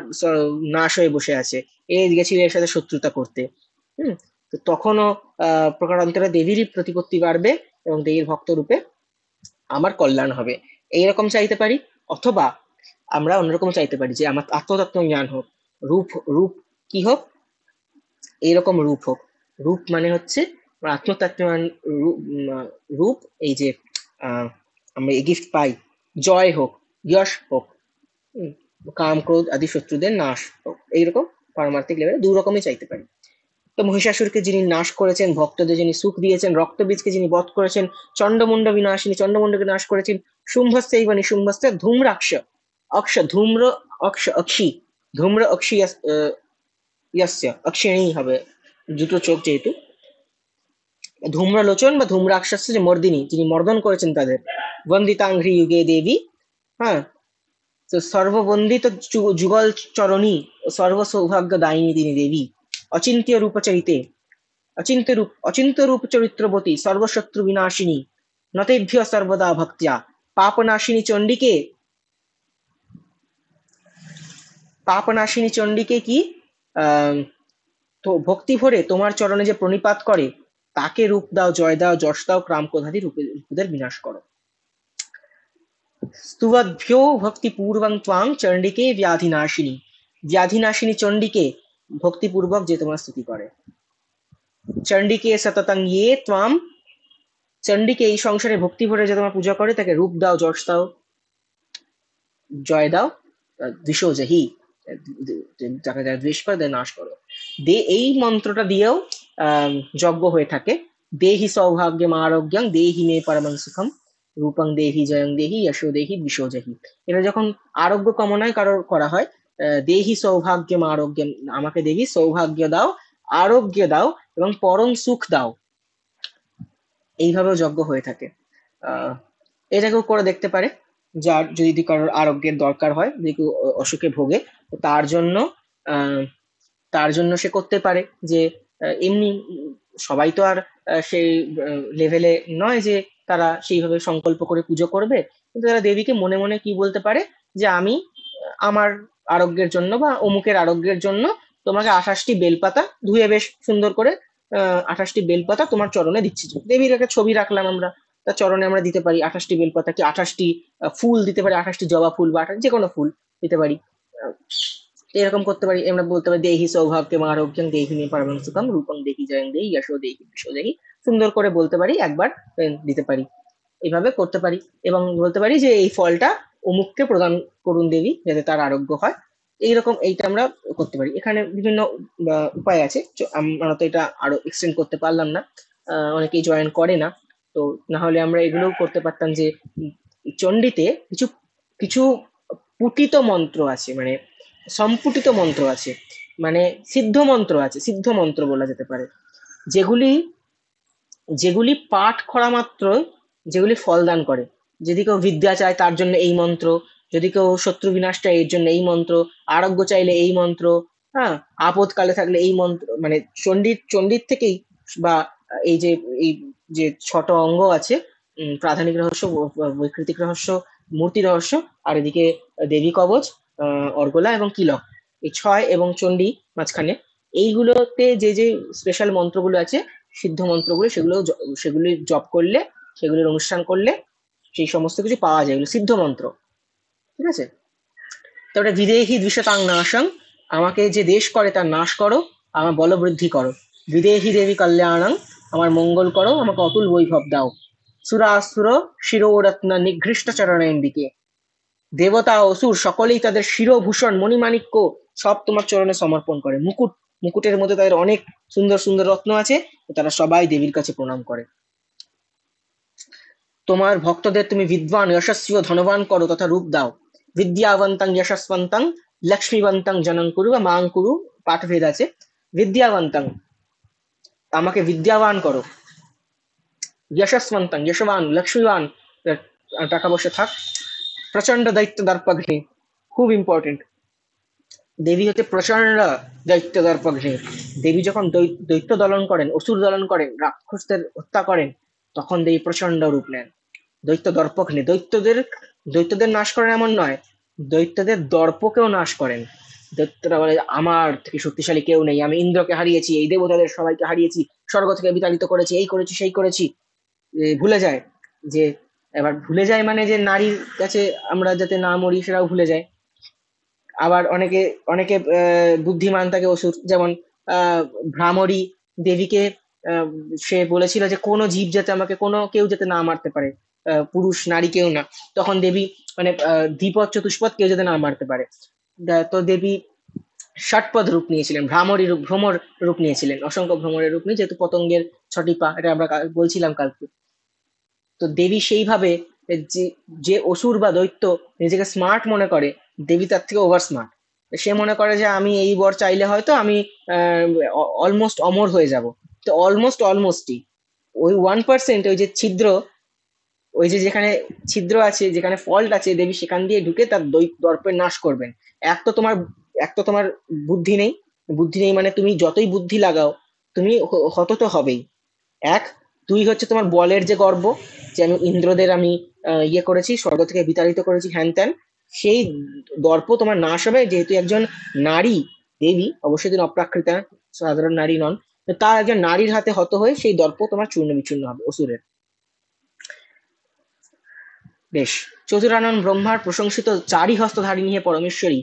A: নাশ হয়ে বসে আছে, এ গেছিল এর সাথে শত্রুতা করতে। হম, তো তখনও প্রকারান্তরে দেবীরই প্রতিপত্তি বাড়বে, এবং দেবীর ভক্ত রূপে আমার কল্যাণ হবে। এইরকম চাইতে পারি, অথবা আমরা অন্যরকম চাইতে পারি যে আমার আত্মতত্ত্ব জ্ঞান হোক, রূপ রূপ কি হোক, এইরকম রূপ হোক। রূপ মানে হচ্ছে আত্মতত্ত্ব রূপ, এই যে আমরা এই গিফট পাই, জয় হোক, যশ হোক, কাম ক্রোধ আদি শত্রুদের নাশ হোক, এইরকম পারমার্থিক লেভেলে দু রকমই চাইতে পারি। তো মহিষাসুরকে যিনি নাশ করেছেন, ভক্তদের যিনি সুখ দিয়েছেন, রক্তবীজকে যিনি বধ করেছেন, চন্ডমুন্ড বিনাশিনী চন্ডমুন্ডকে নাশ করেছেন, শুম্ভস্যৈব নিশুম্ভস্য ধূম্রাক্ষ অক্ষ ধূম্র অক্ষ অক্ষি ধূম্র অক্ষি ইয়াস্য অক্ষিণী হবে, দুটো চোখ যেহেতু, ধূম্রলোচন বা ধূম্রাক্ষস্য যে মর্দিনী, যিনি মর্দন করেছেন তাদের, বন্দিতাঙ্ঘ্রি যুগে দেবী, হ্যাঁ, তো সর্ববন্দিত যুগল চরণী ও সর্ব সৌভাগ্য দায়িনী তিনি দেবী, অচিন্ত্য রূপচরিতে, অচিন্ত রূপ চরিত্রবতী, সর্বশত্রু বিনাশিনী, নতেভ্য সর্বদা ভক্তিয়া, পাপনাশিনী চণ্ডিকে, পাপনাশিনী চণ্ডিকে কি তো ভক্তি ভরে তোমার চরণে যে প্রণিপাত করে, তাকে রূপ দাও, জয় দাও, যশ দাও, ক্রাম ক্রোধাদি রূপদের বিনাশ করো। স্তুবদ্ভ্যো ভক্তিপূর্বং ত্বাং চণ্ডিকে ব্যাধিনাশিনী, ব্যাধিনাশিনী চণ্ডিকে ভক্তিপূর্বক যে তোমার স্তুতি করে। চণ্ডিকে সততং ইয়ে ত্বাম, চণ্ডীকে এই সংসারে ভক্তি ভরে যে তোমার পূজা করে, তাকে রূপ দাও, যশ দাও, জয় দাও, দিশোজাহি, যাকে যারা দ্বেষ করে তাদের নাশ করো। এই মন্ত্রটা দিয়েও যজ্ঞ হয়ে থাকে। দেহি সৌভাগ্যম আরোগ্যং দেহি মে পরমং সুখম, রূপং দেহি জয়ং দেহি যশো দেহি দিশোজাহি। এটা যখন আরোগ্য কামনায় কারোর করা হয়, দেহি সৌভাগ্যম আরোগ্যম, আমাকে দেবী সৌভাগ্য দাও, আরোগ্য দাও, এবং পরম সুখ দাও, এইভাবেও যজ্ঞ হয়ে থাকে। এটাকেও করে দেখতে পারে, যার যদি কারোর আরোগ্যের দরকার হয়, যদি কেউ অসুখে ভোগে, তো তার জন্য সে করতে পারে যে এমনি সবাই তো আর সেই লেভেলে নয় যে তারা সেইভাবে সংকল্প করে পুজো করবে, কিন্তু তারা দেবীকে মনে মনে কি বলতে পারে, যে আমি আমার আরোগ্যের জন্য বা অমুকের আরোগ্যের জন্য তোমাকে 28টি বেলপাতা ধুয়ে বেশ সুন্দর করে 28টি বেলপাতা তোমার চরণে দিচ্ছি। দেবীর একটা ছবি রাখলাম আমরা, তার চরণে আমরা দিতে পারি 28টি বেলপাতা, কি 28টি ফুল দিতে পারি, 28টি জবা ফুল বা যে কোনো ফুল দিতে পারি। এরকম করতে পারি, আমরা বলতে পারি দেহি সৌভাগ্যম আরোগ্যম দেহি মে পরমং সুখম রূপম দেহি জয়ং দেহি যশো দেহি বিশো দেহি, সুন্দর করে বলতে পারি, একবার দিতে পারি, এইভাবে করতে পারি। এবং বলতে পারি যে এই ফলটা অমুককে প্রদান করুন দেবী, যাতে তার আরোগ্য হয়। এইরকম এইটা আমরা করতে পারি। এখানে বিভিন্ন উপায় আছে, আমরা তো এটা আরো এক্সটেন্ড করতে পারলাম না, অনেকেই জয়েন করে না। তো না হলে আমরা এগুলোও করতে পারতাম যে চণ্ডীতে কিছু কিছু পুটিত মন্ত্র আছে, মানে সম্পুটিত মন্ত্র আছে, মানে সিদ্ধ মন্ত্র আছে, সিদ্ধ মন্ত্র বলা যেতে পারে, যেগুলি যেগুলি পাঠ করা মাত্র যেগুলি ফল দান করে। যদি কেউ বিদ্যা চায় তার জন্য এই মন্ত্র, যদি কেউ শত্রু বিনাশ চায় এর জন্য এই মন্ত্র, আরোগ্য চাইলে এই মন্ত্র, হ্যাঁ, আপদকালে থাকলে এই মন্ত্র, মানে চণ্ডীর থেকেই বা এই যে এই যে ছোট অঙ্গ আছে, প্রাধানিক রহস্য, বৈকৃতিক রহস্য, মূর্তি রহস্য, আর এদিকে দেবী কবচ, অর্গলা এবং কিলক, এই ছয় এবং চণ্ডী মাঝখানে, এইগুলোতে যে যে স্পেশাল মন্ত্রগুলো আছে, সিদ্ধ মন্ত্রগুলো, সেগুলি জপ করলে, সেগুলির অনুষ্ঠান করলে সেই সমস্ত কিছু পাওয়া যায়, এগুলো সিদ্ধ মন্ত্র। ঠিক আছে? তারপরে বিদেহী দ্বিষতাং নাশং, আমাকে যে দেশ করে তার নাশ করো, আমার বল বৃদ্ধি করো। বিদেহী দেবী কল্যাণং, আমার মঙ্গল করো, আমাকে অতুল বৈভব দাও। সুরাসুর শিরোরত্ন নিঘৃষ্ট চরণেন্দিকে, দেবতা অসুর সকলেই তাদের শিরোভূষণ মণিমাণিক্য সব তোমার চরণে সমর্পণ করে। মুকুটের মধ্যে তাদের অনেক সুন্দর সুন্দর রত্ন আছে, তারা সবাই দেবীর কাছে প্রণাম করে। তোমার ভক্তদের তুমি বিদ্বান, যশস্বী ও ধনবান করো তথা রূপ দাও। বিদ্যাবন্তং যশস্বন্তং লক্ষ্মীবন্তং জনং কুরু বা মাং কুরু, পাঠভেদ আছে। বিদ্যাবন্তং, আমাকে বিদ্যাবান করো। যশস্বন্তং, যশবান, লক্ষ্মীবান, টাকা পয়সা থাক। প্রচন্ড দৈত্য দর্পঘ্নে, খুব ইম্পর্টেন্ট, দেবী হচ্ছে প্রচন্ড দৈত্য দর্পঘ্নে। দেবী যখন দৈত্য দলন করেন, অসুর দলন করেন, রাক্ষসদের হত্যা করেন, তখন দেবী প্রচন্ড রূপ নেন। দৈত্য দর্পঘ্নে, দৈত্যদের নাশ করেন এমন নয়, দৈত্যদের দর্পকেও নাশ করেন। দৈত্যরা বলে আমার থেকে শক্তিশালী কেউ নেই, আমি ইন্দ্রকে হারিয়েছি, এই দেবতাদের সবাইকে হারিয়েছি, স্বর্গ থেকে বিতাড়িত করেছি, এই করেছি সেই করেছি। ভুলে যায় যে, এবার ভুলে যায় মানে যে নারীর কাছে আমরা যাতে না মরি সেটাও ভুলে যায়। আবার অনেকে অনেকে বুদ্ধিমান থাকে অসুর, যেমন ভ্রামরী দেবীকে, সে বলেছিল যে কোনো জীব যাতে আমাকে, কোনো কেউ যাতে না মারতে পারে, পুরুষ নারী কেউ না। তখন দেবী মানে দ্বিপদ চতুষ্পদ কেউ যাতে না মারতে পারে, তো দেবী ষটপদ রূপ নিয়েছিলেন, ভ্রমর রূপ নিয়েছিলেন, অসংখ্য ভ্রমরের রূপ নিয়ে, যেহেতু পতঙ্গের ছটি পা, এটা আমরা বলছিলাম কালকে। তো দেবী সেইভাবে, যে যে অসুর বা দৈত্য নিজেকে স্মার্ট মনে করে, দেবী তার থেকে ওভার স্মার্ট। সে মনে করে যে আমি এই বর চাইলে হয়তো আমি অলমোস্ট অমর হয়ে যাব। তো অলমোস্টই ওই 1%, ওই যে ছিদ্র, ওই যে যেখানে ছিদ্র আছে, যেখানে ফল্ট আছে, দেবী সেখান দিয়ে ঢুকে তার দর্পের নাশ করবেন। এক তো তোমার এক তো তোমার বুদ্ধি নেই, বুদ্ধি নেই মানে তুমি যতই বুদ্ধি লাগাও তুমি হত তো হবেই। এক, দুই হচ্ছে তোমার বলের যে গর্ব, যে আমি ইন্দ্রদের আমি ইয়ে করেছি, স্বর্গ থেকে বিতাড়িত করেছি, হ্যান ত্যান, সেই দর্প তোমার নাশ হবে, যেহেতু একজন নারী দেবী, অবশ্যই তিনি অপ্রাকৃতা, সাধারণ নারী নন, তো তার একজন নারীর হাতে হত হয়ে সেই দর্প তোমার চূর্ণ বিচূর্ণ হবে অসুরের। বেশ, চতুরানন ব্রহ্মার প্রশংসিত চারি হস্তধারিণী হে পরমেশ্বরী,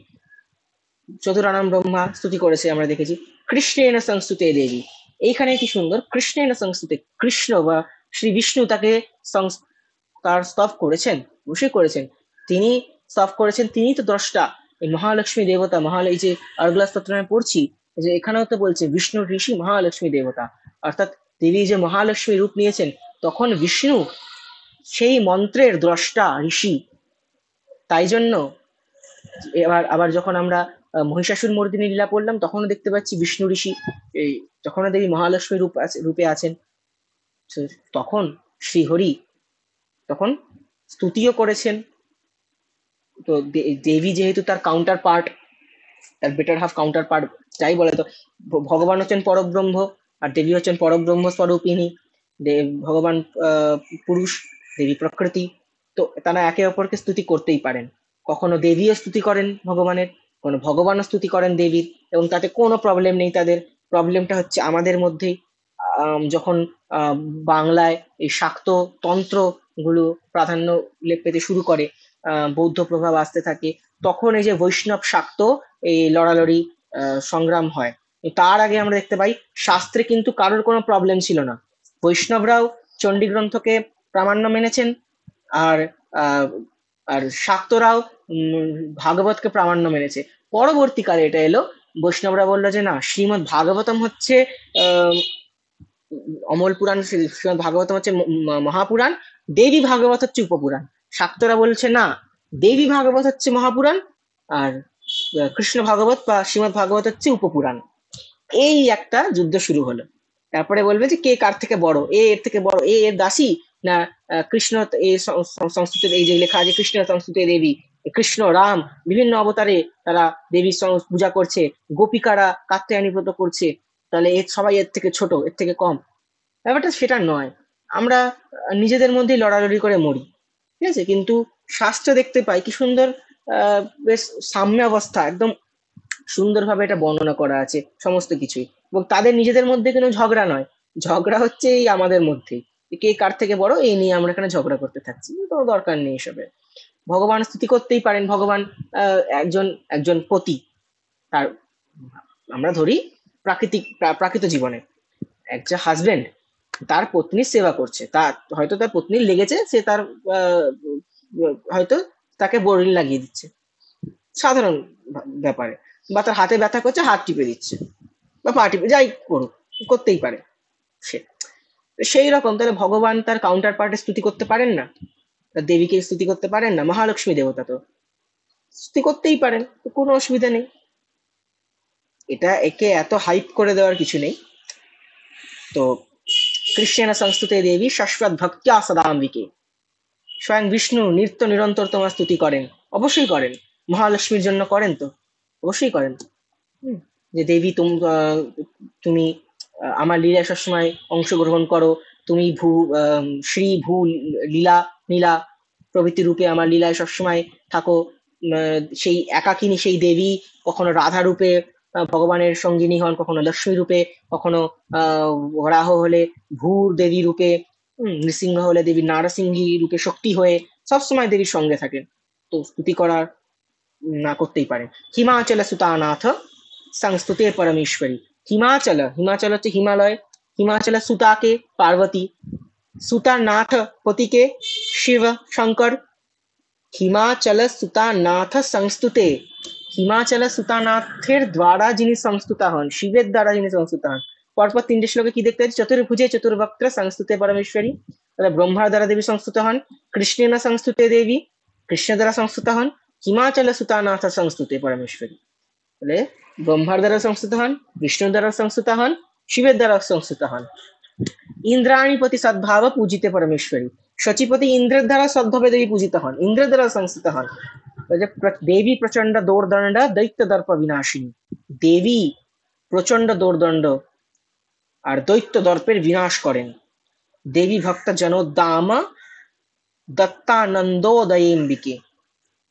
A: চতুরানন ব্রহ্মা স্তুতি করেছে, আমরা দেখেছি। কৃষ্ণেন সংস্তুতে দেবী, এইখানে কি সুন্দর, কৃষ্ণেন সংস্তুতে, কৃষ্ণ বা শ্রী বিষ্ণু তাকে তার স্তব করেছেন, অবশ্যই করেছেন, তিনি স্তব করেছেন, তিনি তো দ্রষ্টা। এই মহালক্ষ্মী দেবতা, এই যে অর্গলা স্তোত্রে আমি পড়ছি, যে এখানেও তো বলছে বিষ্ণু ঋষি মহালক্ষ্মী দেবতা, অর্থাৎ তিনি যে মহালক্ষ্মী রূপ নিয়েছেন, তখন বিষ্ণু সেই মন্ত্রের দ্রষ্টা ঋষি। তাই জন্য আবার যখন আমরা মহিষাসুর মর্দিনী লীলা পড়লাম, তখনও দেখতে পাচ্ছি বিষ্ণু ঋষি, এই তখনও দেবী মহালক্ষ্মী রূপে আছেন। তখন শ্রীহরি তখন স্তুতিও করেছেন। তো দেবী যেহেতু তার কাউন্টার পার্ট, তার বেটার হাফ কাউন্টার পার্ট, যাই বলে, তো ভগবান হচ্ছেন পরব্রহ্ম, আর দেবী হচ্ছেন পরব্রহ্ম স্বরূপিণী। ভগবান পুরুষ, দেবী প্রকৃতি, তো তারা একে অপরকে স্তুতি করতেই পারেন। কখনো দেবীও স্তুতি করেন ভগবানের, কোনো ভগবানও স্তুতি করেন দেবীর, এবং তাতে কোনো প্রবলেম নেই তাদের। প্রবলেমটা হচ্ছে আমাদের মধ্যেই, যখন বাংলায় এই শাক্ত তন্ত্র গুলো প্রাধান্য পেতে শুরু করে, বৌদ্ধ প্রভাব আসতে থাকে, তখন এই যে বৈষ্ণব শাক্ত এই লড়ালড়ি সংগ্রাম হয়। তার আগে আমরা দেখতে পাই শাস্ত্রে কিন্তু কারোর কোনো প্রবলেম ছিল না। বৈষ্ণবরাও চণ্ডী গ্রন্থকে প্রামাণ্য মেনেছেন, আর আহ, আর শাক্তরাও ভাগবতকে প্রামাণ্য মেনেছে। পরবর্তীকালে এটা এলো, বৈষ্ণবরা বললো যে না, শ্রীমদ্ ভাগবতম হচ্ছে আহ অমল পুরাণ, শ্রীমদ্ ভাগবতম হচ্ছে মহাপুরাণ, দেবী ভাগবত হচ্ছে উপপুরাণ। শাক্তরা বলছে না, দেবী ভাগবত হচ্ছে মহাপুরাণ, আর কৃষ্ণ ভাগবত বা শ্রীমদ্ ভাগবত হচ্ছে উপপুরাণ। এই একটা যুদ্ধ শুরু হলো। তারপরে বলবে যে কে কার থেকে বড়, এ এর থেকে বড়, এ এর দাসী না কৃষ্ণ। এই সংস্কৃত এই যে লেখা আছে কৃষ্ণ সংস্কৃত দেবী, কৃষ্ণ রাম বিভিন্ন অবতারে তারা দেবীর পূজা করছে, গোপিকারা কাত্যায়নী ব্রত করছে, তাহলে এর সবাই এর থেকে ছোট, এর থেকে কম। ব্যাপারটা সেটা নয়। আমরা নিজেদের মধ্যেই লড়ালড়ি করে মরি, ঠিক আছে, কিন্তু শাস্ত্র দেখতে পাই কি সুন্দর, বেশ সাম্য অবস্থা, একদম সুন্দরভাবে এটা বর্ণনা করা আছে সমস্ত কিছুই। এবং তাদের নিজেদের মধ্যে কোনো ঝগড়া নয়, ঝগড়া হচ্ছে এই আমাদের মধ্যেই, কে কার থেকে বড় এই নিয়ে আমরা এখানে ঝগড়া করতে থাকছি, কোনো দরকার নেই এসবের। ভগবান স্তুতি করতেই পারেন, ভগবান একজন একজন পতি, তার আমরা ধরি প্রাকৃত জীবনে একটা হাজবেন্ড তার পত্নীর সেবা করছে, তার হয়তো তার পত্নীর লেগেছে, সে তার আহ, হয়তো তাকে বোরিং লাগিয়ে দিচ্ছে, সাধারণ ব্যাপারে, বা তার হাতে ব্যথা করছে, হাত টিপে দিচ্ছে বা পা টিপে, যাই করুক, করতেই পারে সে। সেই রকম তাহলে ভগবান তার কাউন্টার পার্টে স্তুতি করতে পারেন না? তার দেবীকে স্তুতি করতে পারেন না? মহালক্ষ্মী দেবতা তো স্তুতি করতেই পারেন, তো কোনো অসুবিধা নেই। এটা একে এত হাইপ করে দেওয়ার কিছু নেই। তো কৃষ্ণেন সংস্তুতে দেবী শাশ্বত ভক্ত্যা সদাম্বিকে, স্বয়ং বিষ্ণু নিত্য নিরন্তর তোমার স্তুতি করেন, অবশ্যই করেন। মহালক্ষ্মীর জন্য করেন তো, অবশ্যই করেন। হুম, যে দেবী তুমি আমার লীলায় সবসময় অংশগ্রহণ করো, তুমি শ্রী ভূ লীলা নীলা প্রভৃতি রূপে আমার লীলায় সবসময় থাকো। সেই একাকিনী সেই দেবী কখনো রাধা রূপে ভগবানের সঙ্গিনী হন, কখনো লক্ষ্মী রূপে, কখনো বরাহ হলে ভূর দেবী রূপে, নৃসিংহ হলে দেবী নারসিংহী রূপে শক্তি হয়ে সবসময় দেবীর সঙ্গে থাকেন। তো স্তুতি করার না করতেই পারেন। হিমাচল সুতানাথ সংস্তুতে পরমেশ্বরী। হিমাচল, হিমাচল হচ্ছে হিমালয়, হিমাচল সুতাকে পার্বতী, সুতার নাথ পতিকে শিব শঙ্কর। হিমাচল সুতানাথ সংস্তুতে, হিমাচল সুতানাথের দ্বারা যিনি সংস্তুতা হন, শিবের দ্বারা যিনি সংস্তুতা হন। পরপর তিনটে শ্লোকে কি দেখতে পাচ্ছি? চতুর্ভুজে চতুর্বক্ত্র সংস্তুতে পরমেশ্বরী, তাহলে ব্রহ্মার দ্বারা দেবী সংস্তুত হন, কৃষ্ণের সংস্তুতে দেবী, কৃষ্ণ দ্বারা সংস্তুত হন, হিমাচল সুতানাথ সংস্তুতে পরমেশ্বরী। তাহলে ব্রহ্মার দ্বারা সংস্তুত হন, বিষ্ণুর দ্বারা সংস্তুত হন, শিবের দ্বারা সংস্তুত হন। ইন্দ্রাণীপতি সদ্ভাব পূজিতে পরমেশ্বরী, শচীপতি ইন্দ্রের দ্বারা সদ্ভাবে দেবী পূজিত হন, ইন্দ্রের দ্বারা সংস্তুত হন। দেবী প্রচন্ড দৌর্দণ্ড দৈত্য দর্প বিনাশিনী, দেবী প্রচন্ড দৌর্দণ্ড আর দৈত্য দর্পের বিনাশ করেন। দেবী ভক্ত জনোদ্দাম দত্তানন্দোদয়েম্বিকে,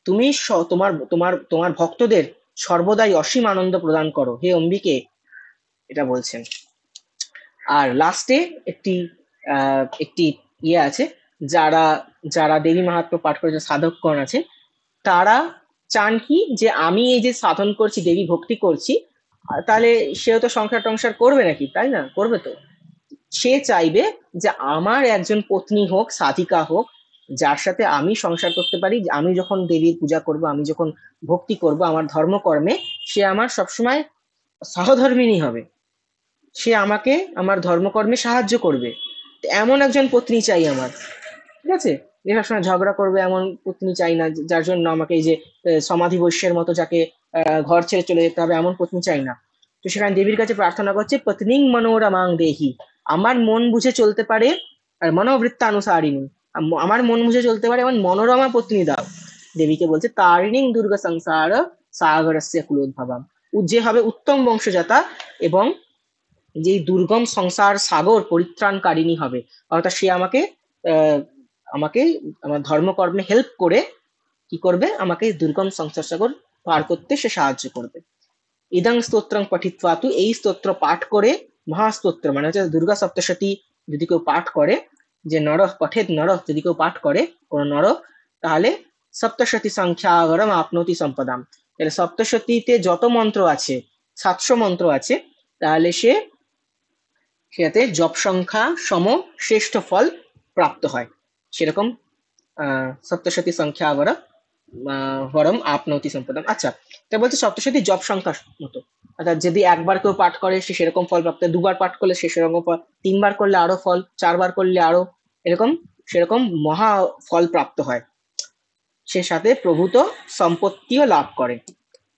A: তুমি তোমার তোমার তোমার ভক্তদের সর্বদাই অসীম আনন্দ প্রদান করো হে অম্বিকে, এটা বলছেন। আর লাস্টে একটি একটি ইয়ে আছে, যারা যারা দেবী মাহাত্ম্য পাঠ করে যে সাধকগণ আছে, তারা চান কি যে আমি এই যে সাধন করছি, দেবী ভক্তি করছি, তাহলে সেও তো সংসার টংসার করবে নাকি, তাই না? করবে তো। সে চাইবে যে আমার একজন পত্নী হোক, সাধিকা হোক, যার সাথে আমি সংসার করতে পারি। আমি যখন দেবীর পূজা করব, আমি যখন ভক্তি করব, আমার ধর্মকর্মে সে আমার সবসময় সহধর্মিণী হবে, সে আমাকে আমার ধর্মকর্মে সাহায্য করবে। এমন একজন পত্নী চাই আমার, ঠিক আছে? যে সবসময় ঝগড়া করবে এমন পত্নী চাই না, যার জন্য আমাকে এই যে সমাধি বৈশ্যের মতো যাকে ঘর ছেড়ে চলে যেতে হবে, এমন পত্নী চাই না। তো সেখানে দেবীর কাছে প্রার্থনা করছে, পত্নীং মনোরমাং দেহি, আমার মন বুঝে চলতে পারে আর মনোবৃত্তানুসারিণী, আমার মন বুঝে চলতে পারে এমন মনোরমা পত্নী দাও। দেবীকে বলছে তারিণীং দুর্গা সংসার সাগরস্য কুলোদ্ভবম, যে হবে উত্তম বংশজাতা এবং যেই দুর্গম সংসার সাগর পরিত্রাণকারিণী হবে, অর্থাৎ সে আমাকে আহ আমাকে আমার ধর্মকর্মে হেল্প করে কি করবে, আমাকে দুর্গম সংসার সাগর পার করতে সে সাহায্য করবে। ইদং স্তোত্রং পঠিত্বা তু, এই স্তোত্র পাঠ করে, মহাস্তোত্র মানে হচ্ছে দুর্গা সপ্তশতী যদি কেউ পাঠ করে, যে নরহ পঠেত নরহ, যদি কেউ পাঠ করে কোন নর, তাহলে সপ্তশতী সংখ্যাগরম আপনতি সম্পদাম। তাহলে সপ্তশতীতে যত মন্ত্র আছে, 700 মন্ত্র আছে, তাহলে সেটাতে জপ সংখ্যা সম শ্রেষ্ঠ ফল প্রাপ্ত হয়। সেরকম সপ্তশতী সংখ্যা বরম আপনতি সম্পদাম। আচ্ছা, তা বলছে সপ্তশতী জপ সংখ্যা মতো, অর্থাৎ যদি একবার কেউ পাঠ করে সে সেরকম ফল প্রাপ্ত, দুবার পাঠ করলে সে সেরকম ফল, তিনবার করলে আরো ফল, চারবার করলে আরো এরকম সেরকম মহা ফল প্রাপ্ত হয়। সে সাথে প্রভূত সম্পত্তিও লাভ করে।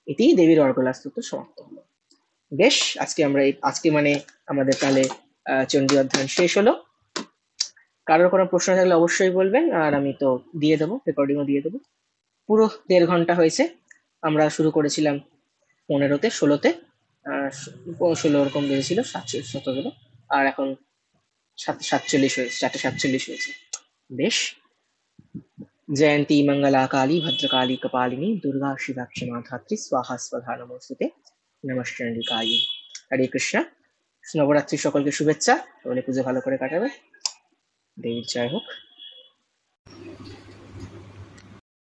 A: এটি দেবীর অর্গলা স্তোত্র সমাপ্ত হলো। বেশ, আজকে মানে আমাদের তাহলে চণ্ডী অধ্যয়ন শেষ হলো। কারোর কোনো প্রশ্ন থাকলে অবশ্যই বলবেন, আর আমি তো দিয়ে দেবো, রেকর্ডিংও দিয়ে দেবো। পুরো 1.5 ঘন্টা হয়েছে। আমরা শুরু করেছিলাম 15-তে, 16-তে, 16 ওরকম বেজেছিল, 17 আর এখন 47 হয়েছে, 4:47 হয়েছে। বেশ। जयंती मंगला काली भद्रकाली कपालिनी दुर्गा शिवा क्षमा धात्री स्वाहा स्वधा नमोस्तुते নমশ্চন্ডিকায়ী। হরে কৃষ্ণ। নবরাত্রি সকলকে শুভেচ্ছা, সকলে পুজো ভালো করে কাটাবে। দেবীর জয় হোক।